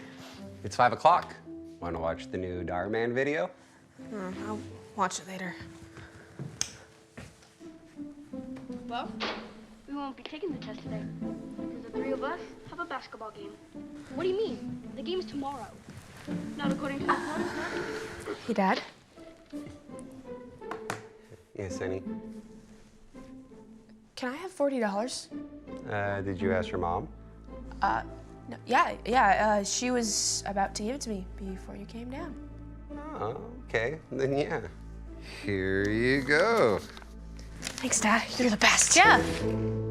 It's 5 o'clock. Want to watch the new Dhar Mann video? I'll watch it later. Well, we won't be taking the test today. Because the three of us have a basketball game. What do you mean? The game's tomorrow. Not according to the plans, huh? Hey, Dad. Yes, honey. Can I have $40? Did you ask your mom? No, yeah. She was about to give it to me before you came down. Oh, okay. Then yeah. Here you go. Thanks, Dad. You're the best. Jeff,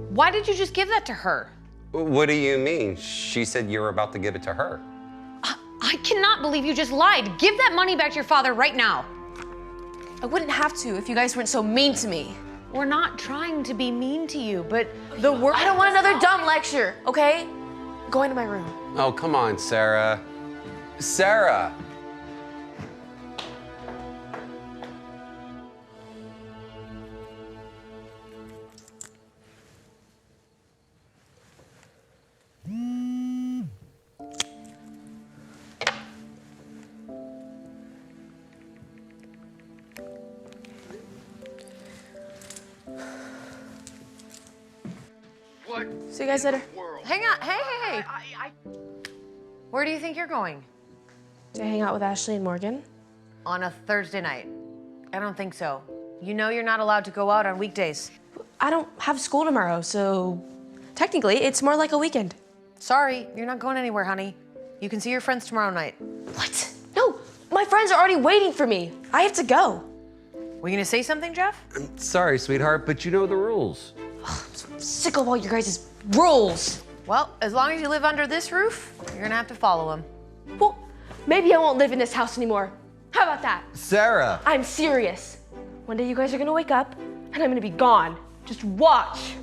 why did you just give that to her? What do you mean? She said you were about to give it to her. I cannot believe you just lied. Give that money back to your father right now. I wouldn't have to if you guys weren't so mean to me. We're not trying to be mean to you, but the world. I don't want another dumb lecture, okay? Go into my room. Oh, come on, Sarah. Sarah! See you guys later. Hang on. Hey. Where do you think you're going? To hang out with Ashley and Morgan? On a Thursday night. I don't think so. You know you're not allowed to go out on weekdays. I don't have school tomorrow, so technically it's more like a weekend. Sorry, you're not going anywhere, honey. You can see your friends tomorrow night. What? No, my friends are already waiting for me. I have to go. Were you gonna say something, Jeff? I'm sorry, sweetheart, but you know the rules. I'm sick of all your guys' rules. Well, as long as you live under this roof, you're gonna have to follow them. Well, maybe I won't live in this house anymore. How about that? Sarah! I'm serious. One day you guys are gonna wake up and I'm gonna be gone. Just watch.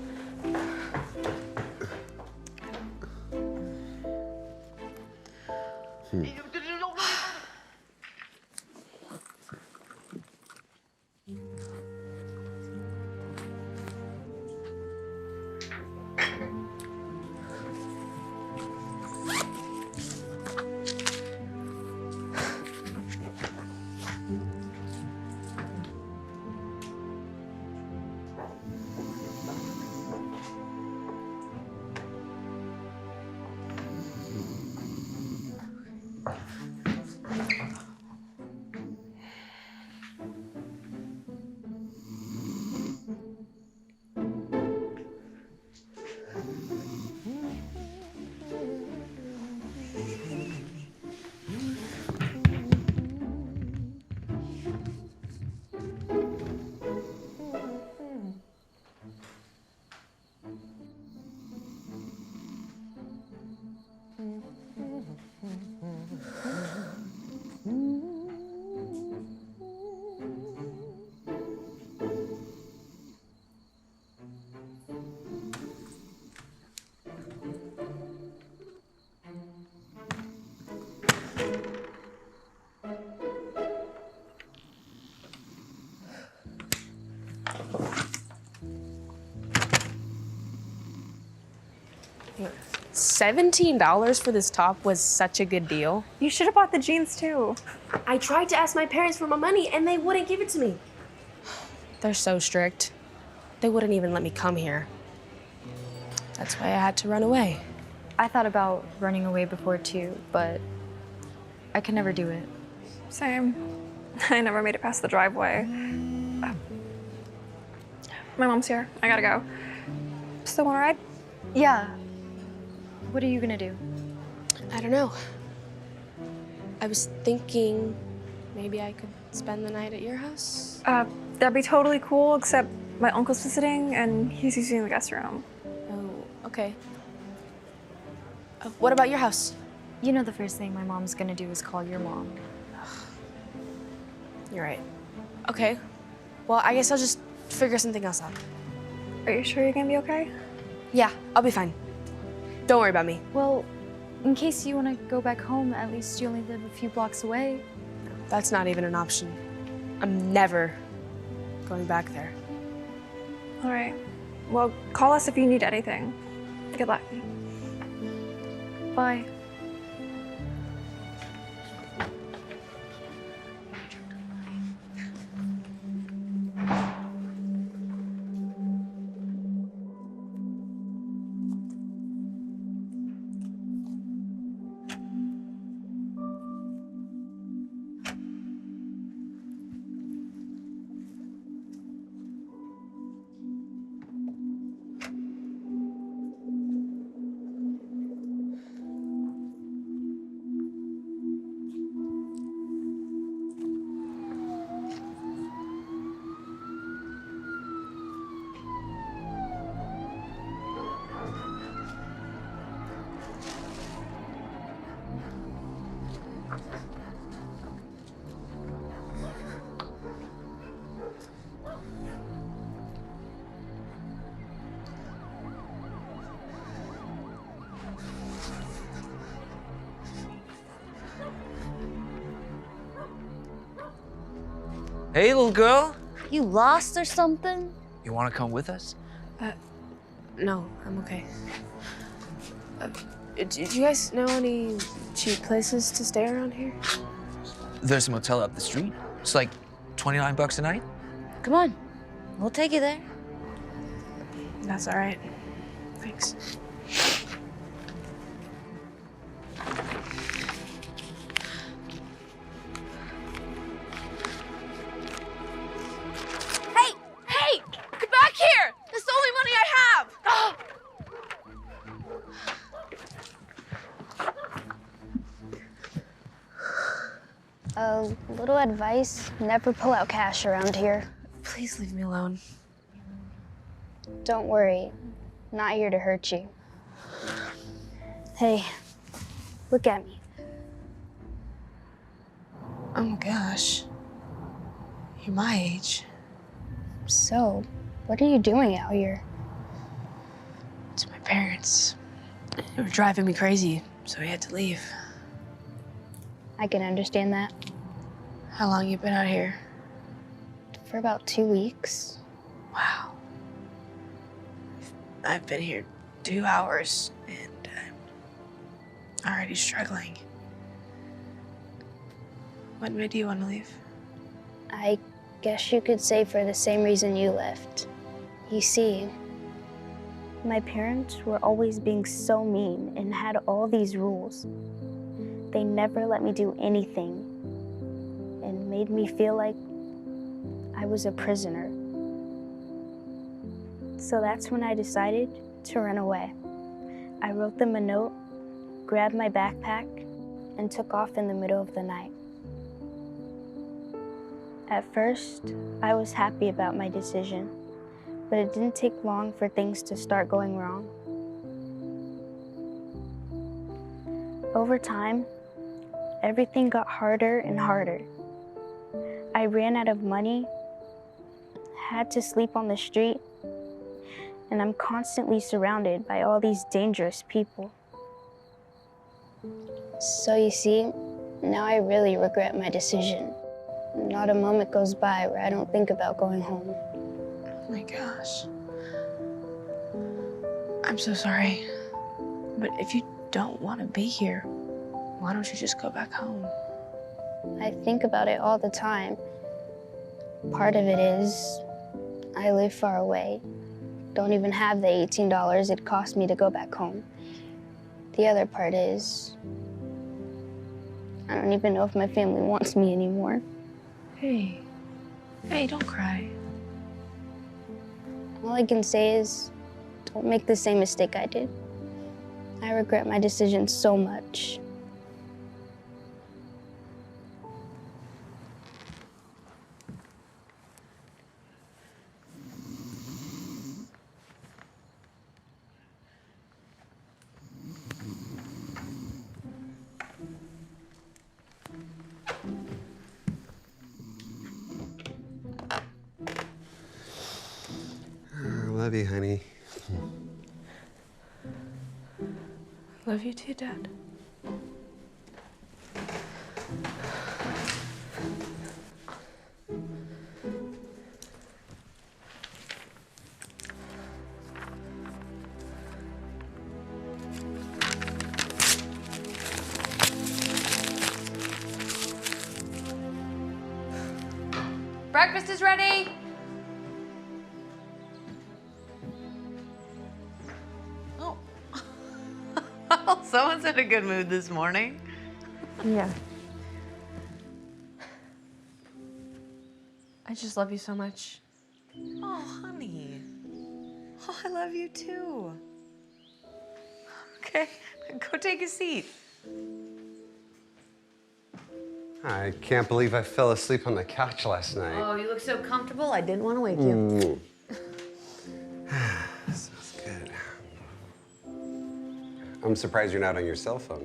$17 for this top was such a good deal. You should have bought the jeans too. I tried to ask my parents for my money and they wouldn't give it to me. They're so strict. They wouldn't even let me come here. That's why I had to run away. I thought about running away before too, but I could never do it. Same. I never made it past the driveway. My mom's here. I gotta go. Still want to ride? Yeah. What are you gonna do? I don't know. I was thinking maybe I could spend the night at your house. That'd be totally cool, except my uncle's visiting and he's using the guest room. Oh, okay. What about your house? You know the first thing my mom's gonna do is call your mom. You're right. Okay. Well, I guess I'll just figure something else out. Are you sure you're gonna be okay? Yeah, I'll be fine. Don't worry about me. Well, in case you want to go back home, at least you only live a few blocks away. That's not even an option. I'm never going back there. All right. Well, call us if you need anything. Good luck. Bye. Hey, little girl. You lost or something? You want to come with us? No, I'm okay. Do you guys know any cheap places to stay around here? There's a motel up the street. It's like 29 bucks a night. Come on, we'll take you there. That's all right. Thanks. Hey! Hey! Get back here! That's the only money I have! A little advice, never pull out cash around here. Please leave me alone. Don't worry, not here to hurt you. Hey, look at me. Oh my gosh. You're my age. So, what are you doing out here? It's my parents. They were driving me crazy, so we had to leave. I can understand that. How long you been out here? For about 2 weeks. Wow. I've been here 2 hours and I'm already struggling. What made you want to leave? I guess you could say for the same reason you left. You see, my parents were always being so mean and had all these rules. They never let me do anything and made me feel like I was a prisoner. So that's when I decided to run away. I wrote them a note, grabbed my backpack, and took off in the middle of the night. At first, I was happy about my decision, but it didn't take long for things to start going wrong. Over time, everything got harder and harder. I ran out of money, had to sleep on the street, and I'm constantly surrounded by all these dangerous people. So you see, now I really regret my decision. Not a moment goes by where I don't think about going home. Oh my gosh. I'm so sorry. But if you don't want to be here, why don't you just go back home? I think about it all the time. Part of it is I live far away. Don't even have the $18 it cost me to go back home. The other part is I don't even know if my family wants me anymore. Hey, don't cry. All I can say is don't make the same mistake I did. I regret my decision so much. Love you, honey. Love you too, Dad. Breakfast is ready. Someone's in a good mood this morning. Yeah. I just love you so much. Oh, honey. Oh, I love you too. Okay, go take a seat. I can't believe I fell asleep on the couch last night. Oh, you look so comfortable. I didn't want to wake you. Smells good. I'm surprised you're not on your cell phone.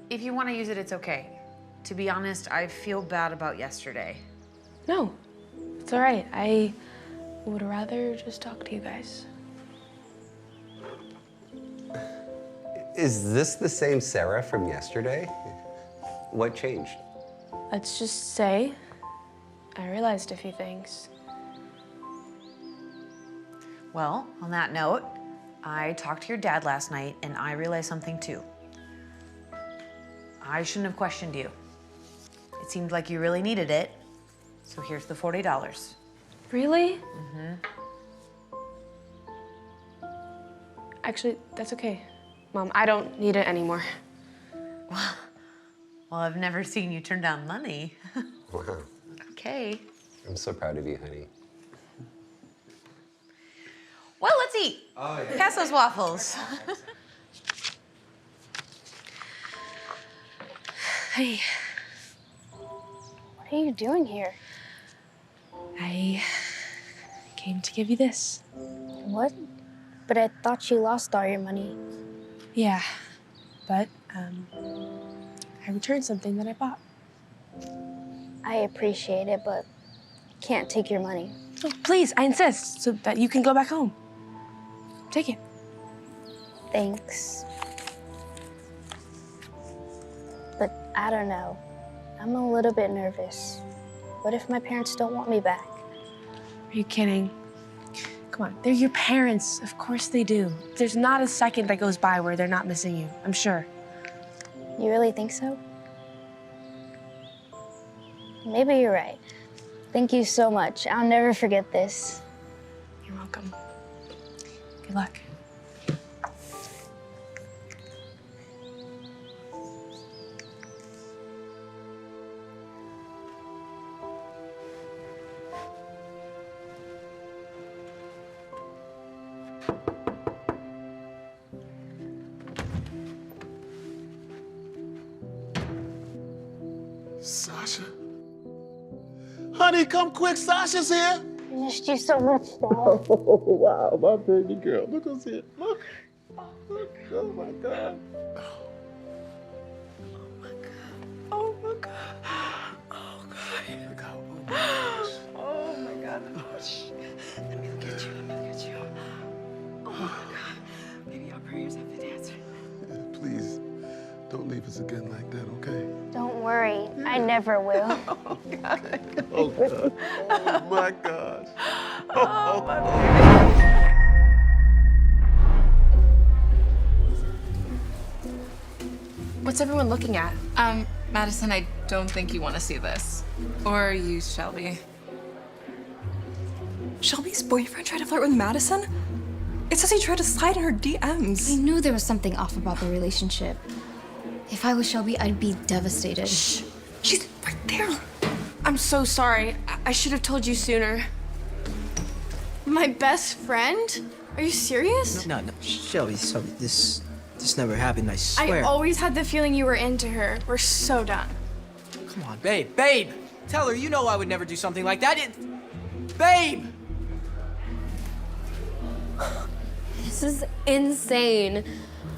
If you want to use it, it's okay. To be honest, I feel bad about yesterday. No, it's all right. I would rather just talk to you guys. Is this the same Sarah from yesterday? What changed? Let's just say I realized a few things. Well, on that note, I talked to your dad last night and I realized something too. I shouldn't have questioned you. It seemed like you really needed it, so here's the $40. Really? Mm-hmm. Actually, that's okay. Mom, I don't need it anymore. Well, I've never seen you turn down money. Wow. Okay. I'm so proud of you, honey. Well, let's eat. Oh, yeah. Pass those waffles. Hey. What are you doing here? I came to give you this. What? But I thought you lost all your money. Yeah, but I returned something that I bought. I appreciate it, but can't take your money. Oh, please, I insist, so that you can go back home. Take it. Thanks. But I don't know. I'm a little bit nervous. What if my parents don't want me back? Are you kidding? Come on, they're your parents. Of course they do. There's not a second that goes by where they're not missing you, I'm sure. You really think so? Maybe you're right. Thank you so much. I'll never forget this. You're welcome. Good luck. Sasha? Honey, come quick, Sasha's here. I missed you so much, Dad. Oh, wow, my baby girl. Look who's here. Look. Look. Oh, my God. Oh my God. Oh God. Look how, Oh my God. Oh, shit. Let me look at you. Let me look at you. Oh my God. Baby, our prayers have been answered. please, don't leave us again like that, okay? Don't worry. I never will. Oh God. Oh, God. Oh, my gosh. Oh, my baby. What's everyone looking at? Madison, I don't think you want to see this. Or you, Shelby. Shelby's boyfriend tried to flirt with Madison? It says he tried to slide in her DMs. I knew there was something off about the relationship. If I was Shelby, I'd be devastated. Shh. She's right there. I'm so sorry. I should have told you sooner. My best friend? Are you serious? No, Shelby, this never happened, I swear. I always had the feeling you were into her. We're so done. Come on, babe. Tell her you know I would never do something like that. Babe! This is insane.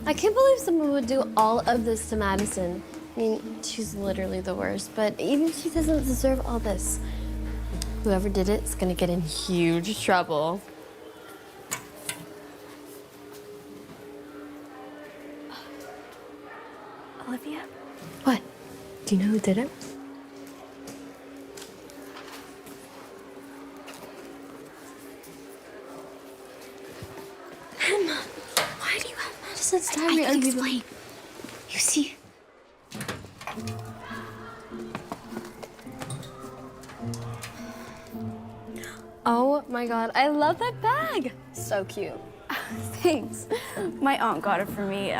I can't believe someone would do all of this to Madison. I mean, she's literally the worst, but even she doesn't deserve all this. Whoever did it is gonna get in huge trouble. Olivia? What? Do you know who did it? Emma, why do you have Madison's diary? I can explain. You see? Oh my god, I love that bag. So cute. Thanks. My aunt got it for me.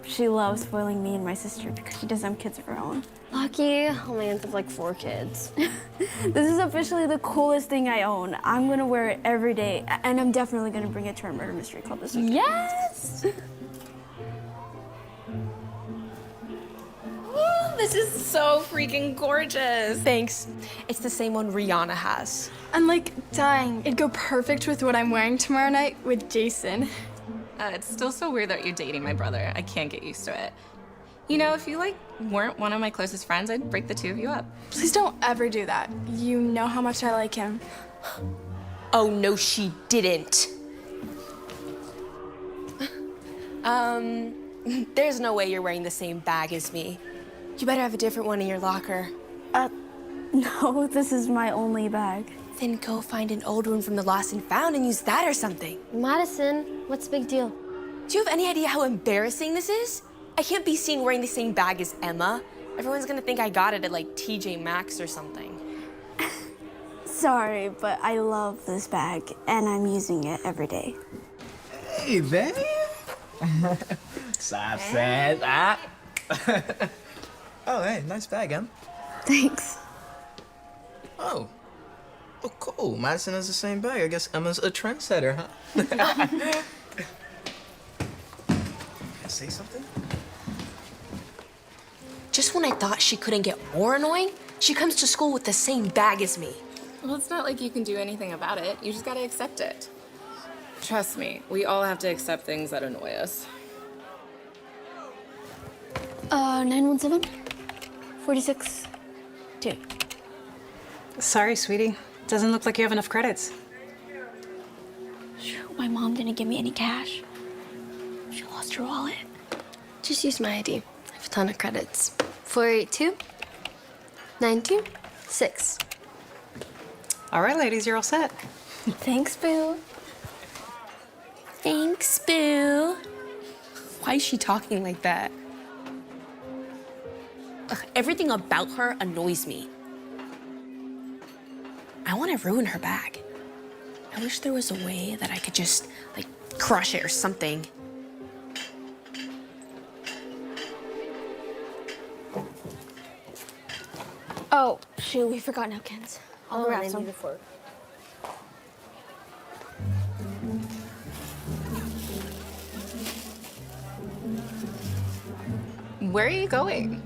She loves spoiling me and my sister because she doesn't have kids of her own. Lucky. Oh, my aunt has like 4 kids. This is officially the coolest thing I own. I'm gonna wear it every day, and I'm definitely gonna bring it to our murder mystery club this weekend. Yes! Ooh, this is so freaking gorgeous. Thanks. It's the same one Rihanna has. I'm like dying. It'd go perfect with what I'm wearing tomorrow night with Jason. It's still so weird that you're dating my brother. I can't get used to it. You know, if you weren't one of my closest friends, I'd break the two of you up. Please don't ever do that. You know how much I like him. Oh, no, she didn't. There's no way you're wearing the same bag as me. You better have a different one in your locker. No, this is my only bag. Then go find an old one from the lost and found and use that or something. Madison, what's the big deal? Do you have any idea how embarrassing this is? I can't be seen wearing the same bag as Emma. Everyone's gonna think I got it at like TJ Maxx or something. Sorry, but I love this bag, and I'm using it every day. Hey, babe. Stop saying that. Oh, hey, nice bag, Em. Thanks. Oh. Oh, cool. Madison has the same bag. I guess Emma's a trendsetter, huh? Can I say something? Just when I thought she couldn't get more annoying, she comes to school with the same bag as me. Well, it's not like you can do anything about it. You just gotta accept it. Trust me, we all have to accept things that annoy us. 917 46 2. Sorry, sweetie. Doesn't look like you have enough credits. My mom didn't give me any cash. She lost her wallet. Just use my ID. I have a ton of credits. 482 926. All right, ladies, you're all set. Thanks, Boo. Thanks, Boo. Why is she talking like that? Ugh, everything about her annoys me. I want to ruin her bag. I wish there was a way that I could just, like, crush it or something. Oh, shoot, we forgot napkins. I'll grab some. Where are you going?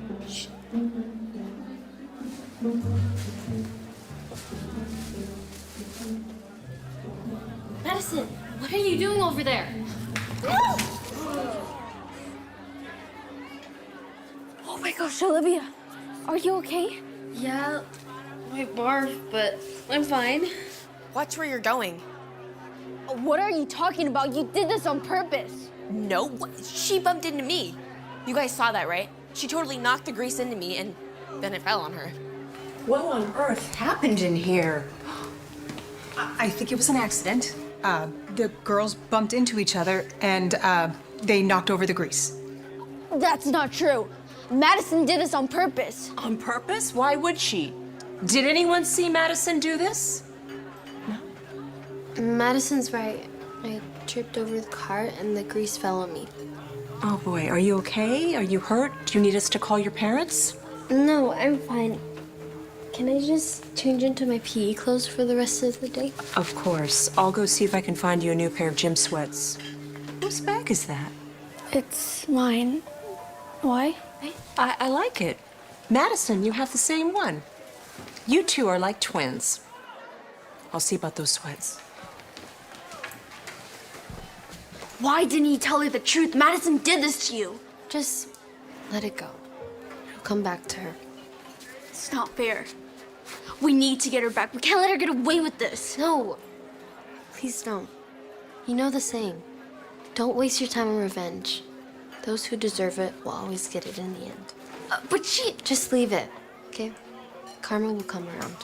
Madison, what are you doing over there? Oh my gosh, Olivia. Are you okay? Yeah, I barfed, but I'm fine. Watch where you're going. What are you talking about? You did this on purpose. No, she bumped into me. You guys saw that, right? She totally knocked the grease into me, and then it fell on her. What on earth happened in here? I think it was an accident. The girls bumped into each other and they knocked over the grease. That's not true. Madison did this on purpose. On purpose? Why would she? Did anyone see Madison do this? Madison's right. I tripped over the cart and the grease fell on me. Oh boy, are you okay? Are you hurt? Do you need us to call your parents? No, I'm fine. Can I just change into my PE clothes for the rest of the day? Of course. I'll go see if I can find you a new pair of gym sweats. Whose bag is that? It's mine. Why? I like it. Madison, you have the same one. You two are like twins. I'll see about those sweats. Why didn't you tell her the truth? Madison did this to you. Just let it go. It'll come back to her. It's not fair. We need to get her back. We can't let her get away with this. No. Please don't. You know the saying. Don't waste your time on revenge. Those who deserve it will always get it in the end. But she... Just leave it, okay? Karma will come around.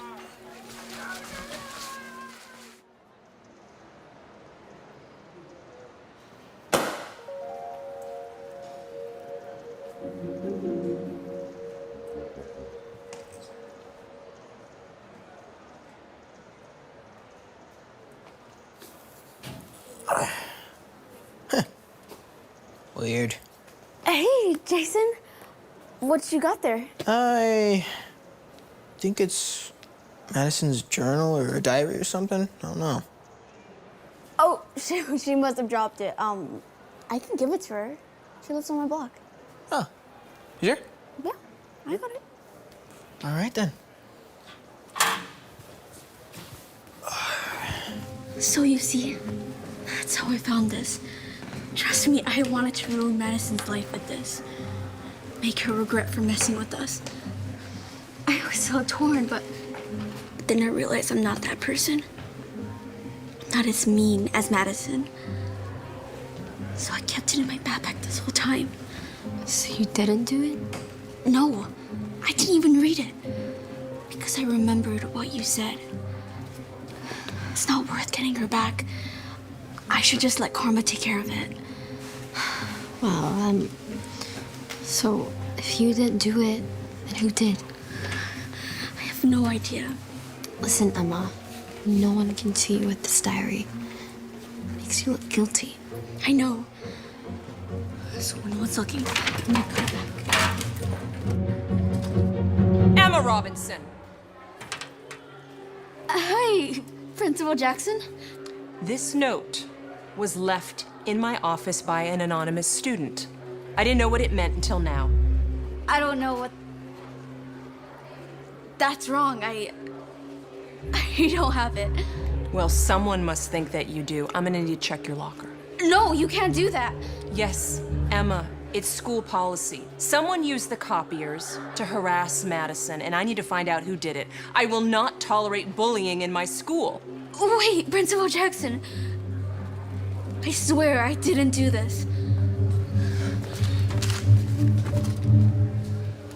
Weird. Hey, Jason. What you got there? I think it's Madison's journal or a diary or something. I don't know. Oh, she must have dropped it. I can give it to her. She lives on my block. Oh, you sure? Yeah, I got it. All right then. So you see, that's how I found this. Trust me, I wanted to ruin Madison's life with this. Make her regret for messing with us. I was so torn, but then I realized I'm not that person. I'm not as mean as Madison. So I kept it in my backpack this whole time. So you didn't do it? No, I didn't even read it. Because I remembered what you said. It's not worth getting her back. I should just let karma take care of it. Well, so if you didn't do it, then who did? I have no idea. Listen, Emma, no one can see you with this diary. It makes you look guilty. I know. So when no one's looking, I'm gonna put it back. Emma Robinson. Hi, Principal Jackson. This note was left in my office by an anonymous student. I didn't know what it meant until now. I don't know what... That's wrong. I don't have it. Well, someone must think that you do. I'm gonna need to check your locker. No, you can't do that. Yes, Emma, it's school policy. Someone used the copiers to harass Madison, and I need to find out who did it. I will not tolerate bullying in my school. Wait, Principal Jackson. I swear I didn't do this.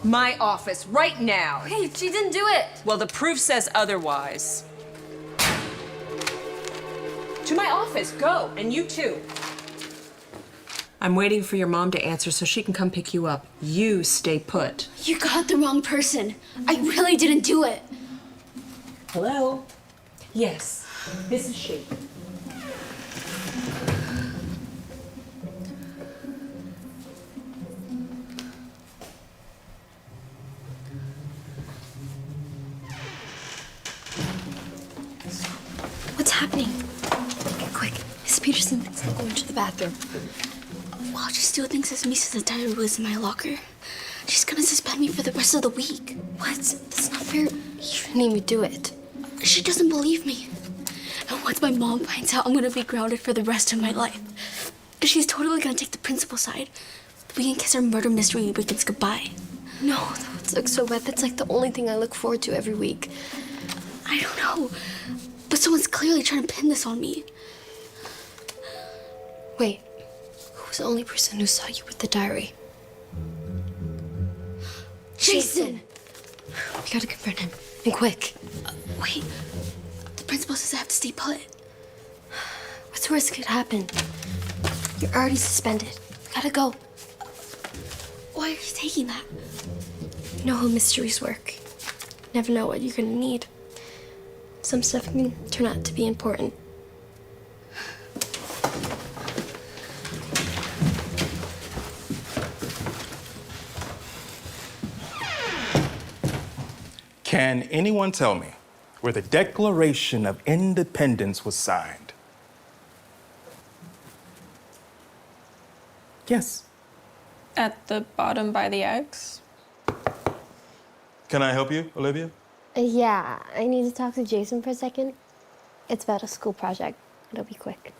My office, right now. Hey, she didn't do it. Well, the proof says otherwise. To my office, go, and you too. I'm waiting for your mom to answer so she can come pick you up. You stay put. You got the wrong person. I really didn't do it. Hello? Yes, this is she. What's happening? Quick, Miss Peterson thinks I'm going to the bathroom. Well, she still thinks this Misa's diary was in my locker. She's gonna suspend me for the rest of the week. What? That's not fair. You shouldn't even do it. She doesn't believe me. And once my mom finds out, I'm gonna be grounded for the rest of my life. She's totally gonna take the principal's side. We can kiss our murder mystery weekends goodbye. No, that would suck so bad. That's like the only thing I look forward to every week. I don't know. But someone's clearly trying to pin this on me. Wait, who was the only person who saw you with the diary? Jason! We gotta confront him, and quick. Wait, the principal says I have to stay put. What's worse could happen? You're already suspended. We gotta go. Why are you taking that? You know how mysteries work. Never know what you're gonna need. Some stuff can turn out to be important. Can anyone tell me where the Declaration of Independence was signed? Yes. At the bottom by the X? Can I help you, Olivia? Yeah, I need to talk to Jason for a second. It's about a school project. It'll be quick.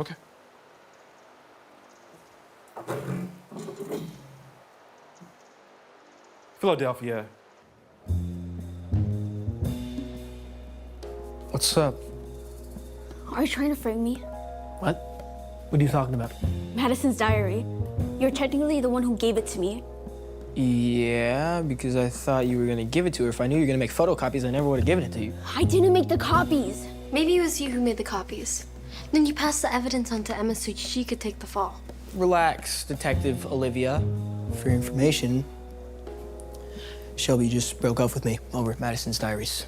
Okay. Philadelphia. What's up? Are you trying to frame me? What? What are you talking about? Madison's diary. You're technically the one who gave it to me. Yeah, because I thought you were gonna give it to her. If I knew you were gonna make photocopies, I never would have given it to you. I didn't make the copies. Maybe it was you who made the copies. Then you passed the evidence on to Emma so she could take the fall. Relax, Detective Olivia. For your information, Shelby just broke up with me over Madison's diaries.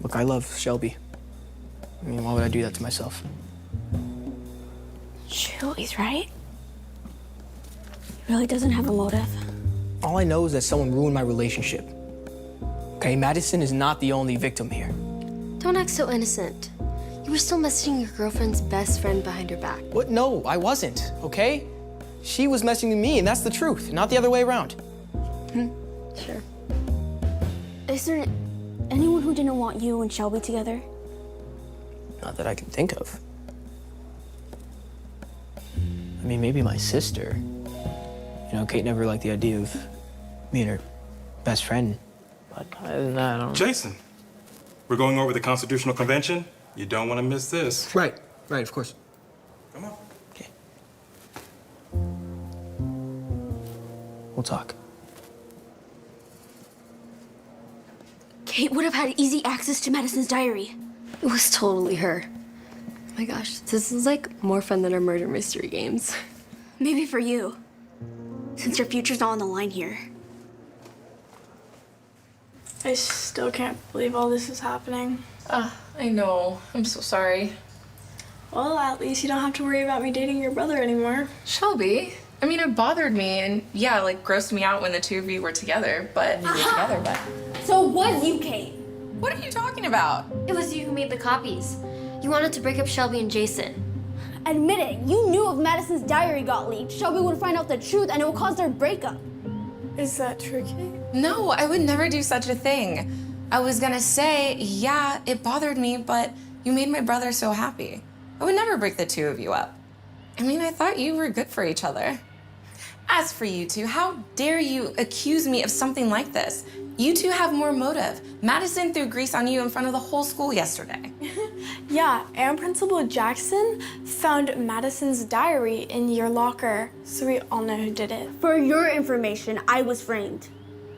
Look, I love Shelby. I mean, why would I do that to myself? Shelby's right. He really doesn't have a motive. All I know is that someone ruined my relationship. Okay, Madison is not the only victim here. Don't act so innocent. You were still messaging your girlfriend's best friend behind her back. What? No, I wasn't, okay? She was messing with me, and that's the truth, not the other way around. Sure. Is there anyone who didn't want you and Shelby together? Not that I can think of. I mean, maybe my sister. You know, Kate never liked the idea of me and her best friend. But other than that, I don't... Jason, we're going over the Constitutional Convention. You don't want to miss this. Right, of course. Come on. Okay. We'll talk. Kate would have had easy access to Madison's diary. It was totally her. Oh my gosh, this is like more fun than our murder mystery games. Maybe for you, since your future's not on the line here. I still can't believe all this is happening. I know. I'm so sorry. Well, at least you don't have to worry about me dating your brother anymore. Shelby, I mean, it bothered me and yeah, like grossed me out when the two of you were together, but So it was you, Kate. What are you talking about? It was you who made the copies. You wanted to break up Shelby and Jason. Admit it, you knew if Madison's diary got leaked, Shelby would find out the truth and it would cause their breakup. Is that true, Kate? No, I would never do such a thing. I was gonna say, yeah, it bothered me, but you made my brother so happy. I would never break the two of you up. I mean, I thought you were good for each other. As for you two, how dare you accuse me of something like this? You two have more motive. Madison threw grease on you in front of the whole school yesterday. Yeah, and Principal Jackson found Madison's diary in your locker, so we all know who did it. For your information, I was framed.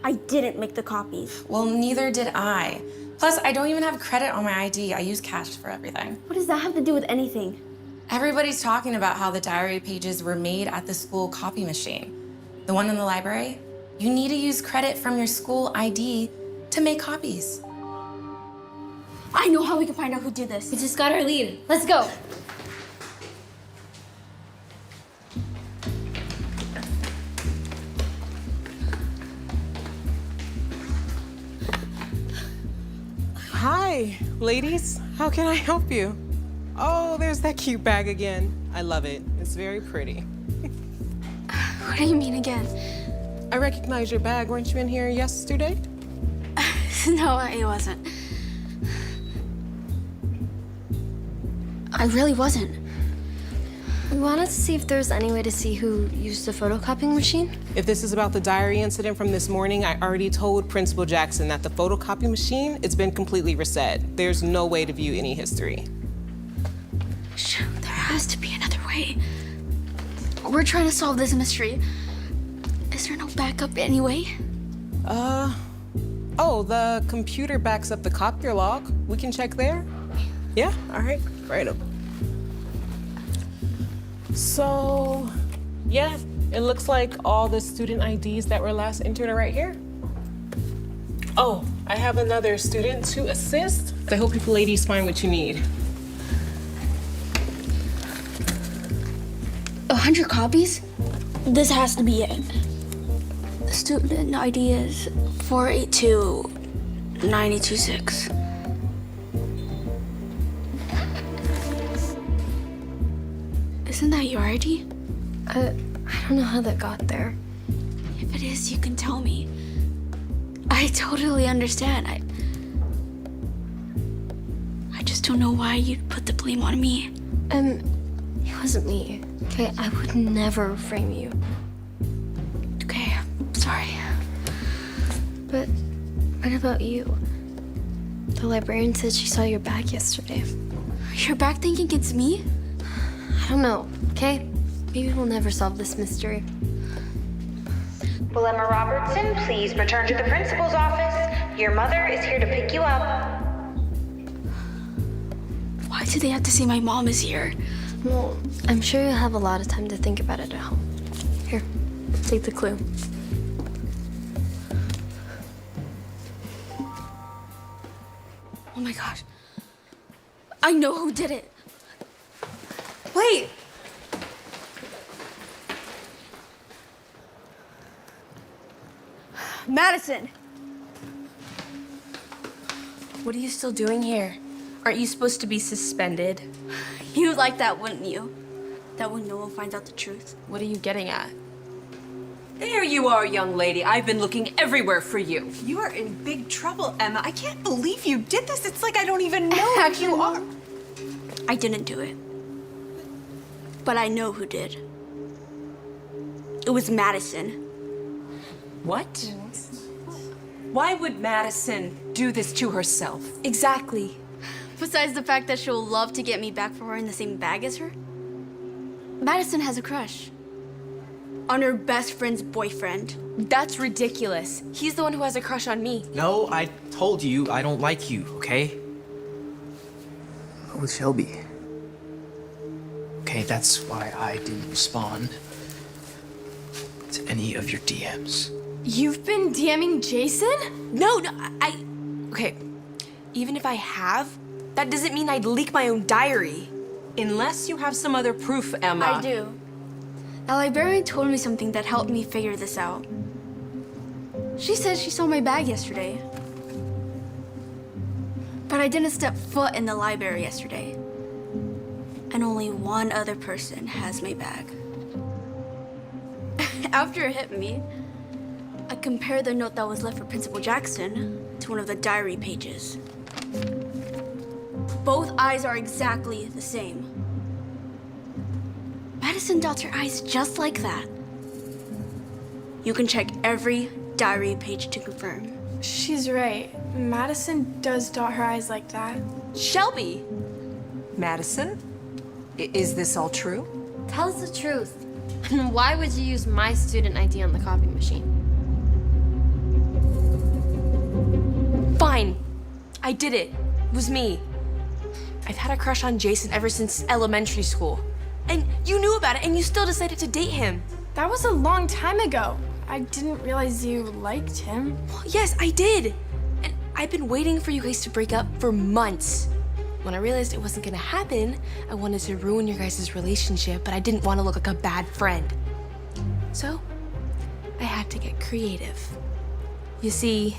I didn't make the copies. Well, neither did I. Plus, I don't even have credit on my ID. I use cash for everything. What does that have to do with anything? Everybody's talking about how the diary pages were made at the school copy machine. The one in the library? You need to use credit from your school ID to make copies. I know how we can find out who did this. We just got our lead. Let's go. Hi, ladies. How can I help you? Oh, there's that cute bag again. I love it. It's very pretty. What do you mean again? I recognize your bag. Weren't you in here yesterday? No, it wasn't. I really wasn't. We wanted to see if there's any way to see who used the photocopying machine. If this is about the diary incident from this morning, I already told Principal Jackson that the photocopy machine has been completely reset. There's no way to view any history. There has to be another way. We're trying to solve this mystery. Is there no backup anyway? Oh, the computer backs up the copier log. We can check there? Yeah, all right, right up. So, yeah, it looks like all the student IDs that were last entered are right here. Oh, I have another student to assist. I hope you ladies find what you need. 100 copies? This has to be it. The student ID is 482-926. Isn't that your ID? I don't know how that got there. If it is, you can tell me. I totally understand. I just don't know why you'd put the blame on me. It wasn't me. Okay, I would never frame you. Okay, I'm sorry. But what about you? The librarian said she saw your bag yesterday. You're back thinking it's me? I don't know, okay? Maybe we'll never solve this mystery. Will Emma Robertson please return to the principal's office? Your mother is here to pick you up. Why do they have to say my mom is here? Well, I'm sure you'll have a lot of time to think about it at home. Here, take the clue. Oh my gosh. I know who did it. Wait! Madison! What are you still doing here? Aren't you supposed to be suspended? You'd like that, wouldn't you? That when no one finds out the truth. What are you getting at? There you are, young lady. I've been looking everywhere for you. You are in big trouble, Emma. I can't believe you did this. It's like I don't even know who you are. I didn't do it. But I know who did. It was Madison. What? Why would Madison do this to herself? Exactly. Besides the fact that she'll love to get me back for wearing the same bag as her. Madison has a crush on her best friend's boyfriend. That's ridiculous. He's the one who has a crush on me. No, I told you I don't like you, okay? What with Shelby? Okay, that's why I didn't respond to any of your DMs. You've been DMing Jason? No, okay. Even if I have, that doesn't mean I'd leak my own diary. Unless you have some other proof, Emma. I do. The librarian told me something that helped me figure this out. She said she saw my bag yesterday. But I didn't step foot in the library yesterday. And only one other person has my bag. After it hit me, I compared the note that was left for Principal Jackson to one of the diary pages. Both eyes are exactly the same. Madison dots her eyes just like that. You can check every diary page to confirm. She's right. Madison does dot her eyes like that. Shelby! Madison? Is this all true? Tell us the truth. Why would you use my student ID on the copy machine? Fine. I did it. It was me. I've had a crush on Jason ever since elementary school. And you knew about it, and you still decided to date him. That was a long time ago. I didn't realize you liked him. Well, yes, I did. And I've been waiting for you guys to break up for months. When I realized it wasn't gonna happen, I wanted to ruin your guys' relationship, but I didn't want to look like a bad friend. So, I had to get creative. You see,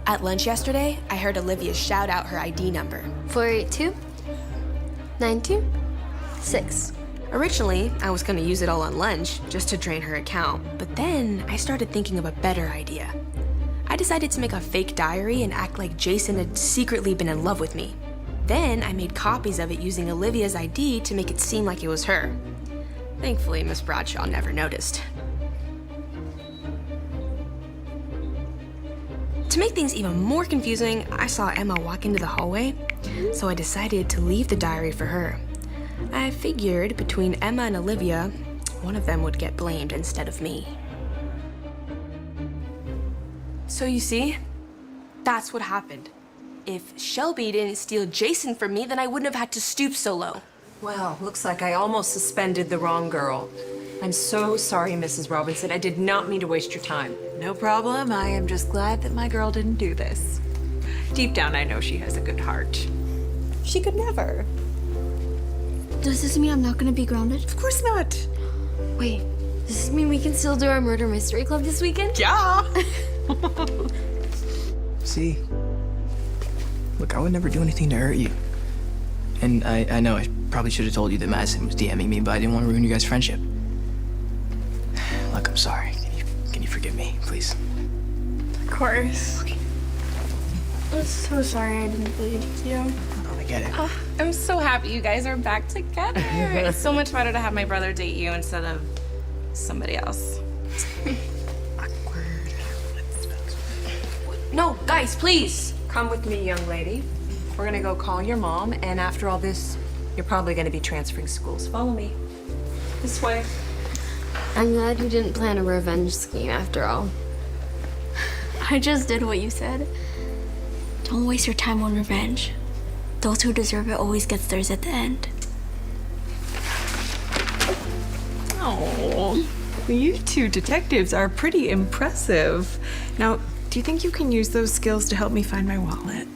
at lunch yesterday, I heard Olivia shout out her ID number. 482-92-6. Originally, I was gonna use it all on lunch, just to drain her account, but then I started thinking of a better idea. I decided to make a fake diary and act like Jason had secretly been in love with me. Then I made copies of it using Olivia's ID to make it seem like it was her. Thankfully, Miss Bradshaw never noticed. To make things even more confusing, I saw Emma walk into the hallway, so I decided to leave the diary for her. I figured between Emma and Olivia, one of them would get blamed instead of me. So you see, that's what happened. If Shelby didn't steal Jason from me, then I wouldn't have had to stoop so low. Well, looks like I almost suspended the wrong girl. I'm so sorry, Mrs. Robinson. I did not mean to waste your time. No problem. I am just glad that my girl didn't do this. Deep down, I know she has a good heart. She could never. Does this mean I'm not gonna be grounded? Of course not. Wait, does this mean we can still do our murder mystery club this weekend? Yeah! See? Look, I would never do anything to hurt you. And I know I probably should have told you that Madison was DMing me, but I didn't want to ruin your guys' friendship. Look, I'm sorry. Can you forgive me, please? Of course. I'm so sorry I didn't believe you. Oh, I get it. I'm so happy you guys are back together. It's so much better to have my brother date you instead of somebody else. No, guys, please. Come with me, young lady. We're gonna go call your mom, and after all this, you're probably gonna be transferring schools. Follow me. This way. I'm glad you didn't plan a revenge scheme after all. I just did what you said. Don't waste your time on revenge. Those who deserve it always gets theirs at the end. Oh, you two detectives are pretty impressive. Now, do you think you can use those skills to help me find my wallet?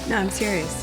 No, I'm serious.